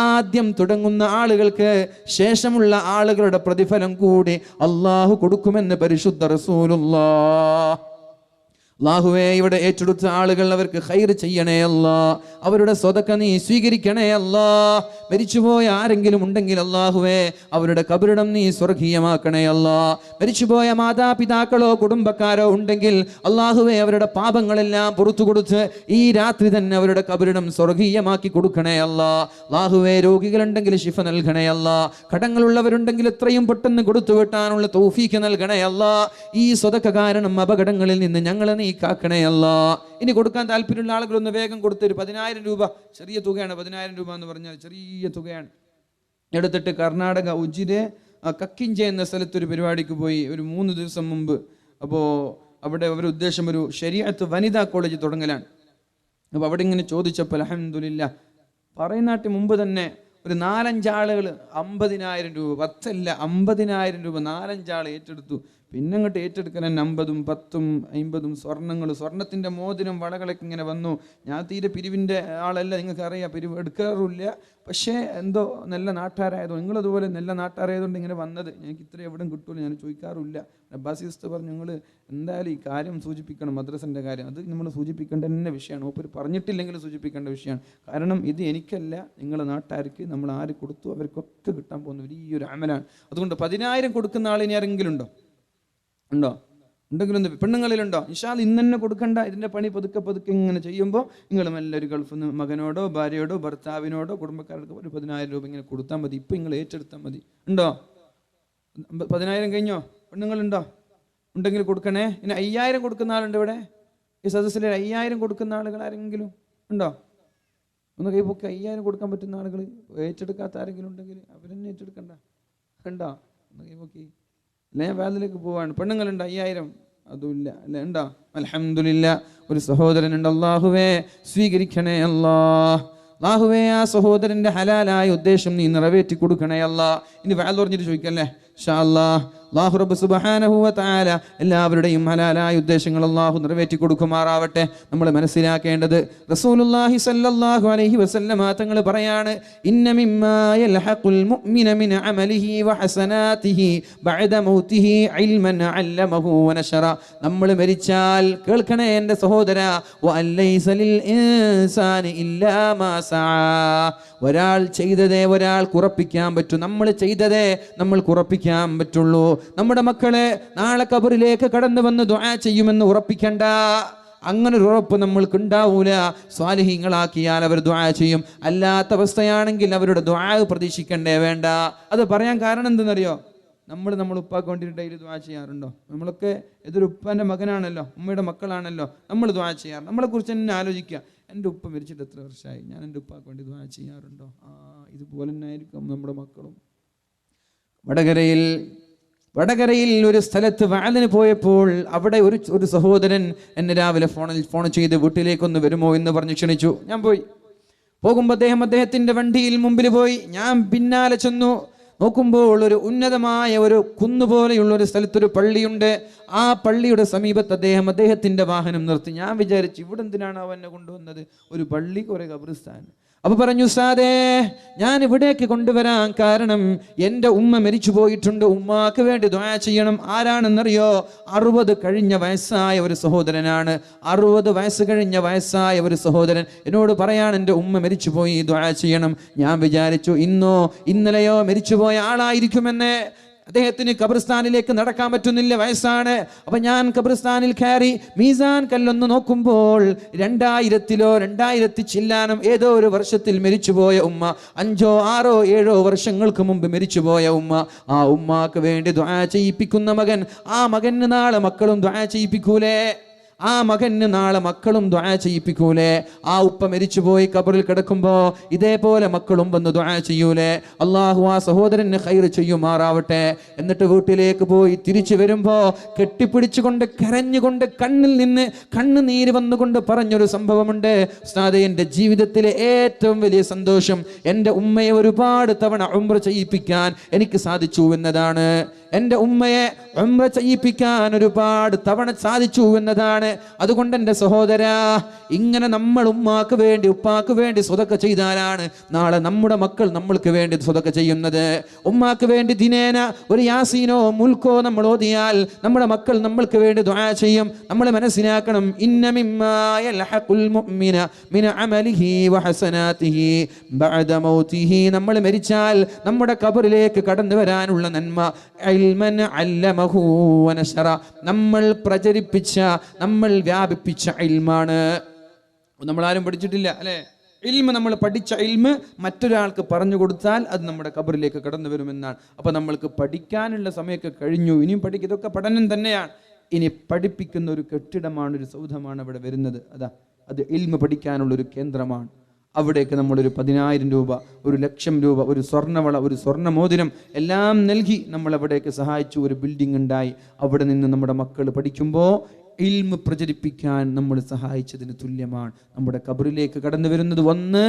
ആദ്യം തുടങ്ങുന്ന ആളുകൾക്ക് ശേഷമുള്ള ആളുകളുടെ പ്രതിഫലം കൂടി അള്ളാഹു കൊടുക്കുമെന്ന് പരിശുദ്ധ റസൂലുള്ളാഹ്. അല്ലാഹുവേ ഇവിടെ ഏറ്റെടുത്ത ആളുകൾ അവർക്ക് ഖൈർ ചെയ്യണേ അല്ലാ, അവരുടെ സ്വതക്ക നീ സ്വീകരിക്കണേ അല്ലാ. മരിച്ചുപോയ ആരെങ്കിലും ഉണ്ടെങ്കിൽ അല്ലാഹുവേ അവരുടെ ഖബറിടം നീ സ്വർഗീയമാക്കണേ അല്ലാ. മരിച്ചുപോയ മാതാപിതാക്കളോ കുടുംബക്കാരോ ഉണ്ടെങ്കിൽ അല്ലാഹുവേ അവരുടെ പാപങ്ങളെല്ലാം പുറത്തു കൊടുത്ത് ഈ രാത്രി തന്നെ അവരുടെ ഖബറിടം സ്വർഗീയമാക്കി കൊടുക്കണേ അല്ലാ. അല്ലാഹുവേ രോഗികളുണ്ടെങ്കിൽ ശിഫ നൽകണേ അല്ലാ. കടങ്ങളുള്ളവരുണ്ടെങ്കിൽ എത്രയും പെട്ടെന്ന് കൊടുത്തു വിട്ടാനുള്ള തൗഫീഖ് നൽകണേ അല്ലാ. ഈ സ്വതക്ക കാരണം അപകടങ്ങളിൽ നിന്ന് ഞങ്ങളെ നീ കാക്കണേ അല്ലാ. ഇനി കൊടുക്കാൻ താല്പര്യമുള്ള ആളുകളൊന്ന് വേഗം കൊടുത്തൊരു 10,000 രൂപ, ചെറിയ തുകയാണ്. 10,000 രൂപ എന്ന് പറഞ്ഞാൽ ചെറിയ തുകയാണ്. എടുത്തിട്ട് കർണാടക ഉജിരെ കക്കിഞ്ചെ എന്ന സ്ഥലത്തൊരു പരിപാടിക്ക് പോയി ഒരു 3 ദിവസം മുമ്പ്. അപ്പോൾ അവിടെ ഒരു ഉദ്ദേശം ഒരു ശരീഅത്ത് വനിതാ കോളേജ് തുടങ്ങലാണ്. അപ്പോൾ അവിടെ ഇങ്ങനെ ചോദിച്ചപ്പോൾ അൽഹംദുലില്ലാ പറയുന്നാട്ടി മുമ്പ് തന്നെ ഒരു 4-5 ആളുകൾ 50,000 രൂപ, 10 അല്ല 50,000 രൂപ 4-5 ആൾ ഏറ്റെടുത്തു. പിന്നെ അങ്ങോട്ട് ഏറ്റെടുക്കാൻ 50ഉം 10ഉം 50ഉം സ്വർണത്തിൻ്റെ മോതിരം വളകളൊക്കെ ഇങ്ങനെ വന്നു. ഞാൻ തീരെ പിരിവിൻ്റെ ആളല്ല, നിങ്ങൾക്ക് അറിയാം, പിരിവ് എടുക്കാറില്ല. പക്ഷേ എന്തോ നല്ല നാട്ടുകാരായതുകൊണ്ട്, നിങ്ങളതുപോലെ നല്ല നാട്ടുകാരായതുകൊണ്ട് ഇങ്ങനെ വന്നത്. എനിക്ക് ഇത്ര എവിടെയും കിട്ടൂല, ഞാൻ ചോദിക്കാറില്ല. അബ്ബാസിസ്റ്റ് പറഞ്ഞു, നിങ്ങൾ എന്തായാലും ഈ കാര്യം സൂചിപ്പിക്കണം, മദ്രസൻ്റെ കാര്യം, അത് നമ്മൾ സൂചിപ്പിക്കേണ്ട തന്നെ വിഷയമാണ്. ഒപ്പം പറഞ്ഞിട്ടില്ലെങ്കിൽ സൂചിപ്പിക്കേണ്ട വിഷയമാണ്. കാരണം ഇത് എനിക്കല്ല, നിങ്ങളുടെ നാട്ടുകാർക്ക് നമ്മൾ ആര് കൊടുത്തു അവർക്കൊക്കെ കിട്ടാൻ പോകുന്ന വലിയൊരു അമലാണ്. അതുകൊണ്ട് 10,000 കൊടുക്കുന്ന ആളിനി ആരെങ്കിലും ഉണ്ടോ? ഉണ്ടെങ്കിലും പെണ്ണുങ്ങളിലുണ്ടോ? ഇൻഷാ അല്ലാഹ് ഇന്ന് തന്നെ കൊടുക്കണ്ട. ഇതിൻ്റെ പണി പതുക്കെ ഇങ്ങനെ ചെയ്യുമ്പോൾ നിങ്ങൾ നല്ലൊരു ഗൾഫിൽ നിന്ന് മകനോടോ ഭാര്യയോടോ ഭർത്താവിനോടോ കുടുംബക്കാർക്ക് ഒരു 10,000 രൂപ ഇങ്ങനെ കൊടുത്താൽ മതി. ഇപ്പം നിങ്ങൾ ഏറ്റെടുത്താൽ മതി. ഉണ്ടോ? 10,000 കഴിഞ്ഞോ? പെണ്ണുങ്ങളുണ്ടോ? ഉണ്ടെങ്കിൽ കൊടുക്കണേ. ഇനി 5,000 കൊടുക്കുന്ന ആളുണ്ട് ഇവിടെ ഈ സദസ്സിൽ? 5,000 കൊടുക്കുന്ന ആളുകൾ ആരെങ്കിലും ഉണ്ടോ? ഒന്ന് കൈപ്പൊക്കെ. 5,000 കൊടുക്കാൻ പറ്റുന്ന ആളുകൾ ഏറ്റെടുക്കാത്ത ആരെങ്കിലും ഉണ്ടെങ്കിൽ അവരെന്നെ ഏറ്റെടുക്കണ്ട. ഉണ്ടോ? ഒന്ന് കൈപ്പൊക്കി. അല്ലെ ഞാൻ വാതിലേക്ക് പോവാണ്, പെണ്ണുങ്ങളുണ്ട് 5000, അതുമില്ല അല്ലെ, ഉണ്ടോ? അൽഹംദുലില്ലാ, ഒരു സഹോദരനുണ്ട്. അല്ലാഹുവേ സ്വീകരിക്കണേ അല്ലാ, അല്ലാഹുവേ ആ സഹോദരന്റെ ഹലാലായ ഉദ്ദേശം നീ നിറവേറ്റി കൊടുക്കണേ അല്ലാ. ഇനി വാൽ പറഞ്ഞിട്ട് ചോദിക്കല്ലേ ഇൻഷാ അല്ലാഹ്. അല്ലാഹു റബ്ബ് സുബ്ഹാനഹു വ തആല എല്ലാവരുടെയും ഹലാലായ ഉദ്ദേശങ്ങൾ അല്ലാഹു നിറവേറ്റി കൊടുക്കുമാറാവട്ടെ. നമ്മൾ മനസ്സിലാക്കേണ്ടത് റസൂലുള്ളാഹി സ്വല്ലല്ലാഹു അലൈഹി വസല്ലമ തങ്ങൾ പറയാണ്, ഇന്ന മിമ്മാ യൽഹഖുൽ മുഅ്മിന മിൻ അമലിഹി വ ഹസനാതിഹി ബഅദ മൗതിഹി ഇൽമൻ അല്ലമഹു വ നശറ. നമ്മൾ മരിച്ചാൽ, കേൾക്കണേ എൻ്റെ സഹോദരാ, വ അലൈസ ലിൽ ഇൻസാനി ഇല്ലാ മാ സആ. ഒരാൾ ചെയ്തതേ ഒരാൾക്ക് ഉറപ്പിക്കാൻ പറ്റൂ. നമ്മൾ ചെയ്തതേ നമ്മൾക്ക് ഉറപ്പിക്കാൻ പറ്റുള്ളൂ. നമ്മുടെ മക്കളെ നാളെ ഖബറിലേക്ക് കടന്നു വന്ന് ദുആ ചെയ്യുമെന്ന് ഉറപ്പിക്കണ്ട. അങ്ങനെ ഒരു ഉറപ്പ് നമ്മൾക്ക് ഉണ്ടാവൂല. സ്വാലിഹീങ്ങളാക്കിയാൽ അവർ ദുആ ചെയ്യും, അല്ലാത്ത അവസ്ഥയാണെങ്കിൽ അവരുടെ ദുആ പ്രതീക്ഷിക്കണ്ടേ വേണ്ട. അത് പറയാൻ കാരണം എന്തെന്നറിയോ? നമ്മൾ ഉപ്പാക്ക് വേണ്ടിയിട്ട് ഡെയിലി ദുആ ചെയ്യാറുണ്ടോ? നമ്മളൊക്കെ ഇതൊരു ഉപ്പാൻ്റെ മകനാണല്ലോ, ഉമ്മയുടെ മക്കളാണല്ലോ, നമ്മൾ ദുആ ചെയ്യാറ്. നമ്മളെക്കുറിച്ച് തന്നെ ആലോചിക്കുക, എൻ്റെ ഉപ്പ മരിച്ചിട്ട് എത്ര വർഷമായി, ഞാൻ എൻ്റെ ഉപ്പാക്ക് വേണ്ടി ദുആ ചെയ്യാറുണ്ടോ? ഇതുപോലെ തന്നെ ആയിരിക്കും നമ്മുടെ മക്കളും. വടകരയിൽ ഒരു സ്ഥലത്ത് വഅദിന് പോയപ്പോൾ അവിടെ ഒരു സഹോദരൻ എന്നെ രാവിലെ ഫോൺ ചെയ്ത് വീട്ടിലേക്കൊന്ന് വരുമോ എന്ന് പറഞ്ഞ് ക്ഷണിച്ചു. ഞാൻ പോയി. പോകുമ്പോൾ അദ്ദേഹത്തിൻ്റെ വണ്ടിയിൽ മുമ്പിൽ പോയി. ഞാൻ പിന്നാലെ ചെന്നു. നോക്കുമ്പോൾ ഒരു ഉന്നതമായ ഒരു കുന്നുപോലെയുള്ള ഒരു സ്ഥലത്തൊരു പള്ളിയുണ്ട്. ആ പള്ളിയുടെ സമീപത്ത് അദ്ദേഹത്തിൻ്റെ വാഹനം നിർത്തി. ഞാൻ വിചാരിച്ചു, ഇവിടെ എന്തിനാണ് അവനെ കൊണ്ടുവന്നത്? ഒരു പള്ളി, കുറെ ഖബറിസ്ഥാൻ. അപ്പൊ പറഞ്ഞു, ഉസ്താദേ, ഞാൻ ഇവിടേക്ക് കൊണ്ടുവരാൻ കാരണം എൻ്റെ ഉമ്മ മരിച്ചു പോയിട്ടുണ്ട്, ഉമ്മാക്ക് വേണ്ടി ദുആ ചെയ്യണം. ആരാണെന്നറിയോ? 60 കഴിഞ്ഞ വയസ്സായ ഒരു സഹോദരനാണ്. 60 വയസ്സ് കഴിഞ്ഞ വയസ്സായ ഒരു സഹോദരൻ എന്നോട് പറയാണ്, എൻ്റെ ഉമ്മ മരിച്ചുപോയി, ദുആ ചെയ്യണം. ഞാൻ വിചാരിച്ചു ഇന്നലെയോ മരിച്ചുപോയ ആളായിരിക്കുമെന്ന്. അദ്ദേഹത്തിന് ഖബർസ്ഥാനിലേക്ക് നടക്കാൻ പറ്റുന്നില്ല, വയസ്സാണ്. അപ്പൊ ഞാൻ ഖബർസ്ഥാനിൽ കയറി മീസാൻ കല്ലൊന്ന് നോക്കുമ്പോൾ 2000 ചില്ലാനം ഏതോ ഒരു വർഷത്തിൽ മരിച്ചുപോയ ഉമ്മ, 5, 6, 7 വർഷങ്ങൾക്ക് മുമ്പ് മരിച്ചുപോയ ഉമ്മ. ആ ഉമ്മാക്ക് വേണ്ടി ദുആ ചെയ്യിപ്പിക്കുന്ന മകൻ, ആ മകന് നാളെ മക്കളും ദുആ ചെയ്യിപ്പിക്കൂലേ? ആ മകന് നാളെ മക്കളും ദുആ ചെയ്യിപ്പിക്കൂലേ? ആ ഉപ്പ മരിച്ചുപോയി ഖബറിൽ കിടക്കുമ്പോ ഇതേപോലെ മക്കളും വന്ന് ദുആ ചെയ്യൂലേ? അള്ളാഹു ആ സഹോദരന് ഖൈർ ചെയ്യുമാറാവട്ടെ. എന്നിട്ട് വീട്ടിലേക്ക് പോയി തിരിച്ചു വരുമ്പോ കെട്ടിപ്പിടിച്ചുകൊണ്ട് കരഞ്ഞുകൊണ്ട് കണ്ണിൽ നിന്ന് കണ്ണുനീര് വന്നുകൊണ്ട് പറഞ്ഞൊരു സംഭവമുണ്ട്. ഉസ്താദേ, എൻ്റെ ജീവിതത്തിലെ ഏറ്റവും വലിയ സന്തോഷം എൻ്റെ ഉമ്മയെ ഒരുപാട് തവണ ഉംറ ചെയ്യിപ്പിക്കാൻ എനിക്ക് സാധിച്ചു എന്നതാണ്. എൻ്റെ ഉമ്മയെ ഉംറ ചെയ്യിപ്പിക്കാൻ ഒരുപാട് തവണ സാധിച്ചു എന്നതാണ്. അതുകൊണ്ട് എൻ്റെ സഹോദരാ, ഇങ്ങനെ നമ്മൾ ഉമ്മാക്ക് വേണ്ടി ഉപ്പാക്ക് വേണ്ടി സ്വതക്ക ചെയ്താലാണ് നാളെ നമ്മുടെ മക്കൾ നമ്മൾക്ക് വേണ്ടി സ്വതക്ക ചെയ്യുന്നത്. ഉമ്മാക്ക് വേണ്ടി ദിനേന ഒരു യാസീനോ മുൽക്കോ നമ്മൾ ഓതിയാൽ നമ്മുടെ മക്കൾ നമ്മൾക്ക് വേണ്ടി ദുആ ചെയ്യും. നമ്മൾ മനസ്സിലാക്കണം, ഇന്ന മിമ്മാ യൽഹഖുൽ മുഅ്മിന മിൻ അമലിഹി വഹസനാതിഹി ബഅദ മൗതിഹി. നമ്മൾ മരിച്ചാൽ നമ്മുടെ ഖബറിലേക്ക് കടന്നു വരാനുള്ള നന്മ ഇൽമൻ അല്ലമഹു വനശറ, നമ്മൾ പ്രചരിപ്പിച്ച, നമ്മൾ വ്യാപിപ്പിച്ച ഇൽമാണ്. നമ്മളാരും പഠിച്ചിട്ടില്ല അല്ലെ? ഇൽമ, നമ്മൾ പഠിച്ച ഇൽമ് മറ്റൊരാൾക്ക് പറഞ്ഞു കൊടുത്താൽ അത് നമ്മുടെ ഖബറിലേക്ക് കടന്നു വരുമെന്നാണ്. അപ്പൊ നമ്മൾക്ക് പഠിക്കാനുള്ള സമയമൊക്കെ കഴിഞ്ഞു, ഇനിയും പഠിക്കും. ഇതൊക്കെ പഠനം തന്നെയാണ്. ഇനി പഠിപ്പിക്കുന്ന ഒരു കെട്ടിടമാണ്, ഒരു സൗധമാണ് അവിടെ വരുന്നത്. അത് ഇൽമ പഠിക്കാനുള്ള ഒരു കേന്ദ്രമാണ്. അവിടേക്ക് നമ്മളൊരു 10,000 രൂപ, 1,00,000 രൂപ, ഒരു സ്വർണ്ണവള, ഒരു സ്വർണ്ണമോതിരം എല്ലാം നൽകി നമ്മൾ അവിടേക്ക് സഹായിച്ചു. ഒരു ബിൽഡിംഗ് ഉണ്ടായി. അവിടെ നിന്ന് നമ്മുടെ മക്കൾ പഠിക്കുമ്പോൾ ഇൽമ പ്രചരിപ്പിക്കാൻ നമ്മൾ സഹായിച്ചതിന് തുല്യമാണ്. നമ്മുടെ ഖബറിലേക്ക് കടന്നു വരുന്നത് ഒന്ന്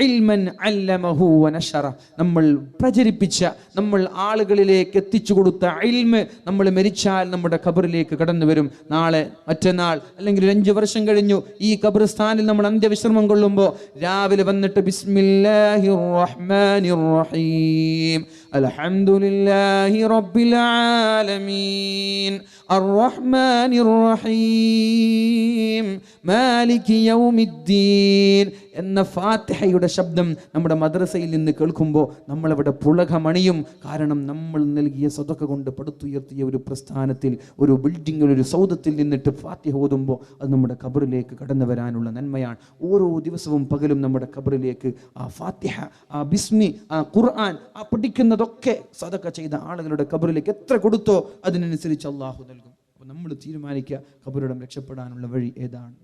ഇൽമൻ അല്ലമഹു വനശറ, നമ്മൾ പ്രചരിപ്പിച്ച, നമ്മൾ ആളുകളിലേക്ക് എത്തിച്ചു കൊടുത്ത ഇൽമ നമ്മൾ മരിച്ചാൽ നമ്മുടെ ഖബറിലേക്ക് കടന്നു വരും. നാളെ, മറ്റന്നാൾ, അല്ലെങ്കിൽ 5 വർഷം കഴിഞ്ഞു ഈ ഖബർസ്ഥാനിൽ നമ്മൾ അന്ത്യവിശ്രമം കൊള്ളുമ്പോൾ രാവിലെ വന്നിട്ട് ബിസ്മില്ലാഹിർ റഹ്മാനിർ റഹീം അൽഹംദുലില്ലാഹി റബ്ബിൽ ആലമീൻ അർറഹ്മാനിർ റഹീം മാലികി യൗമിദ്ദീൻ എന്ന ഫാത്തിഹയുടെ ശബ്ദം നമ്മുടെ മദ്രസയിൽ നിന്ന് കേൾക്കുമ്പോൾ നമ്മളവിടെ പുളകമണിയും. കാരണം നമ്മൾ നൽകിയ സദഖ കൊണ്ട് പടുത്തുയർത്തിയ ഒരു പ്രസ്ഥാനത്തിൽ, ഒരു ബിൽഡിങ്ങിൽ, ഒരു സൗധത്തിൽ നിന്നിട്ട് ഫാത്തിഹ ഓതുമ്പോൾ അത് നമ്മുടെ ഖബറിലേക്ക് കടന്നു വരാനുള്ള നന്മയാണ്. ഓരോ ദിവസവും പകലും നമ്മുടെ ഖബറിലേക്ക് ആ ഫാത്തിഹ, ആ ബിസ്മി, ആ ഖുർആൻ, ആ പഠിക്കുന്നതൊക്കെ സദഖ ചെയ്ത ആളുകളുടെ ഖബറിലേക്ക് എത്ര കൊടുത്തോ അതിനനുസരിച്ച് അള്ളാഹു നൽകും. അപ്പോൾ നമ്മൾ തീരുമാനിക്കുക ഖബറിടം രക്ഷപ്പെടാനുള്ള വഴി ഏതാണ്.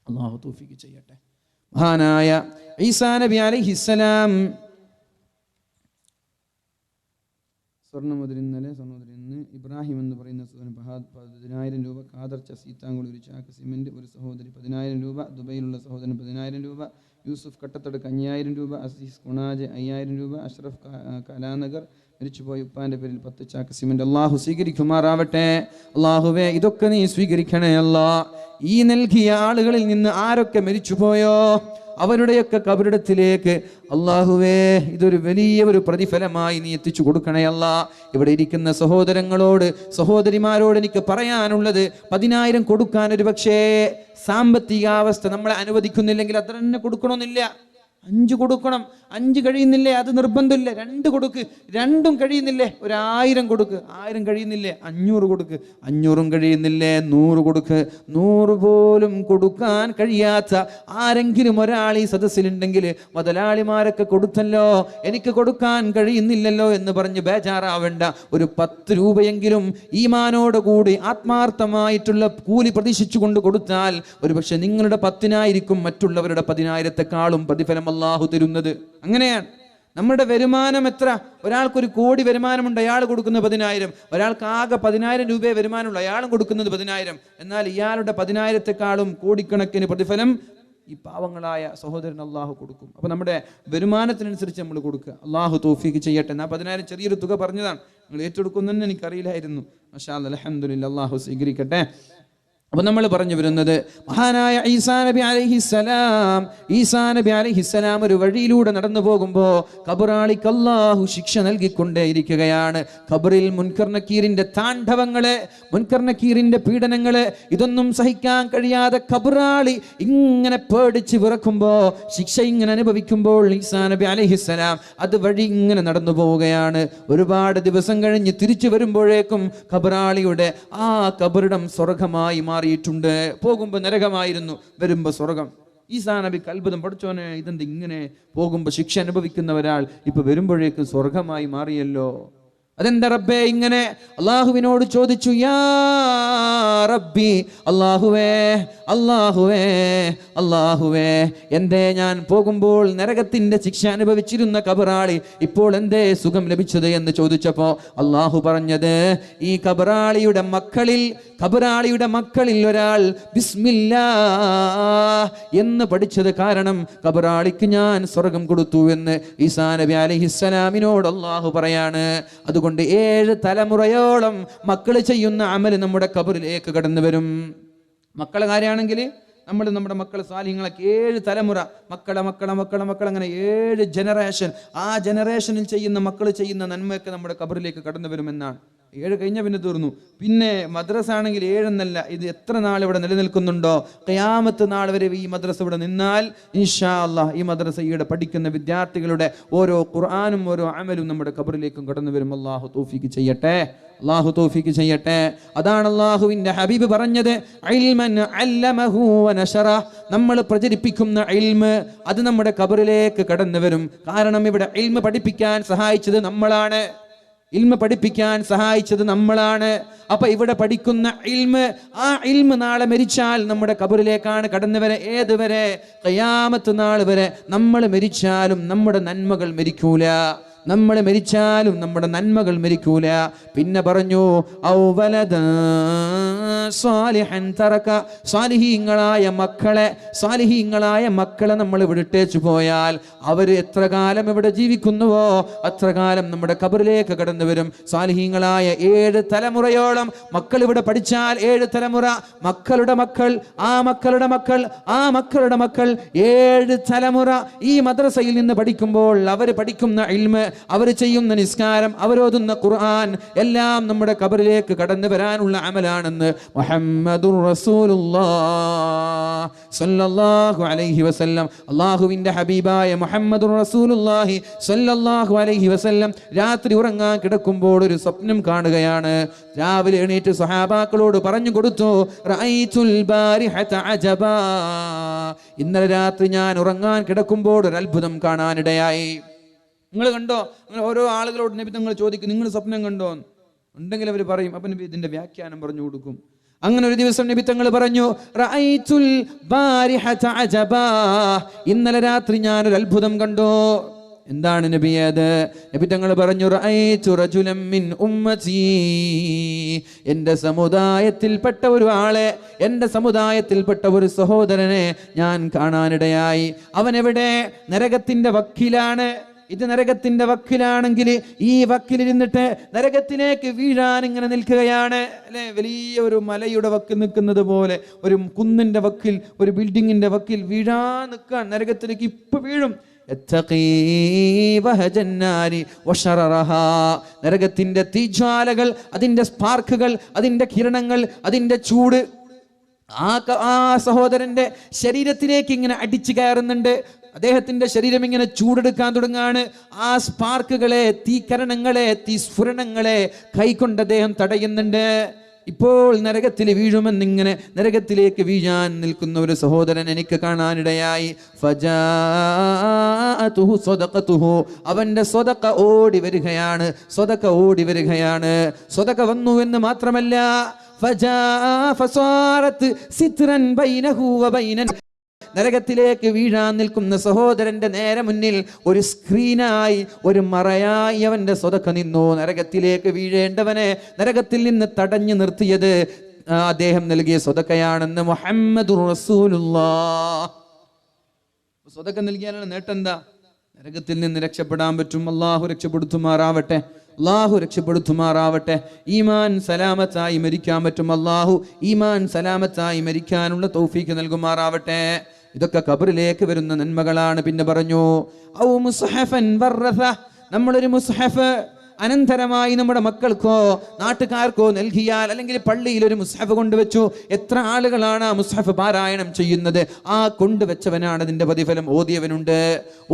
അള്ളാഹു തൗഫീഖ് ചെയ്യട്ടെ. മഹാനായ ഈസാ നബി അലൈഹിസ്സലാം സ്വർണ്ണമുദ്ര ഇന്നലെ, സ്വർണ്ണമുദ്ര ഇന്ന്, ഇബ്രാഹിം എന്ന് പറയുന്ന സഹോദരൻ 10,000 രൂപ, ഖാദർ ചസീത്താങ്കുളി ഒരു ചാക്ക് സിമെൻറ്റ്, ഒരു സഹോദരി 10,000 രൂപ, ദുബൈയിലുള്ള സഹോദരൻ 10,000 രൂപ, യൂസുഫ് കട്ടത്തടുക്ക് 5,000 രൂപ, അസീസ് കുണാജ് 5,000 രൂപ, അഷ്റഫ് കലാനഗർ മരിച്ചുപോയി ഉപ്പാൻ്റെ പേരിൽ 10 ചാക്ക് സിമെൻറ്റ്. അള്ളാഹു സ്വീകരിക്കുമാറാവട്ടെ. അള്ളാഹുവേ ഇതൊക്കെ നീ സ്വീകരിക്കണേ അല്ലാ. ഈ നൽകിയ ആളുകളിൽ നിന്ന് ആരൊക്കെ മരിച്ചുപോയോ അവരുടെയൊക്കെ കബറിടത്തിലേക്ക് അള്ളാഹുവേ ഇതൊരു വലിയ ഒരു പ്രതിഫലമായി നീ എത്തിച്ചു കൊടുക്കണേ അല്ലാ. ഇവിടെ ഇരിക്കുന്ന സഹോദരങ്ങളോട് സഹോദരിമാരോട് എനിക്ക് പറയാനുള്ളത് 10,000 കൊടുക്കാൻ ഒരു പക്ഷേ സാമ്പത്തികാവസ്ഥ നമ്മളെ അനുവദിക്കുന്നില്ലെങ്കിൽ അത്ര തന്നെ കൊടുക്കണമെന്നില്ല. 5 കൊടുക്കണം. 5 കഴിയുന്നില്ലേ അത് നിർബന്ധമില്ല. 2 കൊടുക്ക്. 2ഉം കഴിയുന്നില്ലേ 1,000 കൊടുക്ക്. 1000 കഴിയുന്നില്ലേ 500 കൊടുക്ക്. 500ഉം കഴിയുന്നില്ലേ 100 കൊടുക്ക്. 100 പോലും കൊടുക്കാൻ കഴിയാത്ത ആരെങ്കിലും ഒരാൾ ഈ സദസ്സിലുണ്ടെങ്കിൽ മുതലാളിമാരൊക്കെ കൊടുത്തല്ലോ എനിക്ക് കൊടുക്കാൻ കഴിയുന്നില്ലല്ലോ എന്ന് പറഞ്ഞ് ബേജാറാവേണ്ട. ഒരു 10 രൂപയെങ്കിലും ഈമാനോടുകൂടി ആത്മാർത്ഥമായിട്ടുള്ള കൂലി പ്രതീക്ഷിച്ചുകൊണ്ട് കൊടുത്താൽ ഒരുപക്ഷെ നിങ്ങളുടെ 10,000 മറ്റുള്ളവരുടെ 10,000-ത്തെക്കാളും പ്രതിഫലം അല്ലാഹു തരുന്നത്. അങ്ങനെയാണ്. നമ്മുടെ വരുമാനം എത്ര? ഒരാൾക്കൊരു 1 കോടി വരുമാനമുണ്ട്, അയാൾ കൊടുക്കുന്നത് 10,000. ഒരാൾക്ക് ആകെ 10,000 രൂപയെ വരുമാനമുള്ളൂ, അയാളും കൊടുക്കുന്നത് 10,000. എന്നാൽ ഇയാളുടെ 10,000-ത്തെക്കാളും കോടിക്കണക്കിന് പ്രതിഫലം ഈ പാവങ്ങളായ സഹോദരൻ അള്ളാഹു കൊടുക്കും. അപ്പോൾ നമ്മുടെ വരുമാനത്തിനനുസരിച്ച് നമ്മൾ കൊടുക്കുക. അള്ളാഹു തൗഫീഖ് ചെയ്യട്ടെ. എന്നാൽ 10,000 ചെറിയൊരു തുക പറഞ്ഞതാണ്, നിങ്ങൾ ഏറ്റെടുക്കുന്നെന്ന് എനിക്കറിയില്ലായിരുന്നു. മാഷാ അല്ലാഹ്, അൽഹംദുലില്ലാഹ്, അള്ളാഹു സ്വീകരിക്കട്ടെ. അപ്പോൾ നമ്മൾ പറഞ്ഞു വരുന്നത് മഹാനായ ഈസാ നബി അലൈഹിസ്സലാം ഒരു വഴിയിലൂടെ നടന്നു പോകുമ്പോൾ ഖബറാളിക്ക് അല്ലാഹു ശിക്ഷ നൽകിക്കൊണ്ടേയിരിക്കുകയാണ്. ഖബറിൽ മുൻകർ നക്കീറിന്റെ താണ്ഡവങ്ങള്, മുൻകർ നക്കീറിന്റെ പീഡനങ്ങള്, ഇതൊന്നും സഹിക്കാൻ കഴിയാതെ ഖബറാളി ഇങ്ങനെ പേടിച്ച് വിറക്കുമ്പോൾ, ശിക്ഷ ഇങ്ങനെ അനുഭവിക്കുമ്പോൾ ഈസാ നബി അലൈഹിസ്സലാം അത് വഴി ഇങ്ങനെ നടന്നു പോവുകയാണ്. ഒരുപാട് ദിവസം കഴിഞ്ഞ് തിരിച്ചു വരുമ്പോഴേക്കും ഖബറാളിയുടെ ആ ഖബറിടം സ്വർഗമായി മാറിയിട്ടുണ്ട്. പോകുമ്പോൾ നരകമായിരുന്നു, വരുമ്പോൾ സ്വർഗം. ഈസാ നബിക്ക് അത്ഭുതം, പഠിച്ചോനെ ഇതെന്ത് ഇങ്ങനെ പോകുമ്പോൾ ശിക്ഷ അനുഭവിക്കുന്ന ഒരാൾ ഇപ്പൊ വരുമ്പോഴേക്കും സ്വർഗമായി മാറിയല്ലോ, അതെന്താ റബ്ബേ ഇങ്ങനെ? അള്ളാഹുവിനോട് ചോദിച്ചു, യാ റബ്ബി, അള്ളാഹുവേ അള്ളാഹുവേ അള്ളാഹുവേ, എന്തേ ഞാൻ പോകുമ്പോൾ നരകത്തിന്റെ ശിക്ഷ അനുഭവിച്ചിരുന്ന ഖബറാളി ഇപ്പോൾ എന്തേ സുഖം ലഭിച്ചത് എന്ന് ചോദിച്ചപ്പോൾ അള്ളാഹു പറഞ്ഞത്, ഈ ഖബറാളിയുടെ മക്കളിൽ ഒരാൾ ബിസ്മില്ലാ എന്ന് പഠിച്ചത് കാരണം ഖബറാളിക്ക് ഞാൻ സ്വർഗം കൊടുത്തു എന്ന് ഈസാ നബി അലൈഹിസ്സലാമിനോട് അള്ളാഹു പറയാണ്. അതുകൊണ്ട് 7 തലമുറയോളം മക്കള് ചെയ്യുന്ന അമല് നമ്മുടെ ഖബറിലേക്ക് കടന്നു വരും. മക്കളെ കാര്യമാണെങ്കിൽ നമ്മുടെ മക്കളെ സാലിഹ്യങ്ങളൊക്കെ 7 തലമുറ മക്കളെ അങ്ങനെ 7 ജനറേഷൻ, ആ ജനറേഷനിൽ ചെയ്യുന്ന മക്കൾ ചെയ്യുന്ന നന്മയൊക്കെ നമ്മുടെ ഖബറിലേക്ക് കടന്നു വരുമെന്നാണ്. 7 കഴിഞ്ഞ പിന്നെ തീർന്നു. പിന്നെ മദ്രസ ആണെങ്കിൽ 7 എന്നല്ല, ഇത് എത്ര നാൾ ഇവിടെ നിലനിൽക്കുന്നുണ്ടോ ഖിയാമത്ത് നാൾ വരെ ഈ മദ്രസ ഇവിടെ നിന്നാൽ ഇൻഷാ അല്ലാഹ് ഈ മദ്രസയുടെ പഠിക്കുന്ന വിദ്യാർത്ഥികളുടെ ഓരോ ഖുർആനും ഓരോ അമലും നമ്മുടെ ഖബറിലേക്കും കടന്നു വരും. അല്ലാഹു തൗഫീഖ് ചെയ്യട്ടെ, അല്ലാഹു തൗഫീഖ് ചെയ്യട്ടെ. അതാണ് അല്ലാഹുവിന്റെ ഹബീബ് പറഞ്ഞത്, ഇൽമൻ അല്ലമഹു വനശറ, നമ്മൾ പ്രചരിപ്പിക്കുന്ന ഇൽമ് അത് നമ്മുടെ ഖബറിലേക്ക് കടന്നു വരും. കാരണം ഇവിടെ ഇൽമ് പഠിപ്പിക്കാൻ സഹായിച്ചത് നമ്മളാണ്. അപ്പൊ ഇവിടെ പഠിക്കുന്ന ഇൽമ്, ആ ഇൽമ് നാളെ മരിച്ചാൽ നമ്മുടെ ഖബറിലേക്കാണ് കടന്നു വരെ. ഏതുവരെ? ഖിയാമത്ത് നാൾ വരെ. നമ്മൾ മരിച്ചാലും നമ്മുടെ നന്മകൾ മരിക്കൂല, പിന്നെ പറഞ്ഞു സാലിഹീങ്ങളായ മക്കളെ നമ്മൾ വിട്ടേച്ചു പോയാൽ അവർ എത്ര കാലം ഇവിടെ ജീവിക്കുന്നുവോ അത്ര കാലം നമ്മുടെ ഖബറിലേക്ക് കടന്നു വരും. സാലിഹീങ്ങളായ 7 തലമുറയോളം മക്കൾ ഇവിടെ പഠിച്ചാൽ 7 തലമുറ, മക്കളുടെ മക്കൾ, ആ മക്കളുടെ മക്കൾ, ആ മക്കളുടെ മക്കൾ, 7 തലമുറ ഈ മദ്രസയിൽ നിന്ന് പഠിക്കുമ്പോൾ അവർ പഠിക്കുന്ന ഇൽമ്, അവർ ചെയ്യുന്ന നിസ്കാരം, അവരോതുന്ന ഖുർആൻ എല്ലാം നമ്മുടെ ഖബറിലേക്ക് കടന്നു വരാനുള്ള അമലാണെന്ന് മുഹമ്മദുർ റസൂലുള്ളാഹി സ്വല്ലല്ലാഹു അലൈഹി വസല്ലം, അല്ലാഹുവിന്റെ ഹബീബായ മുഹമ്മദുർ റസൂലുള്ളാഹി സ്വല്ലല്ലാഹു അലൈഹി വസല്ലം രാത്രി ഉറങ്ങാൻ കിടക്കുമ്പോൾ ഒരു സ്വപ്നം കാണുകയാണ്. രാവിലെ എണീറ്റ് സ്വഹാബാക്കളോട് പറഞ്ഞു കൊടുത്തു, റഅയ്തുൽ ബാരിഹത അജബാ, ഇന്നലെ രാത്രി ഞാൻ ഉറങ്ങാൻ കിടക്കുമ്പോൾ ഒരു അത്ഭുതം കാണാനിടയായി. നിങ്ങൾ കണ്ടോ? അങ്ങനെ ഓരോ ആളുകളോട് നബി തങ്ങൾ ചോദിക്കും, നിങ്ങൾ സ്വപ്നം കണ്ടോ? ഉണ്ടെങ്കിൽ അവർ പറയും. അപ്പൊ നബി ഇതിന്റെ വ്യാഖ്യാനം പറഞ്ഞു കൊടുക്കും. അങ്ങനെ ഒരു ദിവസം നബി തങ്ങൾ പറഞ്ഞു, റഅയ്തുൽ ബാരിഹത അജബാ, ഇന്നലെ രാത്രി ഞാനൊരു അത്ഭുതം കണ്ടു. എന്താണ് നബിയെ അത്? നബി തങ്ങൾ പറഞ്ഞു, റഅയ്തു റജുലൻ മിൻ ഉമ്മതി, എൻ്റെ സമുദായത്തിൽപ്പെട്ട ഒരു ആളെ, എൻ്റെ സമുദായത്തിൽപ്പെട്ട ഒരു സഹോദരനെ ഞാൻ കാണാനിടയായി. അവൻ എവിടെ? നരകത്തിന്റെ വക്കിലാണ്. ഇത് നരകത്തിന്റെ വക്കിലാണെങ്കിൽ ഈ വക്കിലിരുന്നിട്ട് നരകത്തിലേക്ക് വീഴാൻ ഇങ്ങനെ നിൽക്കുകയാണ് അല്ലെ. വലിയ ഒരു മലയുടെ വക്കിൽ നിൽക്കുന്നത് പോലെ, ഒരു കുന്നിന്റെ വക്കിൽ, ഒരു ബിൽഡിങ്ങിന്റെ വക്കിൽ വീഴാൻ നിൽക്കാൻ, നരകത്തിലേക്ക് ഇപ്പൊ വീഴും. നരകത്തിന്റെ തീജ്വാലകൾ, അതിന്റെ സ്പാർക്കുകൾ, അതിന്റെ കിരണങ്ങൾ, അതിന്റെ ചൂട് ആ സഹോദരന്റെ ശരീരത്തിലേക്ക് ഇങ്ങനെ അടിച്ചു കയറുന്നുണ്ട്. അദ്ദേഹത്തിന്റെ ശരീരം ഇങ്ങനെ ചൂടെടുക്കാൻ തുടങ്ങാണ്. ആ സ്പാർക്കുകളെ, തീക്കരണങ്ങളെ, തീസ്ഫുരണങ്ങളെ കൈകൊണ്ട് അദ്ദേഹം തടയുന്നുണ്ട്. ഇപ്പോൾ നരകത്തിൽ വീഴുമെന്നിങ്ങനെ നരകത്തിലേക്ക് വീഴാൻ നിൽക്കുന്ന ഒരു സഹോദരൻ എനിക്ക് കാണാനിടയായി. ഫജാഅതുഹു സദഖതുഹു, അവന്റെ സ്വതക്ക ഓടി വരികയാണ്, സ്വതക്ക ഓടി വരികയാണ്. സ്വതക്ക വന്നു എന്ന് മാത്രമല്ല, ഫസാറത്ത് സിത്റൻ ബൈനഹു വബൈന, നരകത്തിലേക്ക് വീഴാൻ നിൽക്കുന്ന സഹോദരന്റെ നേരെ മുന്നിൽ ഒരു സ്ക്രീനായി, ഒരു മറയായി അവന്റെ സ്വതക്ക നിന്നു. നരകത്തിലേക്ക് വീഴേണ്ടവനെ നരകത്തിൽ നിന്ന് തടഞ്ഞു നിർത്തിയത് അദ്ദേഹം നൽകിയ സ്വതക്കയാണെന്ന് മുഹമ്മദുർ റസൂലുള്ളാഹ്. സ്വതക്ക നൽകിയാലുള്ള നേട്ടം എന്താ? നരകത്തിൽ നിന്ന് രക്ഷപ്പെടാൻ പറ്റും. അള്ളാഹു രക്ഷപ്പെടുത്തുമാറാവട്ടെ, അള്ളാഹു രക്ഷപ്പെടുത്തുമാറാവട്ടെ. ഈമാൻ സലാമത്തായി മരിക്കാൻ പറ്റും. അള്ളാഹു ഈമാൻ സലാമത്തായി മരിക്കാനുള്ള തൗഫീക്ക് നൽകുമാറാവട്ടെ. ഇതൊക്കെ ഖബറിലേക്ക് വരുന്ന നന്മകളാണ്. പിന്നെ പറഞ്ഞു, ഔ മുസ്ഹഫൻ വറസ, നമ്മളൊരു മുസ്ഹഫ് അനന്തരമായി നമ്മുടെ മക്കൾക്കോ നാട്ടുകാർക്കോ നൽകിയാൽ, അല്ലെങ്കിൽ പള്ളിയിൽ ഒരു മുസ്ഹഫ് കൊണ്ടുവച്ചു, എത്ര ആളുകളാണ് ആ മുസ്ഹഫ് പാരായണം ചെയ്യുന്നത്? ആ കൊണ്ടുവച്ചവനാണ് അതിന്റെ പ്രതിഫലം. ഓതിയവനുണ്ട്,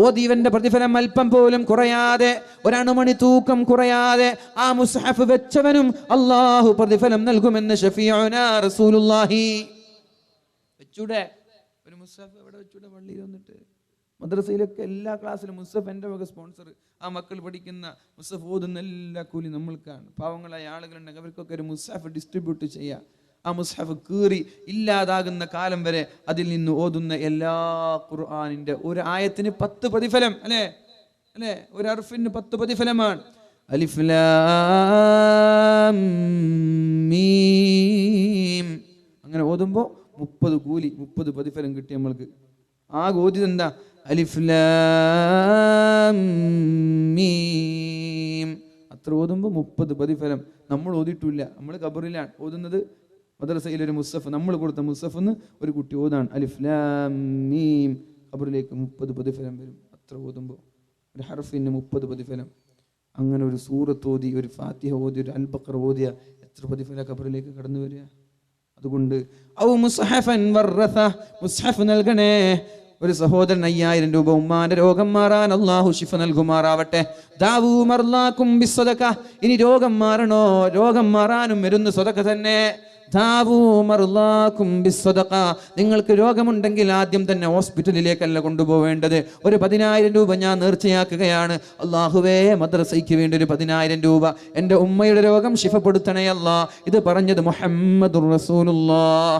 ഓതിയവന്റെ പ്രതിഫലം അല്പം പോലും കുറയാതെ, ഒരണുമണി തൂക്കം കുറയാതെ ആ മുസ്ഹഫ് വെച്ചവനും അള്ളാഹു പ്രതിഫലം നൽകുമെന്ന് ഷഫീഉനാ റസൂലുള്ളാഹി. വെച്ചൂടെ ഒരു മുസ്ഹഫ്? എവിടെ വെച്ചൂടെ? പള്ളിയിൽ വന്നിട്ട്. മദ്രസയിലൊക്കെ എല്ലാ ക്ലാസ്സിലും മുസ്ഹഫ് എൻ്റെ വക സ്പോൺസർ. ആ മക്കൾ പഠിക്കുന്ന മുസ്ഹഫ് ഓതുന്ന എല്ലാ കൂലി നമ്മൾക്കാണ്. പാവങ്ങളായ ആളുകളുണ്ടെങ്കിൽ അവർക്കൊക്കെ ഒരു മുസ്ഹഫ് ഡിസ്ട്രിബ്യൂട്ട് ചെയ്യുക. ആ മുസ്ഹഫ് കീറി ഇല്ലാതാകുന്ന കാലം വരെ അതിൽ നിന്ന് ഓതുന്ന എല്ലാ ഖുർആനിന്റെ ഒരു ആയത്തിന് 10 പ്രതിഫലം അല്ലേ? അല്ലേ? ഒരു ഹർഫിന് 10 പ്രതിഫലമാണ്. അലിഫ് ലാം മീം അങ്ങനെ ഓതുമ്പോൾ 30 കൂലി, 30 പ്രതിഫലം കിട്ടി നമ്മൾക്ക്. ആകെ ഓതിയത് എന്താ? അലിഫ് ലാം മീം. അത്ര ഓതുമ്പോൾ 30 പ്രതിഫലം. നമ്മൾ ഓതിയിട്ടില്ല, നമ്മൾ ഖബറിലാണ് ഓതുന്നത്. മദ്രസയിൽ ഒരു മുസ്ഹഫ്, നമ്മൾ കൊടുത്ത മുസ്ഹഫിന്ന് ഒരു കുട്ടി ഓതാണ് അലിഫ് ലാം മീം. ഖബറിലേക്ക് 30 പ്രതിഫലം വരും. അത്ര ഓതുമ്പോൾ ഒരു ഹർഫിന് 30 പ്രതിഫലം. അങ്ങനെ ഒരു സൂറത്ത് ഓതി, ഒരു ഫാത്തിഹ ഓതി, ഒരു അൽ ബഖറ ഓതിയ എത്ര പ്രതിഫലം ഖബറിലേക്ക് കടന്നു വരിക. അതുകൊണ്ട് ഔ മുസ്ഹഫൻ വറസ, മുസ്ഹഫ് നൽകണേ. ഒരു സഹോദരൻ 5000 രൂപ, ഉമ്മാന്റെ രോഗം മാറാൻ അള്ളാഹു ശിഫ നൽകുമാറാവട്ടെ. ദാവൂ മർലാക്കും ബിസ്സദഖ, ഇനി രോഗം മാറണോ? രോഗം മാറാനും വരുന്ന സ്വതക്ക തന്നെ. ദാവൂ മർലാക്കും ബിസ്സദഖ, നിങ്ങൾക്ക് രോഗമുണ്ടെങ്കിൽ ആദ്യം തന്നെ ഹോസ്പിറ്റലിലേക്കല്ല കൊണ്ടുപോവേണ്ടത്. ഒരു 10000 രൂപ ഞാൻ നേർച്ചയാക്കുകയാണ്. അള്ളാഹുവേ, മദ്രസയ്ക്ക് വേണ്ടി ഒരു 10000 രൂപ, എൻ്റെ ഉമ്മയുടെ രോഗം ശിഫപ്പെടുത്തണേ അല്ലാ. ഇത് പറഞ്ഞത് മുഹമ്മദുർ റസൂലുള്ളാഹ്.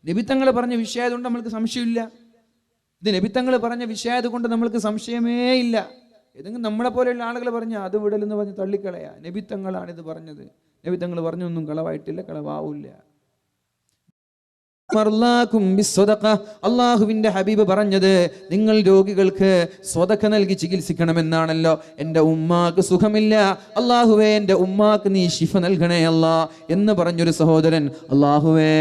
നബി തങ്ങൾ പറഞ്ഞ വിഷയമായതുകൊണ്ട് നമ്മൾക്ക് സംശയമില്ല. ഇത് നബി തങ്ങൾ പറഞ്ഞ വിഷയമായത് കൊണ്ട് നമ്മൾക്ക് സംശയമേ ഇല്ല. ഏതെങ്കിലും നമ്മളെ പോലെയുള്ള ആളുകൾ പറഞ്ഞാൽ അത് വിടലെന്ന് പറഞ്ഞ് തള്ളിക്കളയാ. നബി തങ്ങളാണ് ഇത് പറഞ്ഞത്. നബി തങ്ങൾ പറഞ്ഞൊന്നും കളവായിട്ടില്ല, കളവാവില്ല. അള്ളാഹുവിന്റെ ഹബീബ് പറഞ്ഞത് നിങ്ങൾ രോഗികൾക്ക് സ്വതക്ക നൽകി ചികിത്സിക്കണമെന്നാണല്ലോ. എൻ്റെ ഉമ്മാക്ക് സുഖമില്ല, അള്ളാഹുവേ എൻ്റെ ഉമ്മാക്ക് നീ ശിഫ നൽകണേ അല്ലാ എന്ന് പറഞ്ഞൊരു സഹോദരൻ, അള്ളാഹുവേ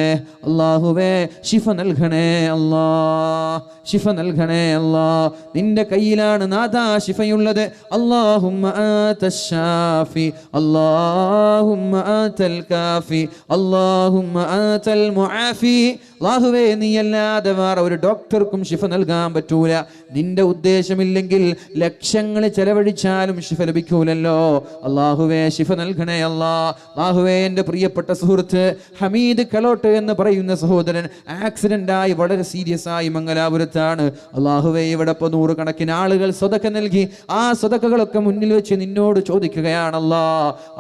അള്ളാഹുവേ ശിഫ നൽകണേ അല്ലാ, ശിഫ നൽകണേ അല്ലാ. നിന്റെ കയ്യിലാണ് നാഥാ ശിഫയുള്ളത്. അല്ലാഹുമ്മ ആതൽ ശാഫി, അല്ലാഹുമ്മ ആതൽ കാഫി, അല്ലാഹുമ്മ ആതൽ മുആഫി. അല്ലാഹുവേ, നീ അല്ലാതെ വേറെ ഒരു ഡോക്ടർക്കും ശിഫ നൽകാൻ പറ്റൂല. നിന്റെ ഉദ്ദേശമില്ലെങ്കിൽ ലക്ഷങ്ങൾ ചെലവഴിച്ചാലും ശിഫ ലഭിക്കൂലല്ലോ. അല്ലാഹുവേ ശിഫ നൽകണേ അല്ലാ. അല്ലാഹുവേ, എൻ്റെ പ്രിയപ്പെട്ട സുഹൃത്ത് ഹമീദ് കലോട്ട് എന്ന് പറയുന്ന സഹോദരൻ ആക്സിഡന്റായി വളരെ സീരിയസ് ആയി മംഗലാപുരത്താണ്. അല്ലാഹുവേ, ഇവിടെ ഇപ്പോൾ 100 കണക്കിന് ആളുകൾ സ്വതക്ക നൽകി. ആ സ്വതക്കകളൊക്കെ മുന്നിൽ വെച്ച് നിന്നോട് ചോദിക്കുകയാണല്ലാ,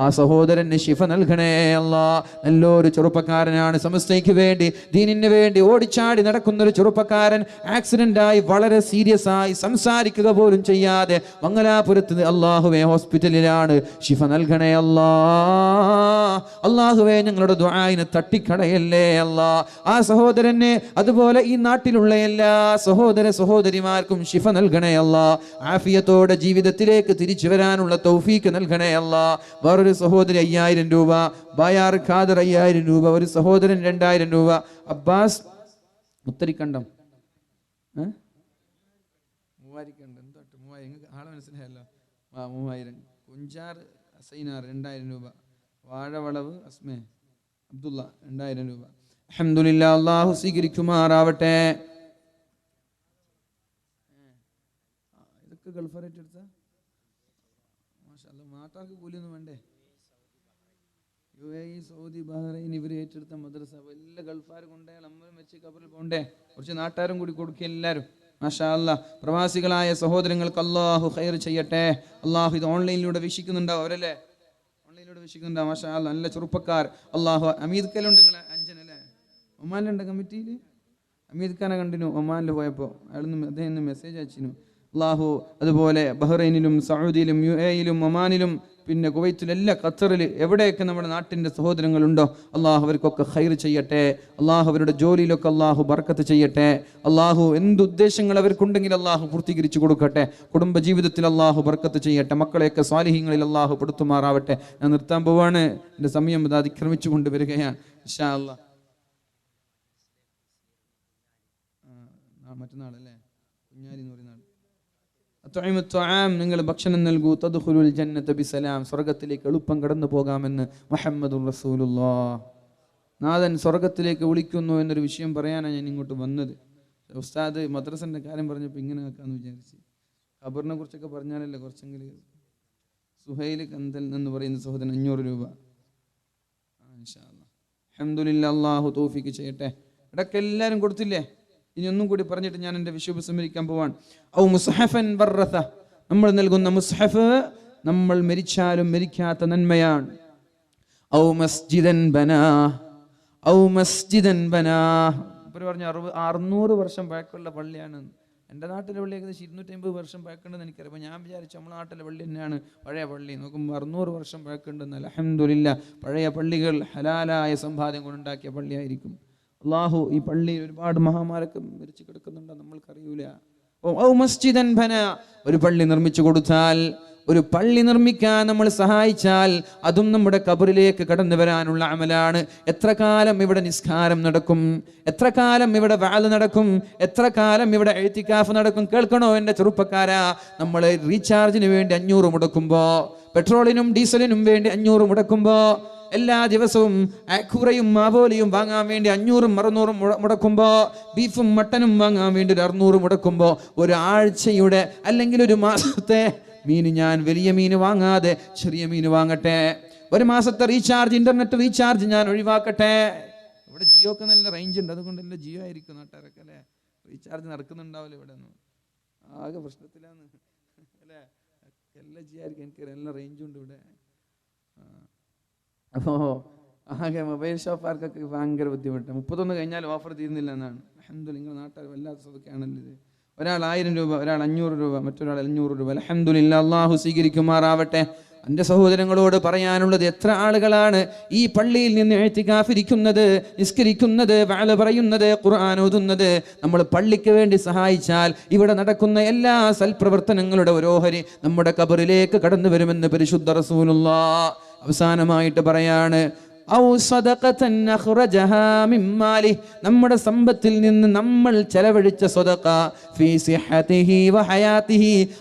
ആ സഹോദരന് ശിഫ നൽകണേ അല്ലാ. നല്ലൊരു ചെറുപ്പക്കാരനാണ്, സമസ്തയ്ക്ക് വേണ്ടി, ദീനിന് വേണ്ടി ഓടിച്ചാടി നടക്കുന്ന ഒരു ചെറുപ്പക്കാരൻ ആക്സിഡന്റായി വളരെ സീരിയസ് ആയി സംസാരിക്കുക പോലും ചെയ്യാതെ മംഗലാപുരത്ത് അള്ളാഹുവേ ഹോസ്പിറ്റലിലാണ്. ശിഫ നൽകണേ അല്ലാ. അള്ളാഹുവേ ഞങ്ങളുടെ ദുആഇനെ തട്ടിക്കളയല്ലേ അല്ലാ. ആ സഹോദരനെ അതുപോലെ ഈ നാട്ടിലുള്ള എല്ലാ സഹോദര സഹോദരിമാർക്കും ശിഫ നൽകണേ അല്ലാ. ആഫിയത്തോടെ ജീവിതത്തിലേക്ക് തിരിച്ചു വരാനുള്ള തൗഫീക്ക് നൽകണേ അല്ലാ. വേറൊരു സഹോദരി 5000 രൂപ, ബായാർ ഖാദർ 5000 രൂപ, ഒരു സഹോദരൻ 2000 രൂപ, അബ്ബാസ് മുത്തരിക്കണ്ടം 3000 ആളെ മനസ്സിലായല്ലോ, 3000, കുഞ്ചാർ അസൈനാർ 2000 രൂപ, വാഴവളവ് അസ്മേ അബ്ദുള്ള 2000 രൂപ. അൽഹംദുലില്ലാ, അല്ലാഹു സ്വീകരിക്കുമാറാവട്ടെ. ഇതൊക്കെ ഗൾഫായിട്ട് എടുത്ത മാട്ടാക്ക് കൂലിയൊന്നും വേണ്ടേ? UAE, സൗദി, ബഹ്റൈൻ ഇവർ ഏറ്റെടുത്ത മദ്രസ എല്ലാ ഗൾഫാർ കൊണ്ടേ നമ്മൾ വെച്ച് കബറിൽ പോണ്ടേ? കുറച്ച് നാട്ടുകാരും കൂടി കൊടുക്കുക എല്ലാവരും. മാഷാ അല്ലാഹ്. പ്രവാസികളായ സഹോദരങ്ങൾക്ക് അല്ലാഹു ഖൈർ ചെയ്യട്ടെ. അല്ലാഹു ഇത് ഓൺലൈനിലൂടെ വീക്ഷിക്കുന്നുണ്ടാവും, അവരല്ലേ ഓൺലൈനിലൂടെ വീക്ഷിക്കുന്നുണ്ടാവും. മാഷാ അല്ലാഹ്, നല്ല ചെറുപ്പക്കാർ. അല്ലാഹു അമീദ് ഖലുണ്ട്, നിങ്ങളെ അഞ്ചനല്ലേ ഒമാനിലുണ്ട് കമ്മിറ്റിയിൽ. അമീദ് ഖാനെ കണ്ടിനു ഒമാനിൽ പോയപ്പോൾ, അദ്ദേഹം മെസ്സേജ് അയച്ചിരുന്നു. അല്ലാഹു അതുപോലെ ബഹ്റൈനിലും സൗദിയിലും UAEയിലും ഒമാനിലും പിന്നെ കുവൈത്തിലും എല്ലാം ഖത്തറിൽ എവിടെയൊക്കെ നമ്മുടെ നാട്ടിൻ്റെ സഹോദരങ്ങളുണ്ടോ അള്ളാഹു അവർക്കൊക്കെ ഖൈർ ചെയ്യട്ടെ. അള്ളാഹു അവരുടെ ജോലിയിലൊക്കെ അള്ളാഹു ബർക്കത്ത് ചെയ്യട്ടെ. അള്ളാഹു എന്തുദ്ദേശങ്ങൾ അവർക്കുണ്ടെങ്കിൽ അള്ളാഹു പൂർത്തീകരിച്ചു കൊടുക്കട്ടെ. കുടുംബ ജീവിതത്തിൽ അള്ളാഹു ബർക്കത്ത് ചെയ്യട്ടെ. മക്കളെയൊക്കെ സ്വാലിഹീങ്ങളിൽ അള്ളാഹു പെടുത്തുമാറാവട്ടെ. ഞാൻ നിർത്താൻ പോവാണ്, എൻ്റെ സമയം അത് അതിക്രമിച്ചു കൊണ്ടുവരികയാണ്. ഇൻഷാ അല്ലാഹ് മറ്റന്നാളല്ലേ കുഞ്ഞാലി എന്ന് പറയുന്ന നിങ്ങൾ ഭക്ഷണം നൽകൂ. തദ്ഖുലുൽ ജന്നത ബിസലാം, സ്വർഗത്തിലേക്ക് എളുപ്പം കടന്നു പോകാമെന്ന് മുഹമ്മദുർ റസൂലുള്ളാഹ്. നാഥൻ സ്വർഗത്തിലേക്ക് വിളിക്കുന്നു എന്നൊരു വിഷയം പറയാനാണ് ഞാൻ ഇങ്ങോട്ട് വന്നത്. ഉസ്താദ് മദ്രസന്റെ കാര്യം പറഞ്ഞപ്പോൾ ഇങ്ങനെ ആക്കാന്ന് വിചാരിച്ച്. ഖബറിനെ കുറിച്ചൊക്കെ പറഞ്ഞാലല്ലേ കുറച്ചെങ്കിലും. സുഹൈൽ കന്തൽ എന്ന് പറയുന്ന സഹോദരൻ 500 രൂപ. ഇൻഷാ അല്ലാഹ്. അൽഹംദുലില്ലാഹ്, അല്ലാഹു തൗഫീഖ് ചെയ്യട്ടെ. ഇടയ്ക്ക് എല്ലാവരും കൊടുത്തില്ലേ? ഇനി ഒന്നും കൂടി പറഞ്ഞിട്ട് ഞാൻ എൻ്റെ വിഷയം ഉപസംഹരിക്കാൻ പോവാൻ. ഔ മുസ്ഹഫൻ ബർറത, നമ്മൾ നൽകുന്ന മുസ്ഹഫ് നമ്മൾ മരിച്ചാലും മരിക്കാത്ത നന്മയാണ്. ഔ മസ്ജിദൻ ബനാ, ഔ മസ്ജിദൻ ബനാ, ഇവർ പറഞ്ഞു 600 വർഷം പഴക്കമുള്ള പള്ളിയാണ്. എൻ്റെ നാട്ടിലെ പള്ളി ഏകദേശം 250 വർഷം പഴക്കമുണ്ടെന്ന് എനിക്കറിയാം. അപ്പോൾ ഞാൻ വിചാരിച്ചു നമ്മുടെ നാട്ടിലെ പള്ളി തന്നെയാണ് പഴയ പള്ളി. നോക്കുമ്പോൾ 600 വർഷം പഴക്കമുണ്ടെന്ന്. അൽഹംദുലില്ലാഹ്, പഴയ പള്ളികൾ ഹലാലായ സമ്പാദ്യം കൊണ്ടുണ്ടാക്കിയ പള്ളിയായിരിക്കും. അള്ളാഹു ഈ പള്ളിയിൽ ഒരുപാട് മഹാമാരൊക്കെ മരിച്ചു കിടക്കുന്നുണ്ടോ നമ്മൾക്കറിയൂല. ഒരു പള്ളി നിർമ്മിച്ചു കൊടുത്താൽ, ഒരു പള്ളി നിർമ്മിക്കാൻ നമ്മൾ സഹായിച്ചാൽ അതും നമ്മുടെ ഖബറിലേക്ക് കടന്നു വരാനുള്ള അമലാണ്. എത്ര കാലം ഇവിടെ നിസ്കാരം നടക്കും, എത്ര കാലം ഇവിടെ വഅദ് നടക്കും, എത്ര കാലം ഇവിടെ ഇഅ്തികാഫ് നടക്കും? കേൾക്കണോ എൻ്റെ ചെറുപ്പക്കാരാ? നമ്മൾ റീചാർജിന് വേണ്ടി 500 മുടക്കുമ്പോ, പെട്രോളിനും ഡീസലിനും വേണ്ടി 500 മുടക്കുമ്പോ, എല്ലാ ദിവസവും ആക്കൂറയും മാവോലിയും വാങ്ങാൻ വേണ്ടി 500ഉം 600ഉം മുടക്കുമ്പോ, ബീഫും മട്ടനും വാങ്ങാൻ വേണ്ടി 600 മുടക്കുമ്പോ, ഒരാഴ്ചയുടെ അല്ലെങ്കിൽ ഒരു മാസത്തെ മീൻ ഞാൻ വലിയ മീൻ വാങ്ങാതെ ചെറിയ മീൻ വാങ്ങട്ടെ. ഒരു മാസത്തെ റീചാർജ്, ഇന്റർനെറ്റ് റീചാർജ് ഞാൻ ഒഴിവാക്കട്ടെ. ഇവിടെ ജിയോക്ക് നല്ല റേഞ്ച് ഉണ്ട്, അതുകൊണ്ട് എൻ്റെ ജിയോ ആയിരിക്കും നാട്ടുകാരൊക്കെ അല്ലേ. റീചാർജ് നടക്കുന്നുണ്ടാവില്ല ഇവിടെ ഒന്നും, ആകെ പ്രശ്നത്തിലാണ് അല്ലേ. എല്ലാ ജിയോ ആയിരിക്കും, എനിക്ക് നല്ല റേഞ്ചുണ്ട് ഇവിടെ. അപ്പോൾ ആകെ മൊബൈൽ ഷോപ്പുകാർക്കൊക്കെ ഭയങ്കര ബുദ്ധിമുട്ട്. 31 കഴിഞ്ഞാൽ ഓഫർ തീരുന്നില്ല എന്നാണ്. അൽഹംദുലില്ലാഹ്, നിങ്ങൾ നാട്ടുകാർ വല്ലാത്ത സ്വതക്കാണല്ലോ ഇത്. ഒരാൾ 1000 രൂപ, ഒരാൾ 500 രൂപ, മറ്റൊരാൾ 700 രൂപ. അൽഹംദുലില്ലാഹ്, അല്ലാഹു സ്വീകരിക്കുമാറാവട്ടെ. എൻ്റെ സഹോദരങ്ങളോട് പറയാനുള്ളത്, എത്ര ആളുകളാണ് ഈ പള്ളിയിൽ നിന്ന് ഇഅ്തികാഫ് ഇരിക്കുന്നത്, നിസ്കരിക്കുന്നത്, വഅദ് പറയുന്നത്, ഖുർആൻ ഓതുന്നത്? നമ്മൾ പള്ളിക്ക് വേണ്ടി സഹായിച്ചാൽ ഇവിടെ നടക്കുന്ന എല്ലാ സൽപ്രവർത്തനങ്ങളുടെ ഓരോഹരി നമ്മുടെ ഖബറിലേക്ക് കടന്നു വരുമെന്ന് പരിശുദ്ധ റസൂലുള്ളാഹ്. അവസാനമായിട്ട് പറയാണ്, നമ്മുടെ സമ്പത്തിൽ നിന്ന് നമ്മൾ ചെലവഴിച്ച സ്വദഖ ഫീ സിഹ്ഹതിഹി വ ഹയാതിഹി,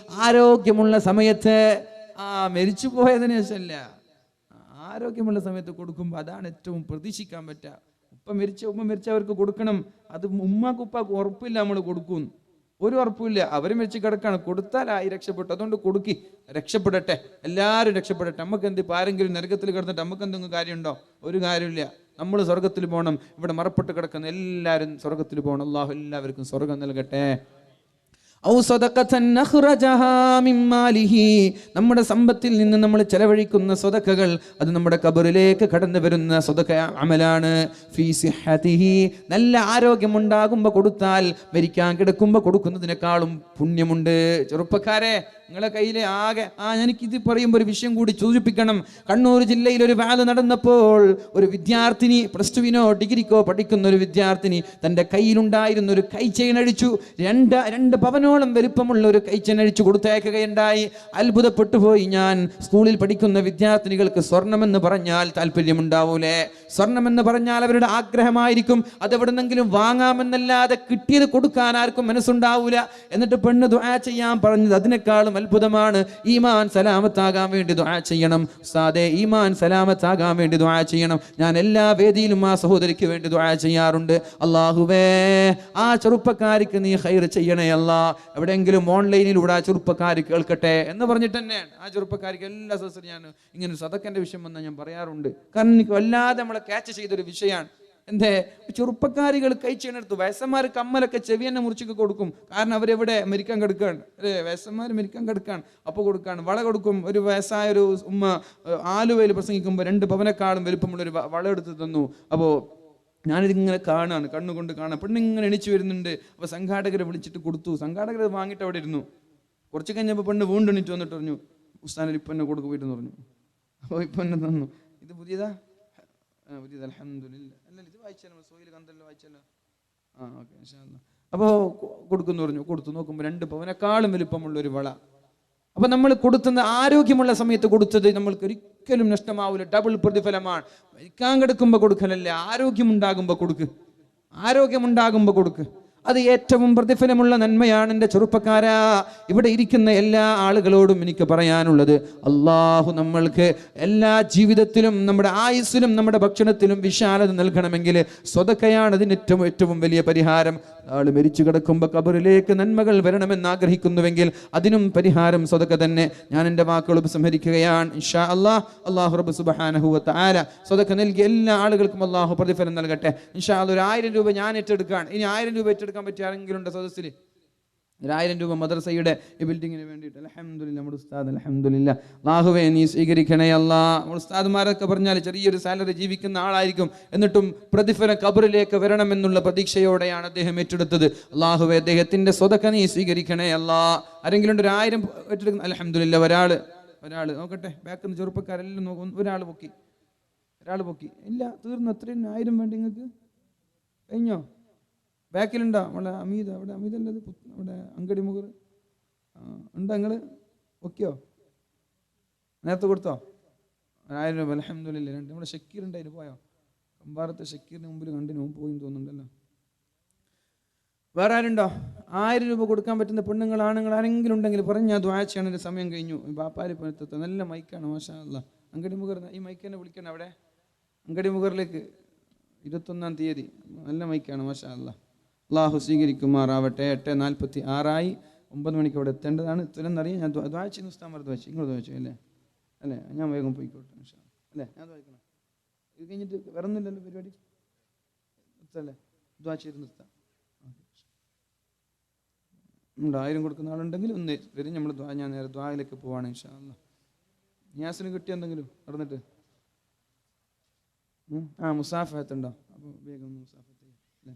ആരോഗ്യമുള്ള സമയത്ത്, മരിച്ചു പോയതിനു ശേഷമല്ല, ആരോഗ്യമുള്ള സമയത്ത് കൊടുക്കുമ്പോൾ അതാണ് ഏറ്റവും പ്രതീക്ഷിക്കാൻ പറ്റുക. ഉമ്മ മരിച്ചവർക്ക് കൊടുക്കണം. അത് ഉമ്മാക്ക് ഉപ്പാക്ക് ഉറപ്പില്ല നമ്മൾ കൊടുക്കും, ഒരു ഉറപ്പില്ല. അവർ മരിച്ച് കിടക്കാണ്, കൊടുത്താൽ ആയി രക്ഷപ്പെട്ടു. അതുകൊണ്ട് കൊടുക്കി, രക്ഷപ്പെടട്ടെ, എല്ലാവരും രക്ഷപ്പെടട്ടെ. നമുക്ക് എന്ത് ഇപ്പം ആരെങ്കിലും നരകത്തിൽ കിടന്നിട്ട് നമുക്ക് എന്തെങ്കിലും കാര്യമുണ്ടോ? ഒരു കാര്യമില്ല. നമ്മൾ സ്വർഗത്തിൽ പോകണം. ഇവിടെ മറപ്പെട്ട് കിടക്കുന്ന എല്ലാവരും സ്വർഗത്തിൽ പോകണം. അല്ലാഹു എല്ലാവർക്കും സ്വർഗം നൽകട്ടെ. ഔ സദഖതൻ അഖ്റജഹാ മിൻ മാലിഹി, നമ്മുടെ സമ്പത്തിൽ നിന്ന് നമ്മൾ ചെലവഴിക്കുന്ന സ്വതക്കകൾ അത് നമ്മുടെ ഖബറിലേക്ക് കടന്നു വരുന്ന സ്വതക്ക അമലാണ്. ഫീ സിഹ്ഹതിഹി, നല്ല ആരോഗ്യമുണ്ടാകുമ്പോൾ കൊടുത്താൽ മരിക്കാൻ കിടക്കുമ്പോൾ കൊടുക്കുന്നതിനേക്കാളും പുണ്യമുണ്ട്. ചെറുപ്പക്കാരെ, നിങ്ങളെ കയ്യിലെ ആകെ എനിക്കിത് പറയുമ്പോൾ ഒരു വിഷയം കൂടി സൂചിപ്പിക്കണം. കണ്ണൂർ ജില്ലയിൽ ഒരു വാല് നടന്നപ്പോൾ ഒരു വിദ്യാർത്ഥിനി, പ്ലസ് ടുവിനോ ഡിഗ്രിക്കോ പഠിക്കുന്ന ഒരു വിദ്യാർത്ഥിനി തൻ്റെ കയ്യിലുണ്ടായിരുന്ന ഒരു കൈ ചെയിൻ അഴിച്ചു. രണ്ട് പവനോളം വലുപ്പമുള്ള ഒരു കൈ ചെയിൻ അഴിച്ചു കൊടുത്തേക്കുകയുണ്ടായി. അത്ഭുതപ്പെട്ടു പോയി ഞാൻ. സ്കൂളിൽ പഠിക്കുന്ന വിദ്യാർത്ഥിനികൾക്ക് സ്വർണമെന്ന് പറഞ്ഞാൽ താല്പര്യമുണ്ടാവൂലേ? സ്വർണമെന്ന് പറഞ്ഞാൽ അവരുടെ ആഗ്രഹമായിരിക്കും. അതെവിടെന്നെങ്കിലും വാങ്ങാമെന്നല്ലാതെ കിട്ടിയത് കൊടുക്കാൻ ആർക്കും മനസ്സുണ്ടാവൂല. എന്നിട്ട് പെണ്ണ് ദുആ ചെയ്യാൻ പറഞ്ഞത് അതിനേക്കാളും അത്ഭുതമാണ്. ഈമാൻ സലാമത്താകാൻ വേണ്ടി ദുആ ചെയ്യണം. ഉസ്താദേ, ഈമാൻ സലാമത്താകാൻ വേണ്ടി ദുആ ചെയ്യണം. ഞാൻ എല്ലാ വേദിയിലും ആ സഹോദരിക്ക് വേണ്ടി ദുആ ചെയ്യാറുണ്ട്. അല്ലാഹുവേ, ആ ചെറുപ്പക്കാരിക്ക് നീ ഖൈർ ചെയ്യണേ അല്ലാ. എവിടെയെങ്കിലും ഓൺലൈനിലൂടെ ആ ചെറുപ്പക്കാർ കേൾക്കട്ടെ എന്ന് പറഞ്ഞിട്ട് തന്നെയാണ് ആ ചെറുപ്പക്കാരിക്ക് എല്ലാ ദിവസവും ഞാൻ ഇങ്ങനെ സദക്കൻ്റെ വിഷയം വന്നാൽ ഞാൻ പറയാറുണ്ട്. കാരണം എനിക്ക് വല്ലാതെ നമ്മളെ ക്യാച്ച് ചെയ്തൊരു വിഷയമാണ്. എന്തേ, ചെറുപ്പക്കാരികൾ കൈ ചെയ്യണെടുത്തു വയസ്സന്മാർ കമ്മലൊക്കെ ചെവി തന്നെ മുറിച്ചൊക്കെ കൊടുക്കും. കാരണം അവരെവിടെ മരിക്കാൻ കിടക്കുകയാണ്. അല്ലേ, വയസ്സന്മാർ മരിക്കാൻ കിടക്കുകയാണ്, അപ്പോൾ കൊടുക്കുകയാണ്. വള കൊടുക്കും. ഒരു വയസ്സായ ഒരു ഉമ്മ ആലുവയിൽ പ്രസംഗിക്കുമ്പോൾ 2 പവനേക്കാളും വലുപ്പമുള്ളൊരു വള എടുത്ത് തന്നു. അപ്പോൾ ഞാനിതിങ്ങനെ കാണാണ്, കണ്ണുകൊണ്ട് കാണാം. പെണ്ണിങ്ങനെ എണിച്ചു വരുന്നുണ്ട്. അപ്പോൾ സംഘാടകരെ വിളിച്ചിട്ട് കൊടുത്തു. സംഘാടകർ വാങ്ങിയിട്ട് അവിടെ ഇരുന്നു. കുറച്ച് കഴിഞ്ഞപ്പോൾ പെണ്ണ് വീണ്ടും എണിറ്റ് വന്നിട്ട് പറഞ്ഞു, ഉസ്താദിന് ഇപ്പം എന്നെ കൊടുക്ക് പോയിട്ട് പറഞ്ഞു. അപ്പോൾ ഇപ്പം എന്നെ തന്നു. ഇത് പുതിയതാ? പുതിയത്, അൽഹംദുലില്ലാ. അല്ല, ഇത് വായിച്ചാലോ, സോയിൽ കണ്ടല്ലോ, വായിച്ചാലോ. ഓക്കെ, ഇൻഷാ അല്ലാഹ്. അപ്പോൾ കൊടുക്കുന്നു പറഞ്ഞു. കൊടുത്തു നോക്കുമ്പോൾ 2 പവനേക്കാളും വലുപ്പമുള്ളൊരു വള. അപ്പം നമ്മൾ കൊടുത്തുന്ന ആരോഗ്യമുള്ള സമയത്ത് കൊടുത്തത് നമ്മൾക്ക് ഒരിക്കലും നഷ്ടമാവില്ല. ഡബിൾ പ്രതിഫലമാണ്. മരിക്കാൻ കിടക്കുമ്പോൾ കൊടുക്കലല്ലേ, ആരോഗ്യമുണ്ടാകുമ്പോൾ കൊടുക്ക്. ആരോഗ്യമുണ്ടാകുമ്പോൾ കൊടുക്ക്. അത് ഏറ്റവും പ്രതിഫലമുള്ള നന്മയാണ്. എൻ്റെ ചെറുപ്പക്കാരാ, ഇവിടെ ഇരിക്കുന്ന എല്ലാ ആളുകളോടും എനിക്ക് പറയാനുള്ളത്, അള്ളാഹു നമ്മൾക്ക് എല്ലാ ജീവിതത്തിലും നമ്മുടെ ആയുസ്സിലും നമ്മുടെ ഭക്ഷണത്തിലും വിശാലത നൽകണമെങ്കിൽ സ്വതക്കയാണ് അതിന് ഏറ്റവും വലിയ പരിഹാരം. ആൾ മരിച്ചു കിടക്കുമ്പോൾ ഖബറിലേക്ക് നന്മകൾ വരണമെന്ന് ആഗ്രഹിക്കുന്നുവെങ്കിൽ അതിനും പരിഹാരം സ്വതക്ക തന്നെ. ഞാൻ എൻ്റെ വാക്കുകൾ ഉപസംഹരിക്കുകയാണ്. ഇൻഷാ അല്ലാഹ്, അല്ലാഹു റബ്ബ് സുബ്ഹാനഹു വ തആല സ്വതക്ക നൽകിയ എല്ലാ ആളുകൾക്കും അല്ലാഹു പ്രതിഫലം നൽകട്ടെ. ഇൻഷാ അല്ലാഹ്, 1000 രൂപ ഞാൻ ഏറ്റെടുക്കുകയാണ്. ഇനി 1000 രൂപ ഏറ്റെടുക്കാൻ പറ്റിയ ആരെങ്കിലും ഉണ്ട് സദസ്സിൽ? 1000 രൂപ മദ്രസയുടെ ഈ ബിൽഡിങ്ങിന് വേണ്ടിയിട്ട്. അൽഹംദുലില്ലാ, നമ്മുടെ ഉസ്താദ്, അൽഹംദുലില്ലാ, അല്ലാഹുവേ നീ സ്വീകരിക്കണേ അല്ലാ. നമ്മുടെ ഉസ്താദ്മാരൊക്കെ പറഞ്ഞാൽ ചെറിയൊരു സാലറി ജീവിക്കുന്ന ആളായിരിക്കും, എന്നിട്ടും പ്രതിഫലം ഖബറിലേക്ക് വരണമെന്നുള്ള പ്രതീക്ഷയോടെയാണ് അദ്ദേഹം ഏറ്റെടുത്തത്. അല്ലാഹുവേ, അദ്ദേഹത്തിന്റെ സ്വതക്ക നീ സ്വീകരിക്കണേ അല്ലാ. ആരെങ്കിലും ഉണ്ട് 1000 ഏറ്റെടുക്കുന്ന? അൽഹംദുലില്ലാ, ഒരാൾ നോക്കട്ടെ. ബാക്കിൽ നിന്ന് ചെറുപ്പക്കാരെല്ലാം നോക്കും. ഒരാൾ പൊക്കി. ഇല്ല, തീർന്നു. അത്രയും 1000 വേണ്ടി നിങ്ങൾക്ക് കഴിഞ്ഞോ? ബാക്കിലുണ്ടോ? അവിടെ അമീദ്, അവിടെ അമീദല്ലത്, അവിടെ അങ്കടി മുഖർ ഉണ്ടോ? നിങ്ങൾ ഒക്കെയോ? നേരത്തെ കൊടുത്തോ? 1000 രൂപ. അൽഹംദുലില്ലാ. നമ്മുടെ ഷക്കീർ ഉണ്ടായിരുന്നു, പോയോ? കമ്പാറത്തെ ഷക്കീറിന് മുമ്പിൽ കണ്ടിന് പോയി തോന്നുന്നുണ്ടല്ലോ. വേറെ ആരുണ്ടോ? 1000 രൂപ കൊടുക്കാൻ പറ്റുന്ന പെണ്ണുങ്ങൾ, ആണുങ്ങൾ ആരെങ്കിലും ഉണ്ടെങ്കിൽ പറഞ്ഞാൽ ദുആ ചെയ്യണം. എൻ്റെ സമയം കഴിഞ്ഞു. ബാപ്പാലി പഴുത്തത്തെ നല്ല മൈക്കാണ്, മാഷാ അല്ലാഹ്. അങ്കടി മുഖർ, ഈ മൈക്ക് തന്നെ വിളിക്കണം. അവിടെ അങ്കടി മുഖറിലേക്ക് 21-ാം തീയതി നല്ല മൈക്കാണ്, മാഷാ അല്ലാഹ്. അല്ലാഹു സ്വീകരിക്കുമാറാവട്ടെ. 8:46 9 മണിക്ക് അവിടെ എത്തേണ്ടതാണ്. ഇത്രയെന്നറിയാം. ഞാൻ ദ്വാ ചെയ്യുന്ന ഉസ്താദ് ദ്വാ ചെയ്യും. നിങ്ങൾ ദ്വാ ചെയ്യും അല്ലേ? ഞാൻ വേഗം പോയിക്കോട്ടെ അല്ലേ? ഞാൻ ദ്വാ ചെയ്യണം. ഇത് കഴിഞ്ഞിട്ട് വേറൊന്നുമില്ലല്ലോ പരിപാടി അല്ലേ? ദ്വാ ചെയ്ത് നിർത്താം. 1000 കൊടുക്കുന്ന ആളുണ്ടെങ്കിൽ ഒന്ന് വരും. നമ്മൾ ഞാൻ നേരെ ദ്വായിലേക്ക് പോവാണ് ഇൻഷാ അല്ലാഹ്. നിയാസിന് കിട്ടിയ എന്തെങ്കിലും നടന്നിട്ട് മുസാഫഹത്തുണ്ടോ? അപ്പോൾ വേഗം മുസാഫത്ത് ചെയ്യാം അല്ലേ?